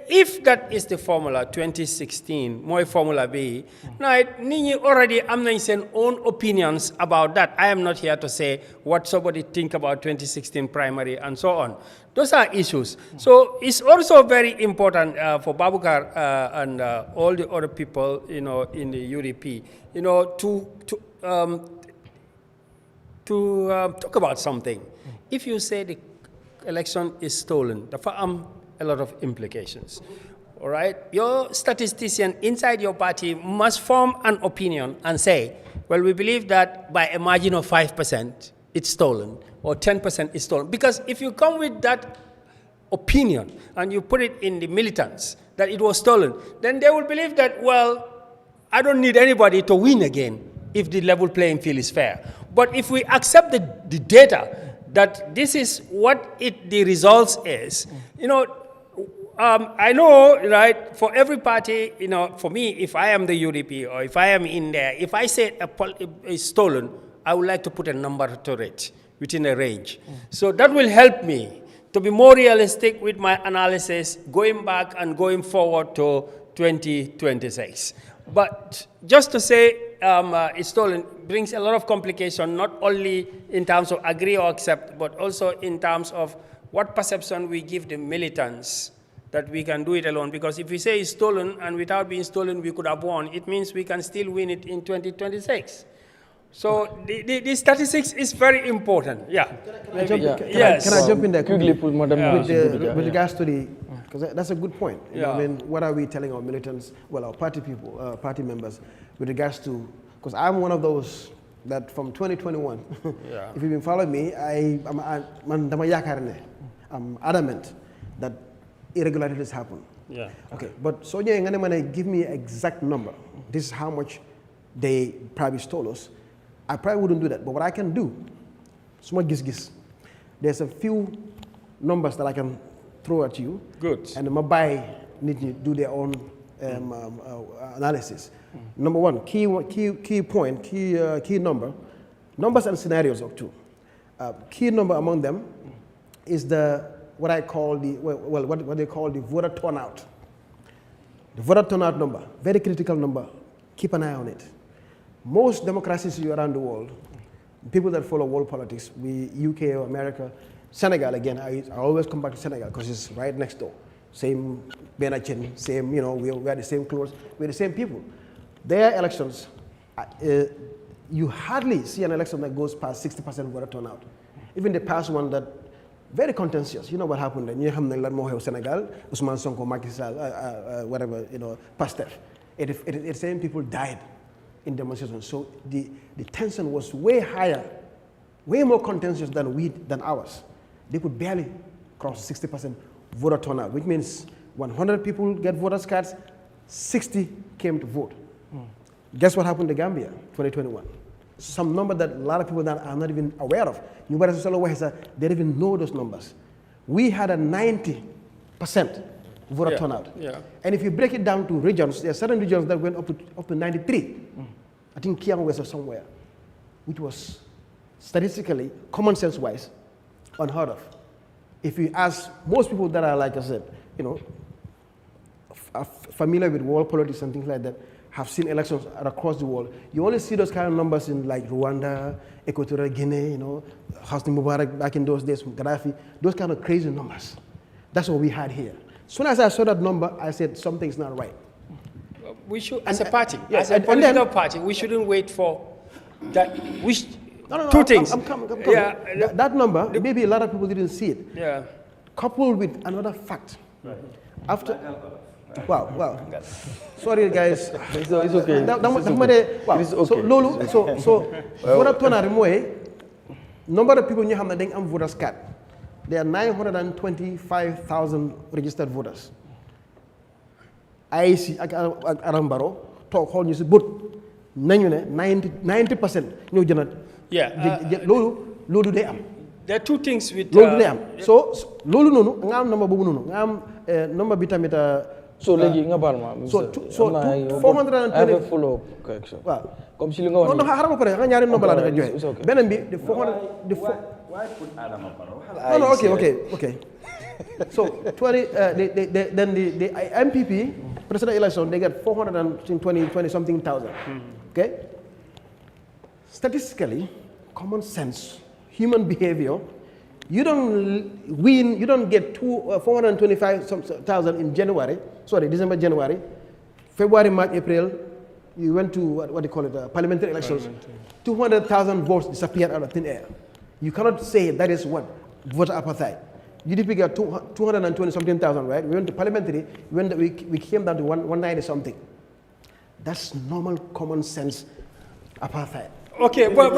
If that is the formula, 2016, my formula B, now Nini already am own opinions about that. I am not here to say what somebody think about 2016 primary and so on. Those are issues. So it's also very important for Babucarr and all the other people, in the UDP, to talk about something. If you say the election is stolen, there are a lot of implications. All right? Your statistician inside your party must form an opinion and say, well, we believe that by a margin of 5%, it's stolen, or 10% is stolen. Because if you come with that opinion and you put it in the militants that it was stolen, then they will believe that, well, I don't need anybody to win again if the level playing field is fair. But if we accept the data that this is what the results is, I know, right, for every party, for me, if I am the UDP or if I am in there, if I say it's stolen, I would like to put a number to it within a range. So that will help me to be more realistic with my analysis going back and going forward to 2026. But just to say it's stolen brings a lot of complication, not only in terms of agree or accept, but also in terms of what perception we give the militants that we can do it alone, because if we say it's stolen and without being stolen we could have won, it means we can still win it in 2026. So the statistics is very important. Yeah.
Can I jump in there quickly? With regards to the, because that's a good point. You know, I mean, what are we telling our militants, well, our party people, party members, with regards to, because I'm one of those that from 2021, if you've been following me, I'm adamant that irregularities happen.
Yeah.
Okay, but so you're going to give me an exact number. This is how much they probably stole us. I probably wouldn't do that, but what I can do, small gis. There's a few numbers that I can throw at you.
Good.
And my buy need to do their own analysis. Number one, key number, numbers and scenarios of two. Key number among them is what they call the voter turnout. The voter turnout number, very critical number. Keep an eye on it. Most democracies around the world, people that follow world politics, UK or America, Senegal again, I always come back to Senegal because it's right next door. Same Benachin, same, you know, we wear the same clothes, we're the same people. Their elections, you hardly see an election that goes past 60% voter turnout. Even the past one that, very contentious. You know what happened then? You have the Senegal, Ousmane Sonko, Macky Sall, whatever, you know, Pastef. The same people died in demonstrations. So the tension was way higher, way more contentious than ours. They could barely cross 60% voter turnout, which means 100 people get voters cards, 60 came to vote. Guess what happened to Gambia, 2021? Some number that a lot of people that are not even aware of. They don't even know those numbers. We had a 90% voter turnout.
Yeah.
And if you break it down to regions, there are certain regions that went up to 93. I think Kiang was somewhere, which was statistically, common sense wise, unheard of. If you ask most people that are, like I said, you know, familiar with world politics and things like that, have seen elections across the world, you only see those kind of numbers in like Rwanda, Equatorial Guinea, you know, Hosni Mubarak back in those days, Gaddafi, those kind of crazy numbers. That's what we had here. As soon as I saw that number, I said something's not right.
We should, as a party, as a political party, we shouldn't wait for that. Two things.
I'm coming. Yeah, that number, maybe a lot of people didn't see it.
Yeah.
Coupled with another fact. Right. After, wow. Sorry, guys.
It's okay.
Wow.
It's okay.
So, Lulu, so voter turnout, number of people you have a voters card. There are 925,000 registered voters. I see Arambaro talk whole news but 90% new general.
Yeah.
Lulu they am.
There are two things with
Lulu they am. So Lulu no ngam number bubu no ngam number bitamita.
So legi nga balma.
So 420.
I have a follow-up correction.
Wow.
Comme si li nga wax
ni. Non xaram pare nga ñaari number la dafa joxe. Benen bi the 400
why put Adama Barrow?
No, okay. So 20 then the MPP president election they get 420 something thousand. Okay? Statistically, common sense, human behavior, you don't win, you don't get 425,000 in December, January, February, March, April, you went to what do you call it, parliamentary elections, 200,000 votes disappeared out of thin air. You cannot say that is what voter apartheid. UDP got 220 something thousand, right? We went to parliamentary, we came down to 190 something. That's normal common sense apartheid.
Okay, but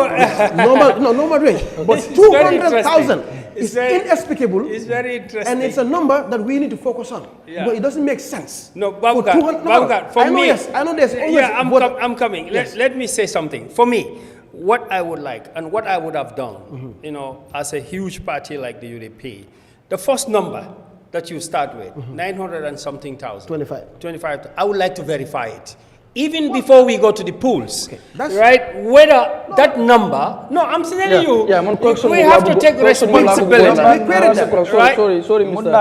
normal range. But 200,000 is inexplicable.
It's very interesting.
And it's a number that we need to focus on.
Yeah.
But it doesn't make sense.
No, Babucarr, for me,
I know there's always.
Yeah, I'm coming. Yes. Let me say something. For me, what I would like and what I would have done, you know, as a huge party like the UDP, the first number that you start with, 900 and something thousand. 25. I would like to verify it. Even before we go to the polls, right? Whether that number, no, I'm telling you, we have to take responsibility.
Right? Sorry, Mr.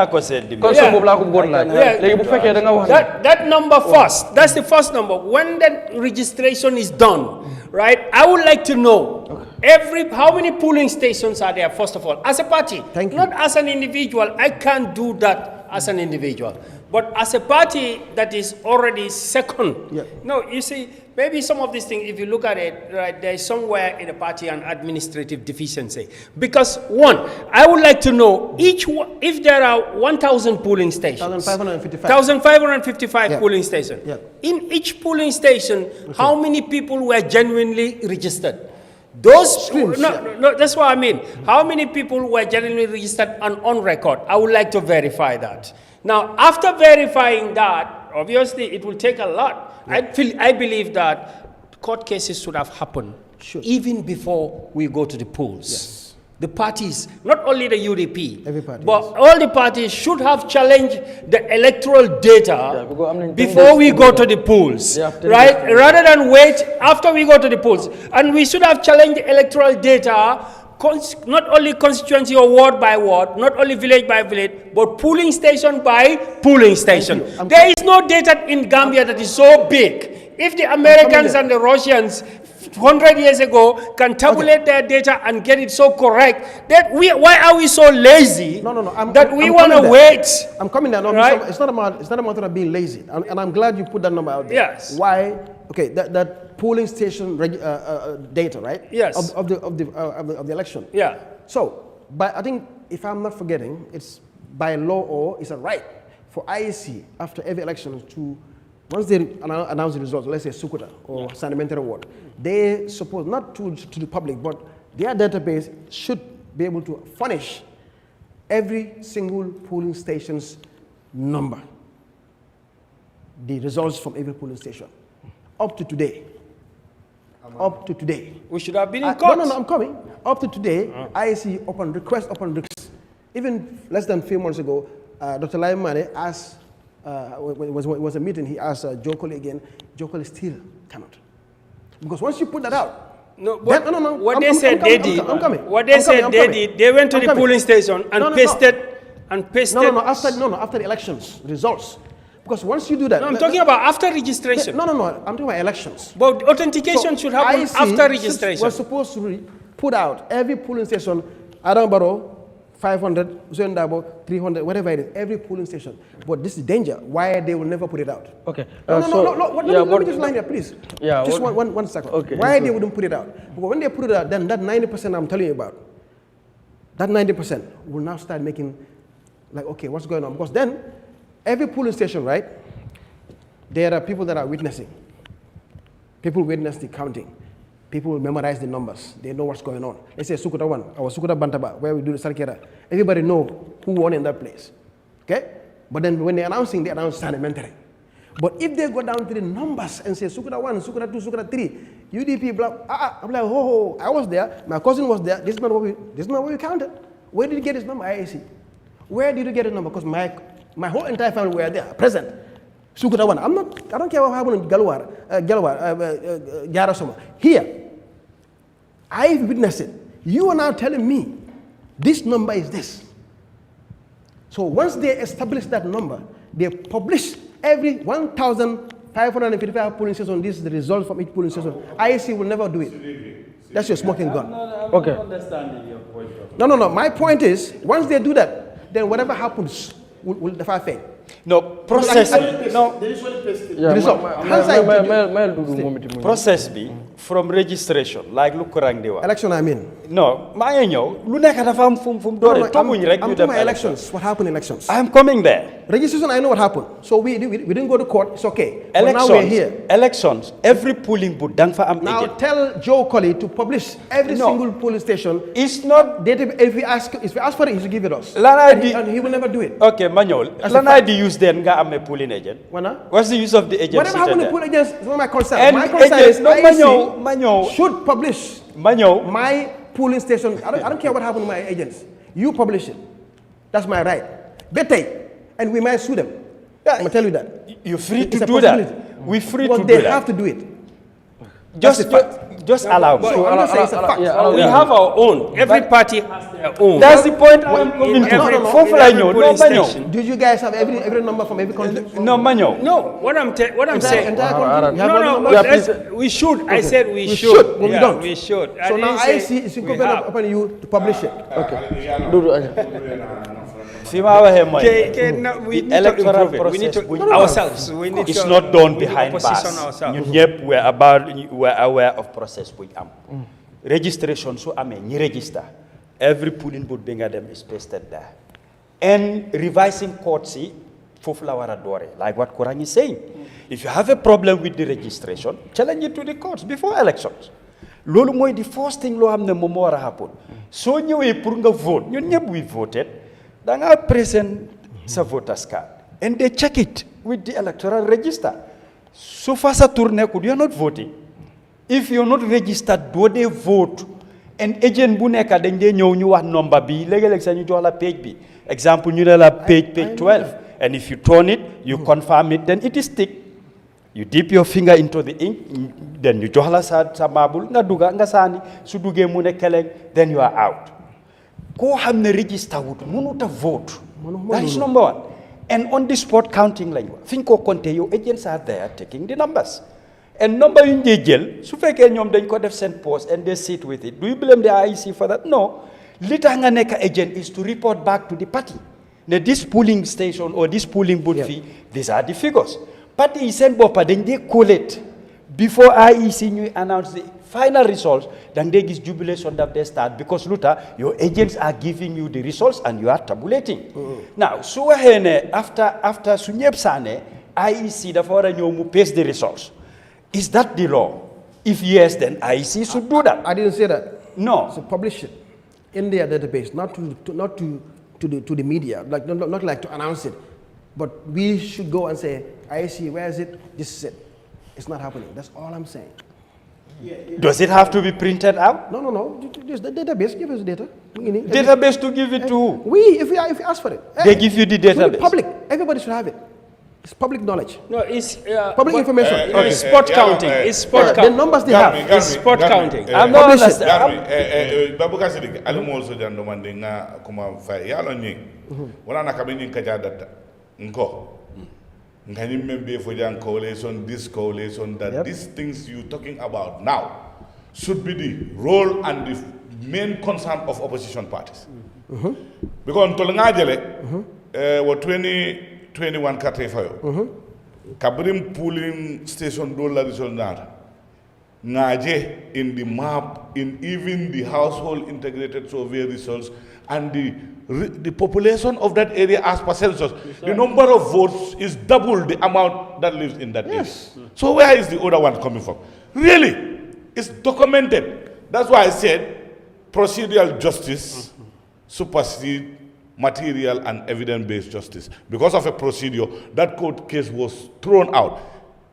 That number first, that's the first number. When that registration is done, right? I would like to know how many polling stations are there, first of all, as a party, not as an individual. I can't do that as an individual. But as a party that is already second, no, you see, maybe some of these things, if you look at it, right, there is somewhere in the party an administrative deficiency. Because one, I would like to know if there are 1,000 polling stations, 1,555 polling stations. In each polling station, how many people were genuinely registered? Those no, that's what I mean. How many people were genuinely registered and on record? I would like to verify that. Now, after verifying that, obviously it will take a lot. I believe that court cases should have happened even before we go to the polls. The parties, not only the UDP, but all the parties should have challenged the electoral data before we go to the polls, right? Rather than wait after we go to the polls. And we should have challenged the electoral data, not only constituency or ward by ward, not only village by village, but polling station by polling station. There is no data in Gambia that is so big. If the Americans and the Russians 100 years ago can tabulate their data and get it so correct, that why are we so lazy that we want to wait?
I'm coming there. No, right? It's not a matter of being lazy, and I'm glad you put that number out there.
Yes.
Why? Okay, that polling station data, right?
Yes.
Of the election.
Yeah.
So, but I think if I'm not forgetting, it's by law or it's a right for IEC after every election to, once they announce the results, let's say Sukuta or Sandimentary Ward, they suppose not to the public, but their database should be able to furnish every single polling station's number, the results from every polling station, up to today. Up to today.
We should have been in court.
No, I'm coming. Up to today, IEC upon request, even less than a few months ago, Dr. Lai Mane asked, was a meeting, he asked Joe Colley again. Joe Colley still cannot. Because once you put that out,
What they said they did, they went to the polling station and pasted.
After the elections, results. Because once you do that...
No, I'm talking about after registration.
I'm talking about elections.
But authentication should happen after registration.
We're supposed to put out every polling station, Adam Barrow, 500, Zendabo, 300, whatever it is, every polling station. But this is danger. Why they will never put it out?
Okay.
Let me just line here, please.
Yeah.
Just one second.
Okay.
Why they wouldn't put it out? But when they put it out, then that 90% I'm telling you about, that 90% will now start making, like, okay, what's going on? Because then, every polling station, right, there are people that are witnessing. People witness the counting. People will memorize the numbers. They know what's going on. Let's say Sukuta 1, our Sukuta Bantaba, where we do the Sarkera. Everybody know who won in that place. Okay? But then when they're announcing, they announce Sandimentary. But if they go down to the numbers and say Sukuta 1, Sukuta 2, Sukuta 3, UDP, blah, I'm like, I was there, my cousin was there, this is not what we counted. Where did you get this number, IAC? Where did you get the number? Because my whole entire family were there, present. Sukuta 1. I don't care what happened in Galwar, Jarasoma. Here, I've witnessed it. You are now telling me this number is this. So once they establish that number, they publish every 1,555 polling stations. This is the result from each polling station. IEC will never do it. That's your smoking gun.
Okay. I'm understanding your point.
No. My point is, once they do that, then whatever happens will defer fail.
No, process. Process be from registration, like look Kurangdewa.
Election, I mean.
No, my lu nekk dafa am fum dore toguñ rek ñu dem
elections. What happened in elections?
I am coming there.
Registration, I know what happened. So we didn't go to court. It's okay.
Elections,
now we're here.
Elections. Every polling booth dang fa am
now
agent.
Tell Joe Colley to publish every single polling station.
It's not.
If we ask for it, he should give it us. And he will never do it.
Okay, Manuel. Lanai di use then nga am a polling agent. What's the use of the agent?
Whatever happened to polling agents is not my concern. My concern is IEC should publish my polling station. I don't care what happened to my agents. You publish it. That's my right. Better. And we might sue them. I'm going to tell you that.
You're free to do that. We're free to do that.
They have to do it.
Just allow me.
So I'm not saying it's a fact.
We have our own. Every party has their own.
That's the point I'm coming to.
Do you guys have every number from every country?
No, Manyo.
No, what I'm saying.
No.
We should. I said we should.
But we don't.
We should.
So now IEC is incumbent upon you to publish it. Okay.
the electoral process
ourselves. We need
it's
to-
not done
we need to
behind
position
bars.
ourselves.
Ñun ñëpp we're aware of process bu am. Registration su amee ñi register. Every polling booth bi nga dem is pasted there. And revising courts foofu la war a doore, like what Quran is saying. If you have a problem with the registration, challenge it to the courts before elections. Loolu mooy the first thing loo xam ne moom moo war a happen. Soo ñëwee pour nga vote, ñun ñëpp we voted, da nga present sa voters card. And they check it with the electoral register. So far sa tour nekkul, you are not voting. If you are not registered, do they vote? And agent bu nekk dañ dee ñëw ñu wax number bi, léegi-léegi sa ñu jox la page bi. Example, ñu ne la page 12. And if you turn it, you confirm it, then it is tick. You dip your finger into the ink, then you jox la sa marble, nga duga, nga sani, su duggee mu ne keleng, then you are out. Koo xam ne register wut, mënut a vote. That is number one. And on the spot counting lañ wax. Fi ñu ko compter, your agents are there taking the numbers. And number yu ñu jël, su fekkee ñoom dañ ko def seen post and they sit with it. Do you blame the IEC for that? No. Li tax nga nekk agent is to report back to the party. Now, this polling station or this polling booth fee, these are the figures. Party is sent boppa, then they collate before IEC new announce the final results, then they give jubilation that they start because Luther, your agents are giving you the results and you are tabulating. Now, so after Sunyep Sane, IEC the foreign you pays the results. Is that the law? If yes, then IEC should do that.
I didn't say that.
No.
So publish it in their database, not to the media, like not like to announce it, but we should go and say, IEC, where is it? This is it. It's not happening. That's all I'm saying.
Does it have to be printed out?
No. Just the database. Give us data.
Database to give it to who?
We, if we ask for it.
They give you the database.
Public. Everybody should have it. It's public knowledge.
No, it's
Public information.
It's spot counting. It's spot
The
counting.
numbers they have.
It's spot counting.
I'm not
Publish it.
understanding.
Babucarr Sidiqqi alimu also jando mande nga kuma fa yalo nyi wala na kabini kaja data nko ngani membe for jan coalition this coalition that these things you talking about now should be the role and the main concern of opposition parties because to nga jele wo 2021 kate fayo kabrim polling station do la result Ngaje in the map, in even the household integrated survey results, and the population of that area as per census, the number of votes is double the amount that lives in that area. So where is the other one coming from? Really, it's documented. That's why I said procedural justice supersedes material and evidence-based justice. Because of a procedure, that court case was thrown out.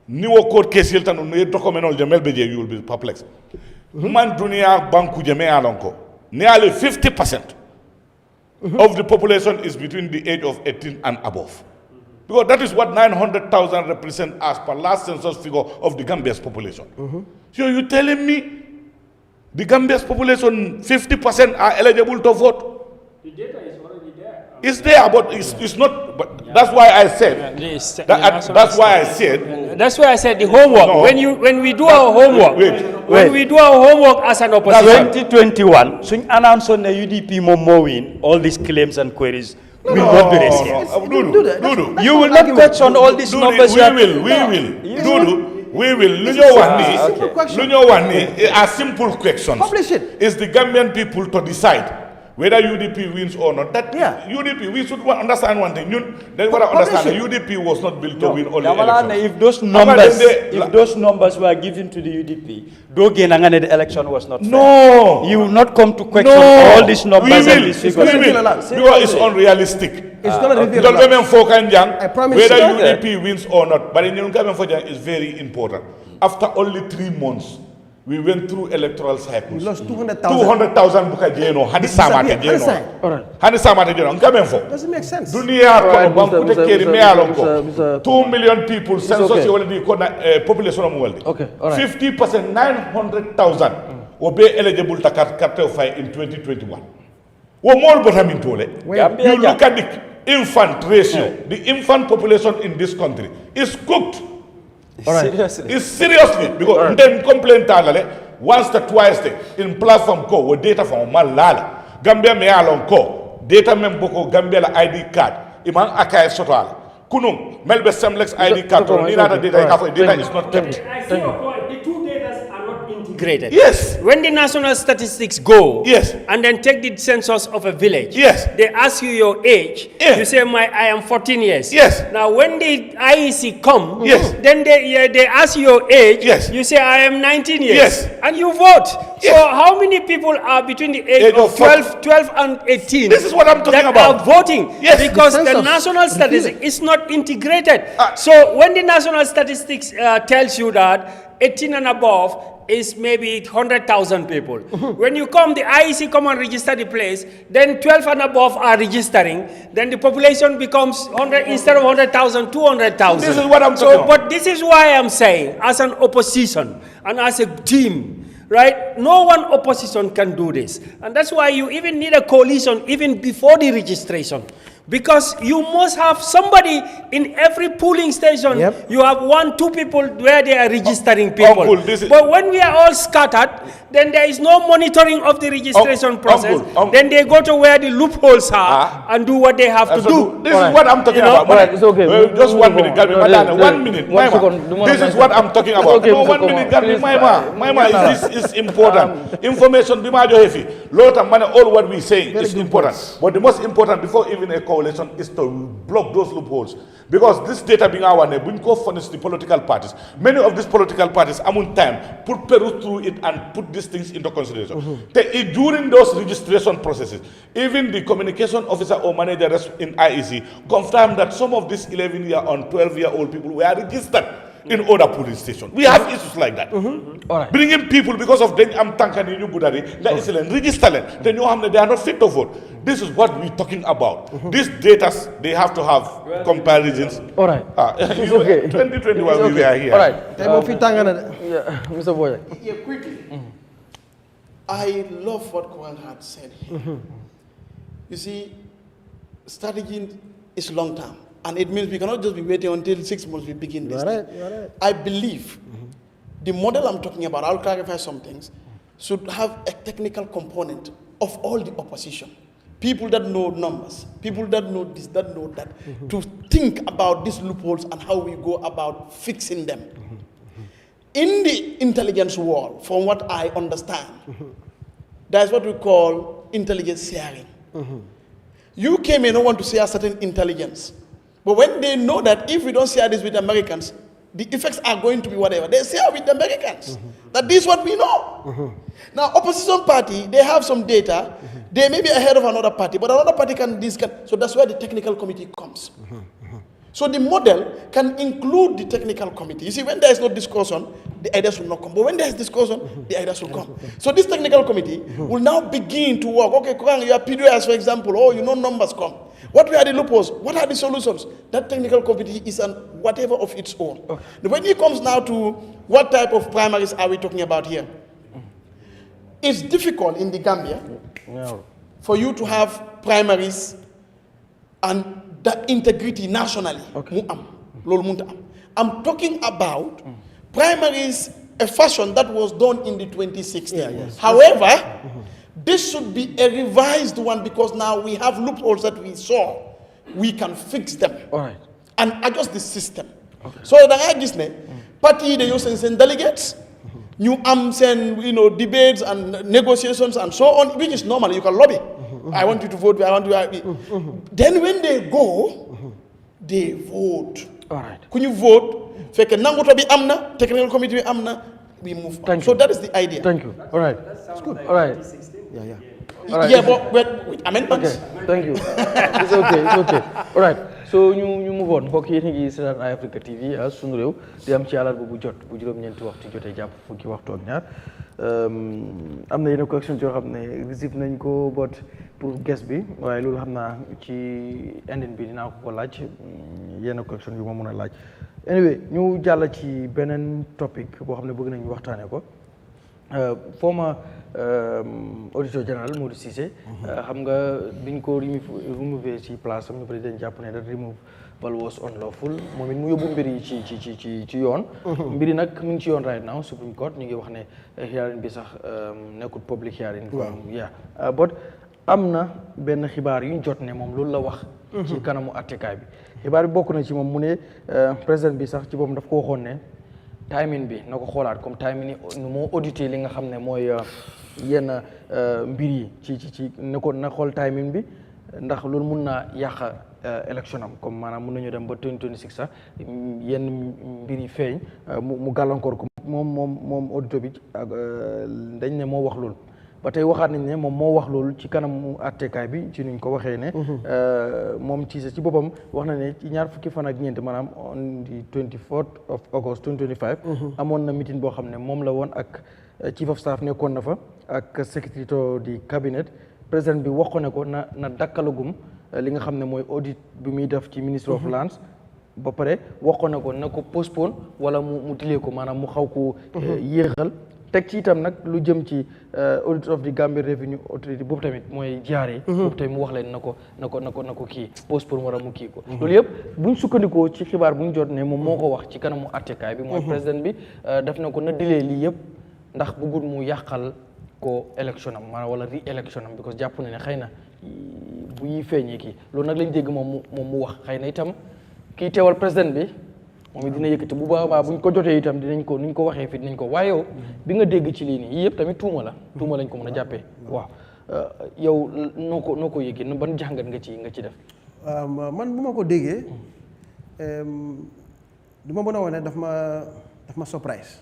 New court case hiltan no document jamel beje you will be perplexed. Man dunia banku jame alonko. Nearly 50% of the population is between the age of 18 and above. Because that is what 900,000 represent as per last census figure of the Gambia's population. So you telling me the Gambia's population 50% are eligible to vote?
The data is already there.
It's there, but it's not. But that's why I said. That's why I said.
That's why I said the homework.
No.
When we do our homework, when we do our homework as an opposition.
2021, so announce on the UDP more win, all these claims and queries will not be raised here.
Dudu,
You will not question all these numbers.
We will. Lunyo wani, a simple question.
Publish it.
Is the Gambian people to decide whether UDP wins or not? That UDP, we should understand one thing. Then what I understand, the UDP was not built to win only elections.
If those numbers were given to the UDP, the election was not fair.
No.
You will not come to question all these numbers and these figures.
Because it's unrealistic.
It's going to reveal I promise
whether
you.
UDP wins or not. But in Yunkamen is very important. After only 3 months, we went through electoral cycles.
We lost 200,000.
200,000 buka jeno. Hani samate jeno. Hani samate jeno. Nkamen fo.
Doesn't make sense.
Dunia kono bankute keri me alonko. 2 million people. Census already population of world.
Okay, all right.
50%, 900,000 will be eligible to cartel fight in 2021. What more but I'm into it? You look at the infant ratio. The infant population in this country is cooked.
Seriously.
It's seriously because then complain once or twice in platform ko with data from Malala Gambia me along ko data mem boko Gambia la ID card iman akay sotala kunum melbe semlex ID card ni nata data is not kept.
I see your point. The two data are not integrated.
Yes.
When the national statistics go,
Yes.
and then take the census of a village,
Yes.
they ask you your age.
Yes.
You say, I am 14 years.
Yes.
Now, when the IEC come,
Yes.
then they ask you your age.
Yes.
You say, I am 19 years.
Yes.
And you vote.
Yes.
So, how many people are between the age of 12 and 18?
This is what I'm talking
that
about.
are voting.
Yes.
Because
The
the
census.
national statistics is not integrated. So, when the national statistics tells you that 18 and above is maybe 100,000 people. When you come, the IEC come and register the place, then 12 and above are registering, then the population becomes 100, instead of 100,000, 200,000.
This is what I'm talking about.
But this is why I'm saying, as an opposition and as a team, right, no one opposition can do this. And that's why you even need a coalition even before the registration. Because you must have somebody in every polling station.
Yep.
You have 1-2 people where they are registering people.
Uncle,
But when we are all scattered, then there is no monitoring of the registration process.
Uncle.
Then they go to where the loopholes are and do what they have to do.
This is what I'm talking about.
Alright, it's okay.
Just 1 minute, Galbi.
No,
Madana,
no,
1 minute.
one
Maima.
second.
This is what I'm talking about.
Okay,
No,
Mr.
1
Koma,
minute, Galbi.
please,
Maima, this is important. Information, Bimajo Hefi. Lot of money, all what we saying is important. But the most important, before even a coalition, is to block those loopholes. Because this data being our name, we go furnish the political parties. Many of these political parties, among time, put Peru through it and put these things into consideration. During those registration processes, even the communication officer or manager in IEC confirmed that some of these 11-year and 12-year-old people were registered in other police stations. We have issues like that.
All right.
Bringing people because of them, I'm thinking you budari, that is register them. Then you have they are not fit to vote. This is what we're talking about. These data, they have to have comparisons.
All right.
It's
okay.
2021
It's
we were here.
All right.
Yeah,
Mr. Boya.
Yeah, quickly. I love what Kwan had said here. You see, strategy is long term. And it means we cannot just be waiting until 6 months we begin this thing.
You're right.
I believe the model I'm talking about, I'll clarify some things, should have a technical component of all the opposition. People that know numbers, people that know this, that know that, to think about these loopholes and how we go about fixing them. In the intelligence world, from what I understand, that's what we call intelligence sharing. UK may not want to share certain intelligence, but when they know that if we don't share this with Americans, the effects are going to be whatever, they share with the Americans. That this is what we know. Now, opposition party, they have some data, they may be ahead of another party, but another party can discount. So that's where the technical committee comes. So the model can include the technical committee. You see, when there is no discussion, the ideas will not come. But when there is discussion, the ideas will come. So this technical committee will now begin to work. Okay, Kurang, you have PDOS, for example. Oh, you know numbers come. What were the loopholes? What are the solutions? That technical committee is an whatever of its own. When it comes now to what type of primaries are we talking about here? It's difficult in the Gambia for you to have primaries and that integrity nationally. I'm talking about primaries, a fashion that was done in the 2016. However, this should be a revised one because now we have loopholes that we saw. We can fix them.
All right.
And adjust the system. So the party they use and delegates, new arms and debates and negotiations and so on, which is normal. You can lobby. I want you to vote. I want you. Then when they go, they vote.
All right.
Can you vote? Technical committee amna. We move on. So that is the idea.
Thank you. All right. That's good. All right.
Yeah.
All right.
Yeah, but with amendments.
Okay. Thank you. It's okay. It's okay. All right. So ñu move on. Mbokk yi ngi seetaan Eyeafrica TV Sunu Réew di am ci àllarba bu jot bu juróom-ñeenti waxtu jotee jàpp fukki waxtu ak ñaar. Am na yenn question yoo xam ne receive nañ ko bot pour guest bi waaye loolu xam naa ci ending bi dinaa ko laaj yenn question yu ma mën a laaj. Anyway ñu jàll ci beneen topic boo xam ne bëgg nañu waxtaanee ko former auditor général Modou Cissé xam nga biñ ko remove ci place am ñu bari dañ jàpp ne that removal was unlawful moom it mu yóbbu mbir yi ci yoon mbiri nag mu ngi ci yoon right now Supreme Court ñu ngi wax ne hearing bi sax nekkul public hearing but am na benn xibaar yu ñu jot ne moom loolu la wax. ci kanamu attekaay bi xibaar bi bokk na ci moom mu ne président bi sax ci boppam daf ko waxoon ne timing bi na ko xoolaat comme timing yi nu moo audité li nga xam ne mooy yenn mbir yi ci ne ko na xool timing bi ndax loolu mun naa yàq élection am comme maanaam mun nañu dem ba 2026 sax yenn mbir yi feeñ mu gàllankoor ko moom auditeur bi dañ ne moo wax loolu ba tey waxaat nañ ne moom moo wax loolu ci kanamu attekaay bi ci nuñ ko waxee ne moom ci boppam wax na ne ci ñaar fukki fan ak ñeent maanaam on the 24th of August 2025 amoon na meeting boo xam ne moom la woon ak chief of staff nekkoon na fa ak secretary di cabinet président bi wax ko ne ko na dakkalagum li nga xam ne mooy audit bi muy def ci ministry of lands ba pare wax ko ne ko na ko postpone wala mu dilee ko maanaam mu xaw ko yéexal teg ci itam nag lu jëm ci audit of the Gambia Revenue Authority boobu tamit mooy jaaree boobu tamit mu wax leen na ko kii postpone wala mu kii ko loolu yëpp buñ sukkandikoo ci xibaar buñ jot ne moom moo ko wax ci kanamu attekaay bi mooy président bi def na ko na dilee lii yëpp ndax bëggul mu yàqal ko élection am maanaam wala re-élection am because jàpp na ne xëy na bu yi feeñee kii loolu nag lañ dégg moom mu wax xëy na itam kii teewal président bi moom it dina yëkkati bu boobaa buñ ko jotee itam dinañ ko nuñ ko waxee fii dinañ ko waaye yow bi nga dégg ci lii nii yii yëpp tamit tuuma lañ ko mën a jàppee waaw yow noo ko yëgee ban jàngat nga ci def.
man bu ma ko déggee du ma mën a wane daf ma surprise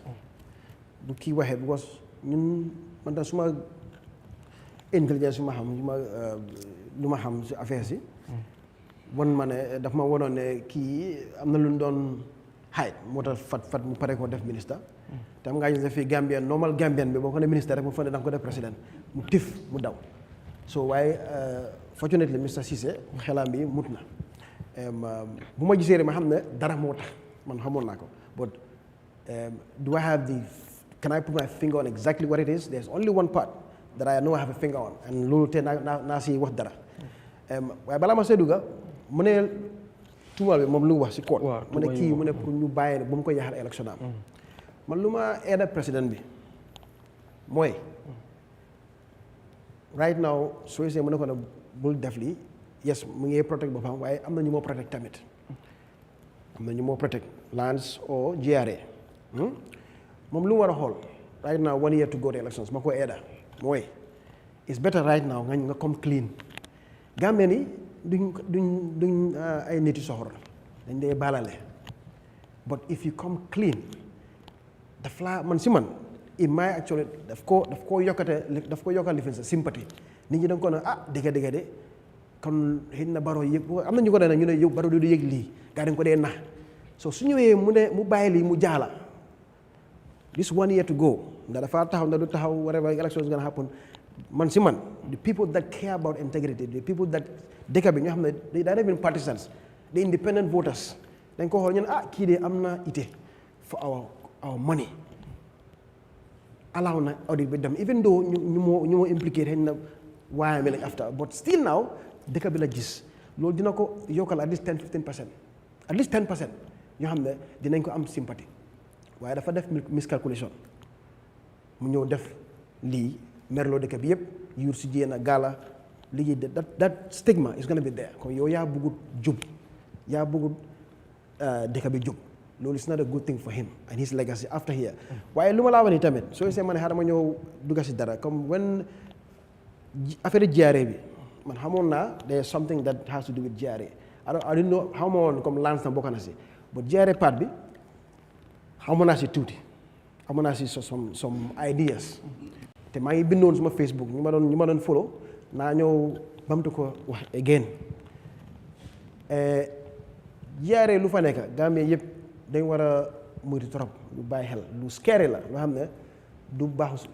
bu kii waxee because ñun man tam suma intelligence su ma xam lu ma xam si affaire si wan ma ne daf ma wanoon ne kii am na lu ñu doon xaaj moo tax fat mu pare ko def ministre te am ngaa gis ne fii Gambien normal Gambien bi boo ko ne ministre rek mu fa ne da nga ko def président mu tif mu daw so waaye fortunately Mr Cissé xelam bi mut na bu ma gisee rek ma xam ne dara moo tax man xamoon naa ko but do I have can I put my finger on exactly what it is? There's only one part that I know I have a finger on and loolu te naa si wax dara waaye balaa ma see dugga mu ne tuumal bi moom lu wax si court mu ne kii mu ne pour ñu bàyyi ne bu mu ko yaxal élection am man lu ma aida président bi mooy right now soo gisee mu ne ko ne bul def lii yes mu ngi protect boppam waaye am na ñu moo protect tamit am na ñu moo protect lands or GRA moom lu mu war a xool right now 1 year to go to elections ma ko aida mooy it's better right now nga come clean Gambien yi duñ ay nit yu soxor dañ dee baalale but if you come clean daf laa man si man in my actually daf ko yokkal lifin sa sympathie nit ñi da nga ko ne dëgg de kon xëy na baro yëg am na ñu ko dee ñu ne yow baro du yëg lii gaa dañ ko dee nax so su ñëwee mu bàyyi lii mu jaala this 1 year to go ndax dafa taxaw ndax du taxaw whatever election is gonna happen man si man the people that care about integrity the people that dëkk bi ñoo xam ne they don't even partisans the independent voters dañ ko xool ñu ne kii de am na ité for our money allow na audit bi dem even though ñu moo impliqué xëy na waaye mi lañ after but still now dëkk bi la gis loolu dina ko yokkal at least 10-15% at least 10% ñoo xam ne dinañ ko am sympathie waaye dafa def miscalculation mu ñëw def lii merloo dëkk bi yëpp yuur si jéem a gaala liggéey that stigma is gonna be there kon yow yaa bëggut jub yaa bëggut dëkk bi jub loolu is not a good thing for him and his legacy after here waaye lu ma laa wax ni tamit soo see ma ne xaaral ma ñëw dugga si dara comme when affaire GRA bi man xamoon naa there is something that has to do with GRA I didn't know xaw ma woon comme lance na bokk na si but GRA part bi xamoon naa si tuuti xamoon naa si some ideas te maa ngi bindoon suma Facebook ñu ma doon follow naa ñëw bamtu ko wax again GRA lu fa nekk Gambie yëpp dañ war a moytu trop lu bàyyi xel lu scary la loo xam ne du baaxul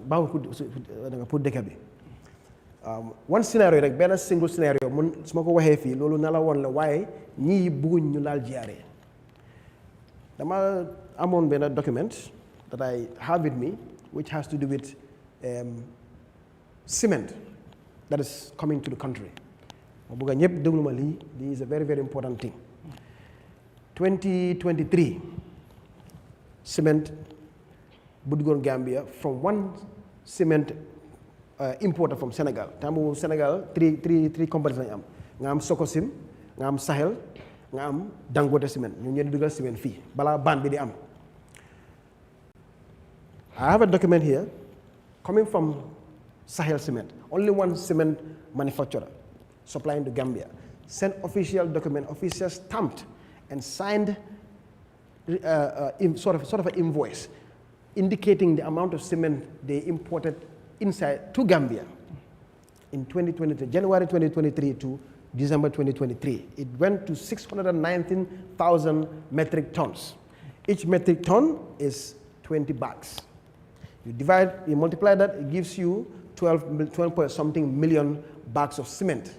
pour dëkk bi one scénario rek benn single scénario mun su ma ko waxee fii loolu na la woon la waaye ñii bëgguñ ñu laal GRA dama amoon benn document that I have with me which has to do with cement that is coming to the country ma bëgg a ñëpp déglu ma lii is a very very important thing 2023 cement bu duggoon Gambia from one cement importer from Senegal tamu Senegal three companies lañ am nga am Socosim nga am Sahel nga am Dangote cement ñu ñëw di dugal cement fii balaa ban bi di am. I have a document here coming from Sahel Cement, only one cement manufacturer supplying to Gambia, sent official document, official stamped and signed sort of an invoice indicating the amount of cement they imported inside to Gambia in 2023, January 2023 to December 2023. It went to 619,000 metric tons. Each metric ton is 20 bags. You multiply that, it gives you 12 point something million bags of cement.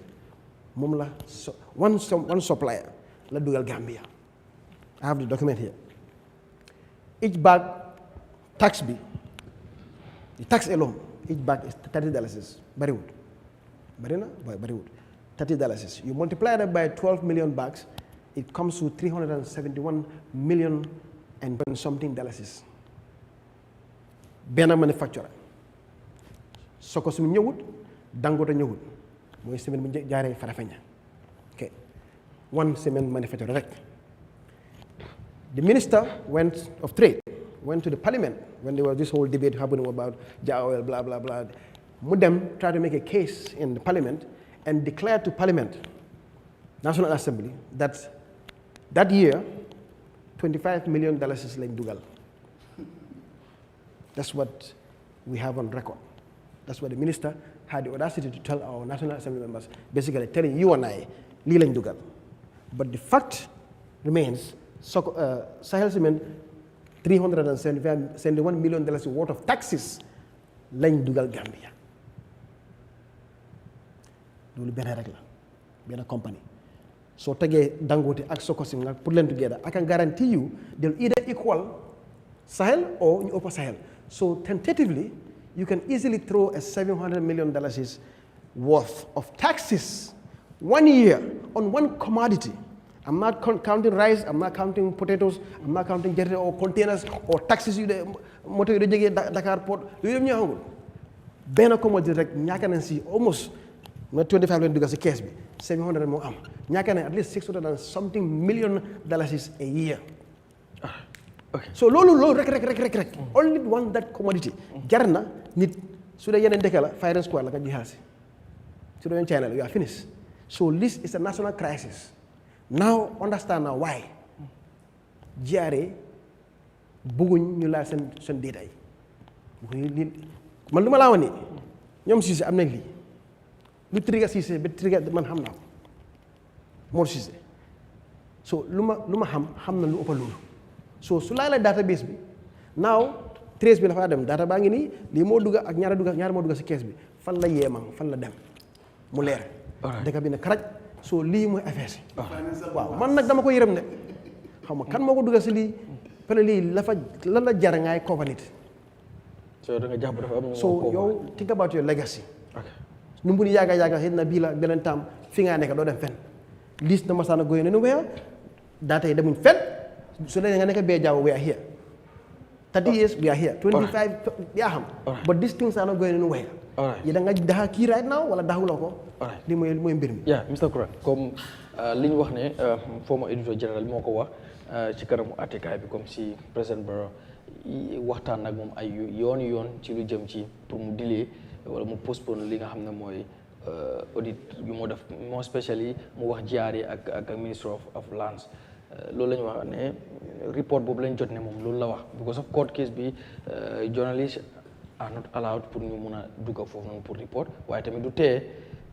One supplier, la dugal Gambia. I have the document here. Each bag tax be, the tax alone, each bag is $30. Bariwood. Barina? Bariwood. $30. You multiply that by 12 million bags, it comes to 371 million and something dollars. Benn manufacturer Sococim ñëwut Dangote ñëwut mooy cement bu jaaree Farafenni okay one cement manufacturer rek. The minister of trade went to the parliament when there was this whole debate happening about Jah oil blah blah blah mu dem try to make a case in the parliament and declare to parliament National Assembly that year $25 million lañ dugal. That's what we have on record. That's what the minister had the audacity to tell our National Assembly members, basically telling you and I, lii lañ dugal. But the fact remains, Sahel Cement, $371 million worth of taxes lañ dugal Gambia. Loolu benn rek la, benn company. So tegee Dangote ak Socosim nga put them together, I can guarantee you they'll either equal Sahel or Upper Sahel. So tentatively, you can easily throw a $700 million worth of taxes 1 year on one commodity. I'm not counting rice, I'm not counting potatoes, I'm not counting or containers or taxes motor Dakar port. Benn commodity rek ñàkk nañ si almost 25 leen dugg si kees bi 700 moo am ñàkk nañ at least 600 and something million dollars a year. Okay. So loolu rek only one that commodity jar na nit su dee yeneen dëkk la fire and square la nga jihaal si su dee China la you are finished. So this is a national crisis. Now understand now why GRA bëgguñ ñu laal seen data yi man lu ma laa wax nii ñoom Cissé am nañ lii lu trigger Cissé ba trigger man xam naa ko Mor Cissé so lu ma xam na lu ëpp loolu. So su laay la database bi now trace bi dafa dem data baa ngi nii lii moo dugga ak ñaar moo dugga si kees bi fan la yeemam fan la dem mu leer dëkk bi ne karaj so lii mooy affaire si waaw man nag dama ko yërëm ne xam nga kan moo ko dugga si lii pare lii lan la jar ngaay cover nit
so da nga jàpp dafa am
so yow think about your legacy nu mu yàgga xëy na bii la beneen tam fi ngaa nekk doo dem fen liste na masaana goy ne nu weer data yi demuñ fen so then nga nekk bee jaaw we are here 30 years we are here 25 yaa xam but these things are not going anywhere yi da nga daxa kii right now wala daxuloo ko li mooy mbir mi
Mr. Kura comme li ñu wax ne former editor general moo ko wax ci kanamu àttekaay bi comme si président Barrow waxtaan nag moom ay yoon ci lu jëm ci pour mu delay wala mu postpone li nga xam ne mooy audit yu moo def moo spécially mu wax GRA ak Ministry of Lands loolu la ñu wax ne report boobu lañ jot ne moom loolu la wax because of court case bi journalists are not allowed pour ñu mun a dugga foofu noonu pour report waaye tamit du tee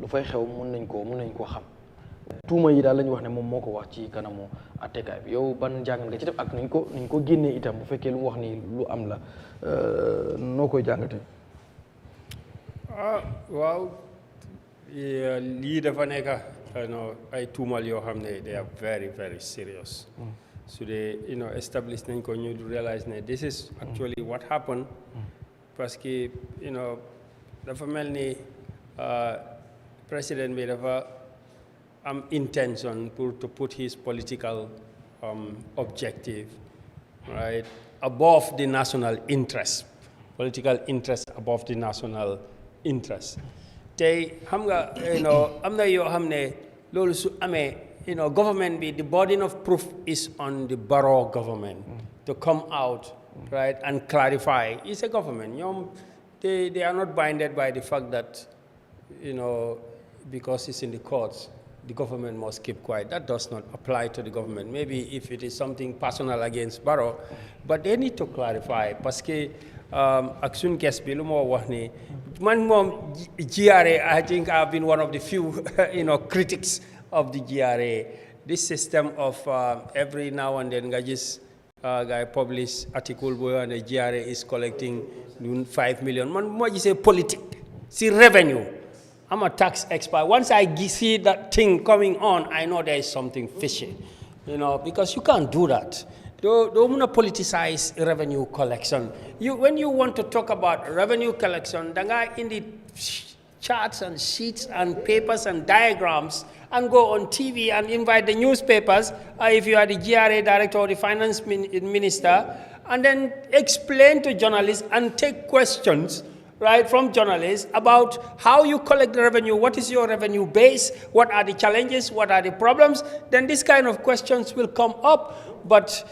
lu fay xew mun nañ koo xam tuuma yi daal la ñu wax ne moom moo ko wax ci kanamu attekaay bi yow ban jàngat nga ci def ak nuñ ko génnee itam bu fekkee lu mu wax ni lu am la noo koy jàngatee.
waaw lii dafa nekk ay tuumal yoo xam ne they are very very serious. So they establish nañ ko ñu realize ne this is actually what happened parce que dafa mel ni président bi dafa am intention to put his political objective above the national interest, political interest above the national interest. Tey xam nga am na yoo xam ne loolu su amee government bi the burden of proof is on the Barrow government to come out right and clarify. It's a government. They are not binded by the fact that because it's in the courts, the government must keep quiet. That does not apply to the government. Maybe if it is something personal against Barrow, but they need to clarify. Parce que action guest bi lu mo wax ni man mom GRA, I think I've been one of the few critics of the GRA. This system of every now and then guy publish article where the GRA is collecting 5 million. Man mo say politics, see revenue. I'm a tax expert. Once I see that thing coming on, I know there is something fishy, because you can't do that. Don't want to politicize revenue collection. When you want to talk about revenue collection, the guy in the charts and sheets and papers and diagrams and go on TV and invite the newspapers, if you are the GRA director or the finance minister, and then explain to journalists and take questions right, from journalists about how you collect the revenue, what is your revenue base, what are the challenges, what are the problems, then this kind of questions will come up. But,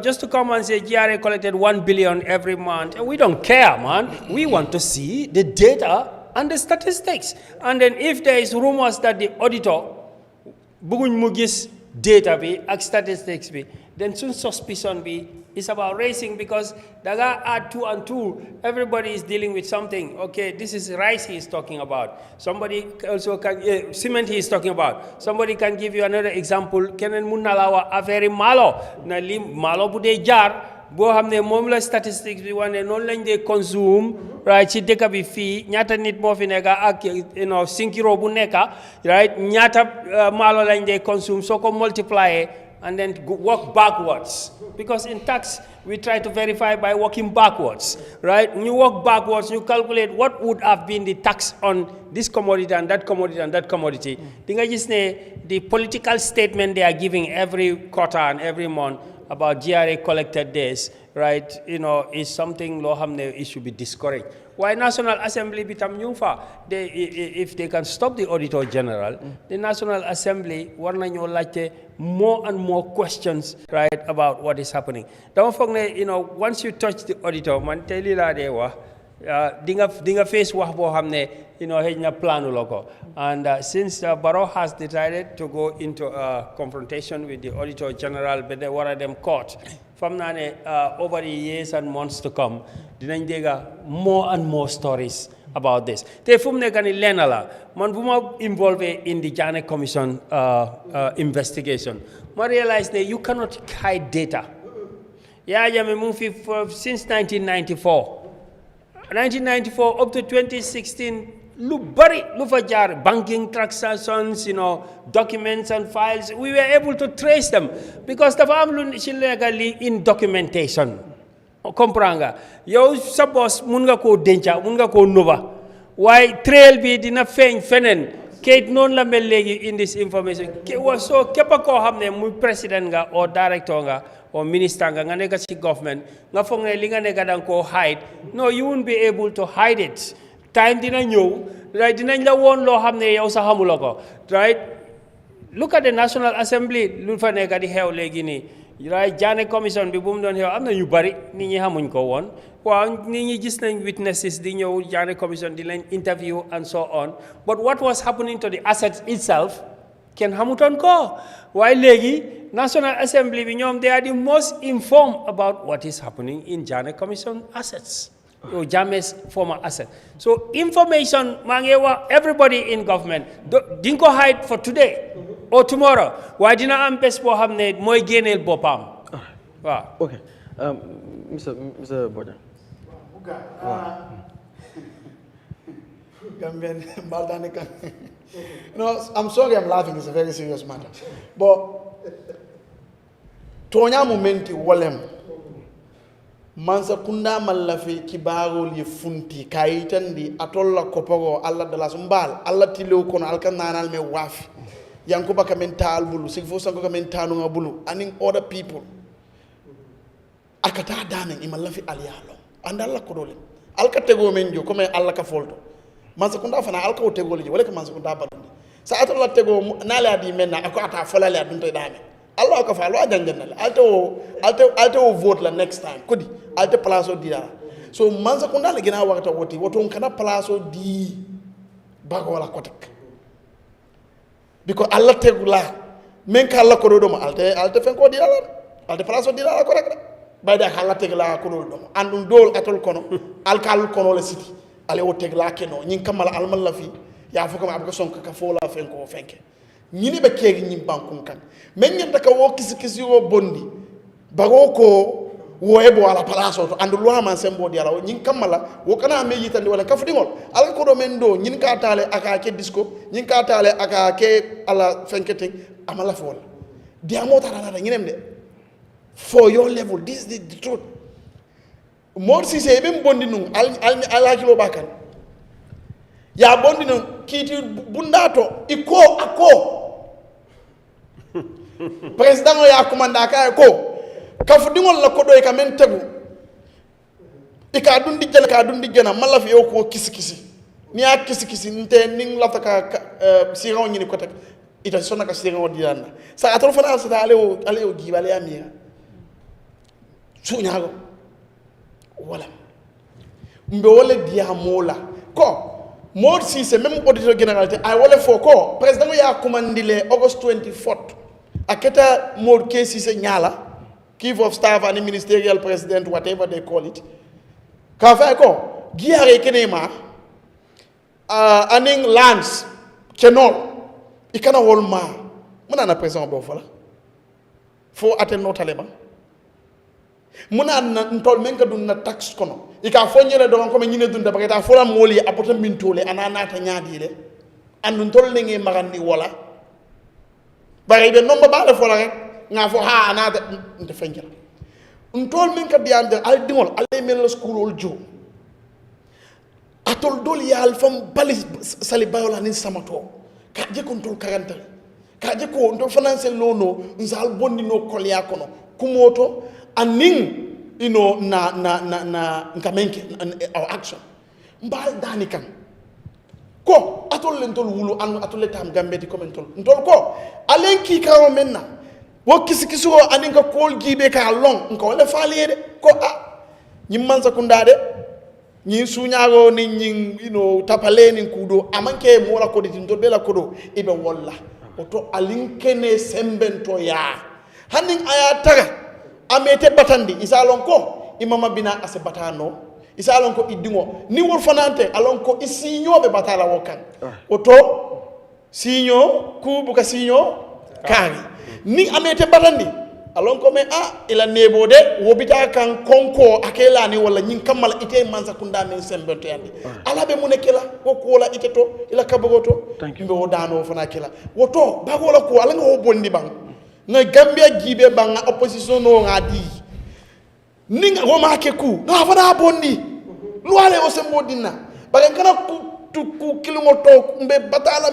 just to come and say GRA collected 1 billion every month, we don't care, man. We want to see the data and the statistics. And then if there is rumors that the auditor, bugun mugis data be, ak statistics be, then soon suspicion be, it's about racing because daga add 2 and 2. Everybody is dealing with something. Okay, this is rice he is talking about. Somebody also can cement he is talking about. Somebody can give you another example. Kenen munalawa affaire malo na lim malo bude jar bo xamne mom la statistics bi wane non lañ dé consume right ci deka bi fi ñata nit mo fi nekk ak 5 kilo bu nekk right ñata malo lañ dé consume soko multiplier and then work backwards. Because in tax, we try to verify by working backwards, right? When you work backwards, you calculate what would have been the tax on this commodity and that commodity and that commodity. The political statement they are giving every quarter and every month about GRA collected days, right, is something it should be discouraged. Why National Assembly bitam nyufa? If they can stop the Auditor General, the National Assembly warna nyo like more and more questions, right, about what is happening. Don't forget, once you touch the auditor, man tell you la dinga face wah bo hamne, hejna planu loko. And since Barrow has decided to go into a confrontation with the Auditor General, but they were them caught. From over the years and months to come, dinañ dégga more and more stories about this. Te fum nekk ni lenn la man bu ma involved in the Jammeh Commission investigation, I realized that you cannot hide data. Yahya Jammeh mu fi since 1994 up to 2016. Lu bari lu fa jaar banking transactions, documents and files, we were able to trace them because dafa am lu ci legally in documentation. Compranga yow sa boss mun nga ko denca mun nga ko nuba waaye trail bi dina feeñ feneen kayit noonu la mel léegi in this information so képp koo xam ne muy président nga or director nga or minister nga nekk ci government nga foog ne li nga nekk danga koo hide. No, you won't be able to hide it. Time dina ñëw right dinañ la woon loo xam ne yow sa xamuloo ko right. Look at the National Assembly lu fa nekk di xew léegi nii right. Jammeh Commission bi bu mu doon xew am na ñu bari nit ñi xamuñ ko woon waaw nit ñi gis nañ witnesses di ñëw Jammeh Commission di leen interview and so on, but what was happening to the assets itself kenn xamutoon ko. Waaye léegi National Assembly bi ñoom they are the most informed about what is happening in Jammeh Commission assets or Jammeh's former asset. So information everybody in government didn't go hide for today or tomorrow. Why didn't am bes bo xamne moy geneel bopam. Wow.
Okay. Mr. Bojang.
I'm sorry I'm laughing, it's a very serious matter. But Tonya momenti wolem mansa kunda malafi kibaro li funti kaitan di atolla koporo alla de la sumbal alla tilo kono alkananal me wafi yankuba kamental bulu sigfo sanko kamentano ngabulu aning other people akata damen imalafi alialo andalla kodole alkatego menjo comme alla ka folto mansakunda fana alka tego le wala ka mansakunda balundi sa atola tego nale adi menna ako ata fola le adunta dame Allah ka fa lo ajangan alto vote la next time kodi alto place o dira so mansakunda le gina wakata woti woto kana place o di bago wala kotek because Allah tegula men ka Allah ko do mo alte fen ko dira alte place o dira la korek bayda Allah tegla ko do mo andum dol atol kono alkal kono le siti ale o tegla keno nyin kamala almal la fi ya fo ko abko sonka ka fo la fen ko fenke ñini be keegi ñim bankun kan men ñanta ka wo kisi wo bondi bago ko wo e bo ala place to andu lo man sembo di ala ñin kamala wo kana me yitande wala kafdingol ala ko do men do ñin ka taale aka ke disco ñin ka taale aka ke ala fenkete amala fo la di amota rana ñinem de for your level this is the truth Mor Cissé be bondi nun al kilo bakan ya bondi nun kiti bundato iko ako president ya commanda ka ko kafu dingol la ko do e ka men tegu e ka dundi jena mala fi ko kisi ni a kisi nte ning la ka siron ni ko tek ita sona ka siron di dana sa atol fana sa ale o gibale amira suñago wala mbe wala dia mola ko Mor Cissé même auditeur général te ay wala fo ko président ya commandile August 24 aketa Mor Cissé nyala chief of staff and ministerial president whatever they call it ka fa ko giare kenema aning lands kenol ikana wolma muna na président bo fala fo aten no taleba muna na ntol men ka dun na tax kono ika fo nyele do ko me nyine dun da bagata fo la moli apota min tole anana ta nyaadi le andu ntol le ngi magandi wala bare be nomba ba la fo la rek nga fo ha anata nte fenjala ntol men ka diande al dingol al men la school ol jo atol dol yal fam balis sali bayola ni samato ka je ko ntol karantal ka je ko ntol finance lono nzal bonni no kolya kono kumoto aning na nkamenke our action mbal dani kan ko atol len tol wulu an atol le tam gambe di comment tol ntol ko alen ki kawo menna wo kisi ko anin ka kol gibe ka long nko le faaliede ko nyimman sakunda de nyi suñaago ni nyi tapale ni kudo amanke mo la ko di ntol be la kodo ibe walla oto alin kene sembento ya hanin aya taga amete batandi isalon ko imama bina ase batano isalon ko idingo ni wor fanante alon ko isinyo be batala wokan oto sinyo ku buka sinyo kari ni amete batandi alon ko me ila nebo de wobita kan konko akela ni wala nyin kamal ite manza kunda men sembento yandi ala be munekela ko kola ite to ila kabogoto mbe wodano fana kela woto bagola ko ala ngo bondi bang nga Gambia gibe banga opposition no ngadi ninga goma ke ku nga fana bondi luale o sembo dinna bare kana ku kilimo to mbe batala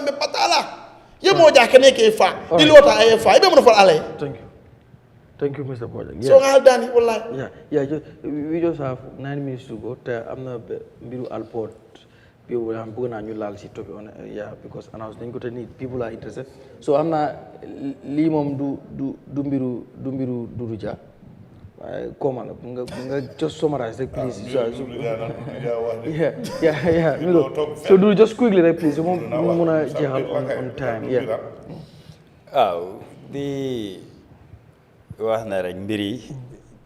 ye mo ja kene ke fa dilota ay fa ibe mo fa ale
thank you Mr. Bojang
so ngal dani wallahi
we just have 9 minutes to go te amna mbiru alport people am bëgg na ñu laal ci topic on because announce dañ ko te ni people are interested so amna li mom du mbiru Dudu Jah comment nga just summarize like please so do just quickly like please mo mëna jéxal on time
di wax na rek mbiri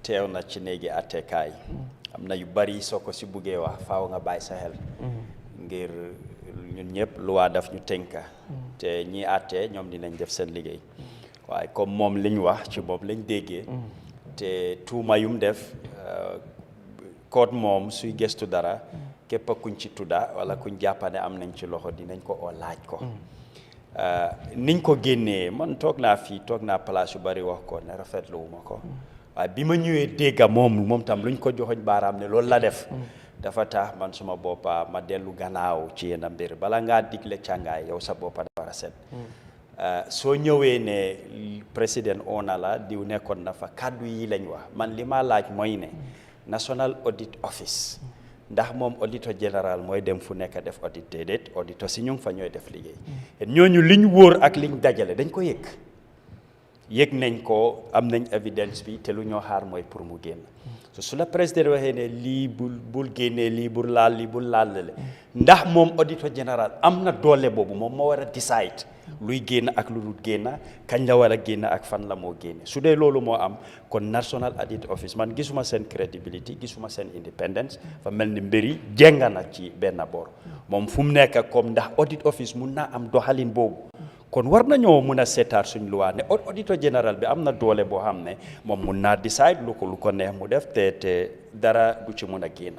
teew na ci néegi attekaay am na yu bari soo ko si buggee wax faaw nga bàyyi sa xel ngir ñun ñëpp loi daf ñu tënka te ñi àttee ñoom dinañ def seen liggéey waaye comme moom liñ wax ci moom lañ déggee te tuuma yum def code moom suy gëstu dara képp kuñ ci tudda wala kuñ jàppane am nañ ci loxo dinañ ko oo laaj ko niñ ko génnee man toog naa place yu bari wax ko ne rafetlu wuma ko waaye bi ma ñëwee dégga moom tam luñ ko joxoñ baaraam ne loolu la def dafa tax man suma boppa ma dellu gannaaw ci yenn mbir bala ngaa digle càngaay yow sa boppa dafa war a set soo ñëwee ne président ona la diw nekkoon na fa kàddu yi lañ wax man li ma laaj mooy ne National Audit Office ndax moom auditor général mooy dem fu nekk def audit déedéet auditor si ñu ngi fa ñooy def liggéey ñooñu liñ wóor ak liñ dajale dañ ko yëg nañ ko am nañ évidence bi te lu ñoo xaar mooy pour mu génn su la président waxee ne lii bul génnee lii bul laal le ndax moom auditor général am na doole boobu moom moo war a decide luy génn ak lu dul génn kañ la war a génn ak fan la moo génne su dee loolu moo am kon National Audit Office man gisuma seen credibility gisuma seen independence fa mel ni mbiri jenga na ci benn boor moom fu mu nekk comme ndax audit office mun naa am doxalin boobu kon war nañoo mun a seetaat suñ luwaa ne auditor général bi am na doole boo xam ne moom mun naa decide lu ko neex mu def te dara du ci mun a génn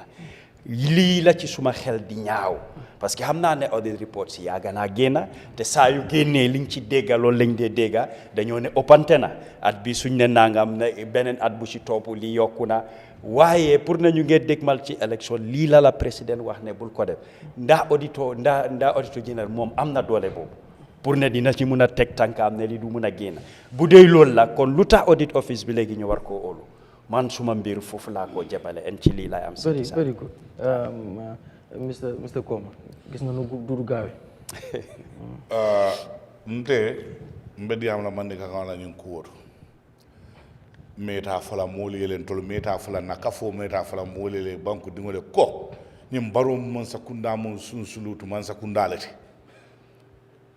lii la ci suma xel di ñaaw parce que xam naa ne audit report si yàgg naa génn te saa yu génnee liñ ci dégga loolu lañ dee dégga dañoo ne ëppante na at bi suñ ne nangam ne beneen at bu ci topp li yokku na waaye pour nañu ngeen dégmal ci élection lii la président wax ne bul ko def ndax auditor général moom am na doole boobu pour ne dina ci mun a teg tànkaam ne li du mun a génn bu dee loolu la kon lu tax audit office bi léegi ñu war koo óolu man suma mbir foofu laa koo jabale en ci lii laay am
very good Mr. Koma gis na nu dudu gaawe
nte mbedi am la mandi ka la ñun kuwoto meta fala moolu yelen tol meta fala nakafo meta fala moolu le banku dingole ko ñim baro man sakunda mon sun sulutu man sakunda lati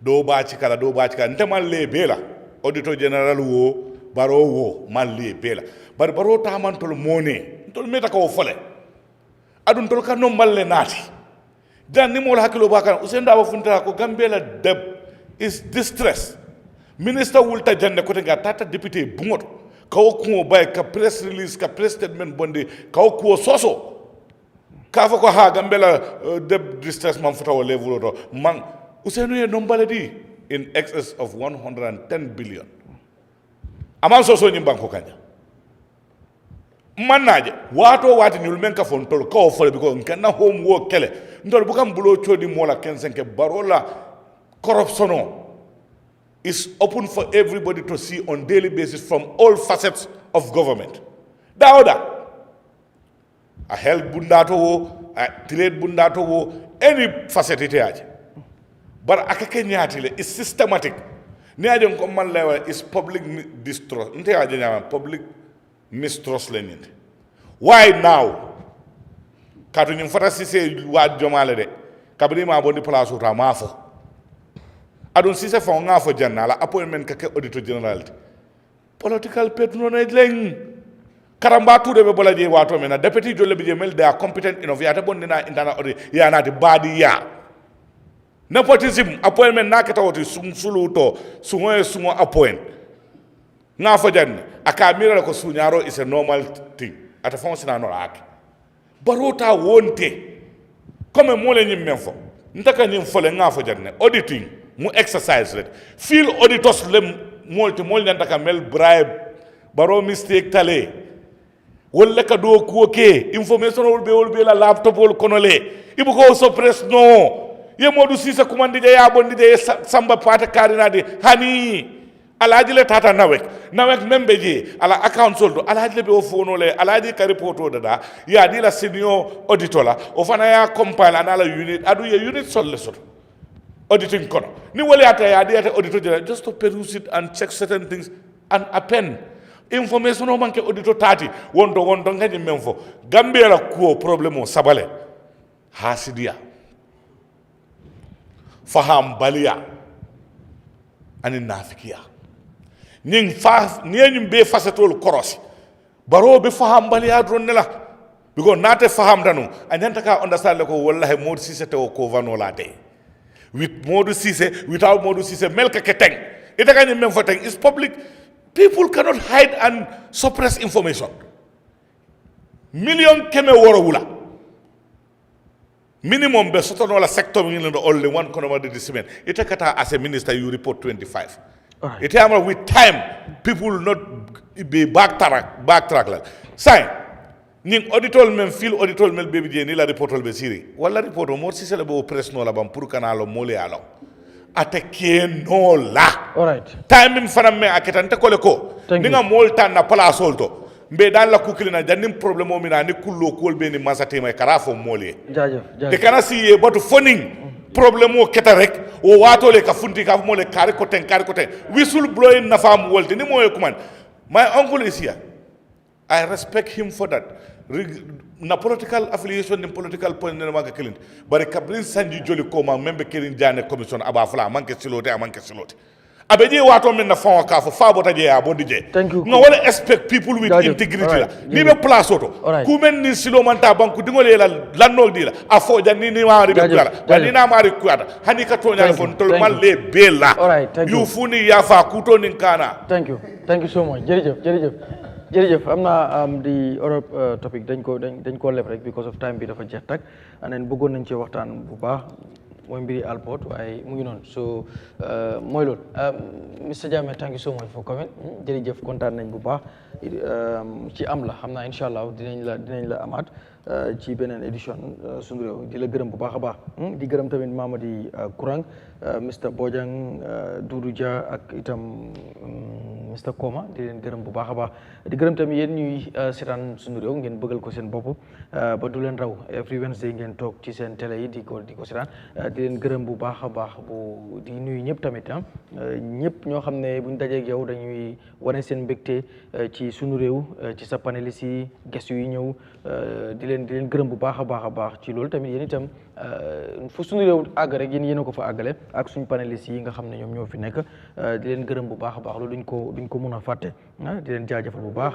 do baaci kala nte man le bela auditor général wo baro wo man le bela baro ta man tol mone tol meta ko fole adun tol kan no malle naati dan ni mo hakilo bakan usen dawa funta ko Gambia deb is distress minister wulta jande ko nga tata député bungoto kaw ko bay ka press release ka press statement bonde kaw ko soso ka fa ko ha Gambia deb distress man futa wala level man Usenu ye nombaladi in excess of 110 billion. Aman soso ni banko kanya. Manaje wato wati ni ulmenka fontol ko fole biko nkana homework kele. Ndol bukam bulo chodi mola kensenke barola corruption is open for everybody to see on daily basis from all facets of government. Dauda a health bundato wo, a trade bundato wo, any facet ite aje. But akake nyatile is systematic. Ni ajon ko man lewa is public distrust. Nte aje nyama public mistrust leninte. Why now? Katu nyum fata sise wa jomale de. Kabri ma bondi place uta mafo. Adon sise fa ngafo janna la appointment kake auditor general. Political patronage leng. Karamba tude be bola je wato mena deputy jolle be je mel they are competent enough ya ta bondina intana audit ya na de badi ya. Nepotism appointment nakata woti suluto sungo appoint nga fajan akamira ko sunyaro is a normal thing ata fonsina no ak barota wonte comme mo le nyim menfo ntaka nyim fole nga fajan auditing mu exercise ret feel auditors lem molti mol nyantaka mel bribe baro mistake tale wolle ka do ko ke information wol be la laptop wol konole ibu ko suppress no ye modu sisa kumandije ya bondije samba pata karinade hani alaji le tata nawek membe je ala account soldo alaji le be o fono le alaji ka reporto dada ya di la senior auditor la o fana ya compile anala unit adu ye unit sol le sot auditing kono ni wali ata ya di ata auditor just to peruse it and check certain things and append information o manke auditor tati wondo ngani memfo Gambia la ko problème o sabale hasidia faham balia ani nafikia ning fa nyanyum be fasatol korosi baro be faham balia dron la because nate faham danu anyanta ka understand ko wallahi mod sise to ko vanola de with modu sise without modu sise melka keteng ita kany mem fateng is public people cannot hide and suppress information million keme woro wula minimum be sotono la sector min the only one kono de cement ite kata as a minister you report 25 ite am with time people will not be backtrack la sign ning auditor men fil auditor men baby je ni la report be siri wala report mo si sele bo press no la bam pour kanalo mole alo atake no la
all right
time min fana me aketante kole ko ninga mol tan na place olto mbe dal la kukilina jannim problème o mina ni kullo kol be ni masate may kara fo mole te kana siye batu foning problème o keta rek o wato le ka funti ka mole kare ko ten whistle blowing na fam wolti ni moy kuman my uncle is here. I respect him for that. Na political affiliation ni political point ne maga kilin bari kabrin sanji joli ko ma membe kilin jane commission aba fala manke silote abe je wato men na fon ka fa bota je ya bondi je no wala expect people with integrity la ni be place auto ku men ni silo manta banku dingole la lanno di la afo janni ni ma ri be kula bani na ma ri kuata hani ka to nyaale fon tol mal le bela you funi ya fa kuto nin kana.
Thank you so much jërëjëf am naa di Europe topic dañ ko leb rek because of time bi dafa jeex tak and bëggoon nañ ci waxtaan bu baax mooy mbiri Alport waaye mu ngi noonu so mooy loolu Mr Jammeh thank you so much for coming jërëjëf kontaan nañ bu baax ci am la xam naa incha allah dinañ la amaat ci beneen édition Sunu Réew di la gërëm bu baax a baax di gërëm tamit Mamadi Kurang Mr Bojang Doudou Dia ak itam Mr Koma di leen gërëm bu baax a baax di gërëm tamit yéen ñuy seetaan Sunu Réew ngeen bëggal ko seen bopp ba du leen raw every Wednesday ngeen toog ci seen télé yi di ko seetaan di leen gërëm bu baax a baax bu di nuyu ñëpp tamit ñëpp ñoo xam ne buñ dajeeg yow dañuy wane seen mbégte ci Sunu Réew ci sa panélistes yi guest yi ñëw di leen gërëm bu baax a baax ci loolu tamit yéen itam fu Sunu Réew àgg rek yéen a ko fa àggale ak suñu panélistes yi nga xam ne ñoom ñoo fi nekk di leen gërëm bu baax a baax loolu duñ ko mën a fàtte di leen jaajëfal bu baax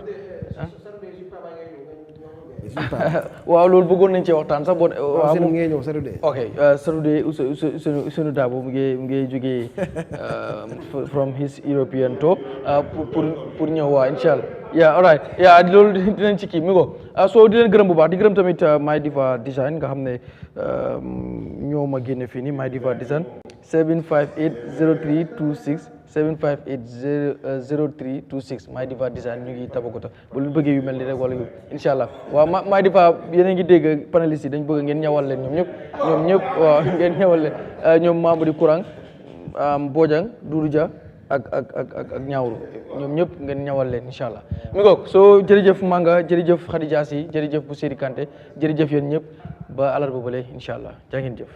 waaw loolu bëggoon nañ ci waxtaan sax bon waaw
mu ngi ñëw Saturday
ok Saturday Ousseynou Dabo mu ngi jógee from his European tour pour ñëw waa inshallah yeah all right yeah loolu dinañ ci kii mi ko so di leen gërëm bu baax di gërëm tamit My Diva Design nga xam ne ñoo ma génne fii nii My Diva Design 7580326 7580326 My Diva Design ñu ngi Tabakoto bu lu bëggee yu mel ni rek wala incha allah waaw My Diva yéen a ngi dégg panélistes yi dañ bëgg ngeen ñawal leen ñoom ñëpp waaw ngeen ñawal leen ñoom Mamadou Kourang Bojang Doudou Dia ak ñaawru ñoom ñëpp ngeen ñawal leen incha allah mi ngoog soo jërëjëf Manga jërëjëf Khadija Si jërëjëf bu Seri Kanté jërëjëf yéen ñëpp ba alarba bële incha allah jaa ngeen jëf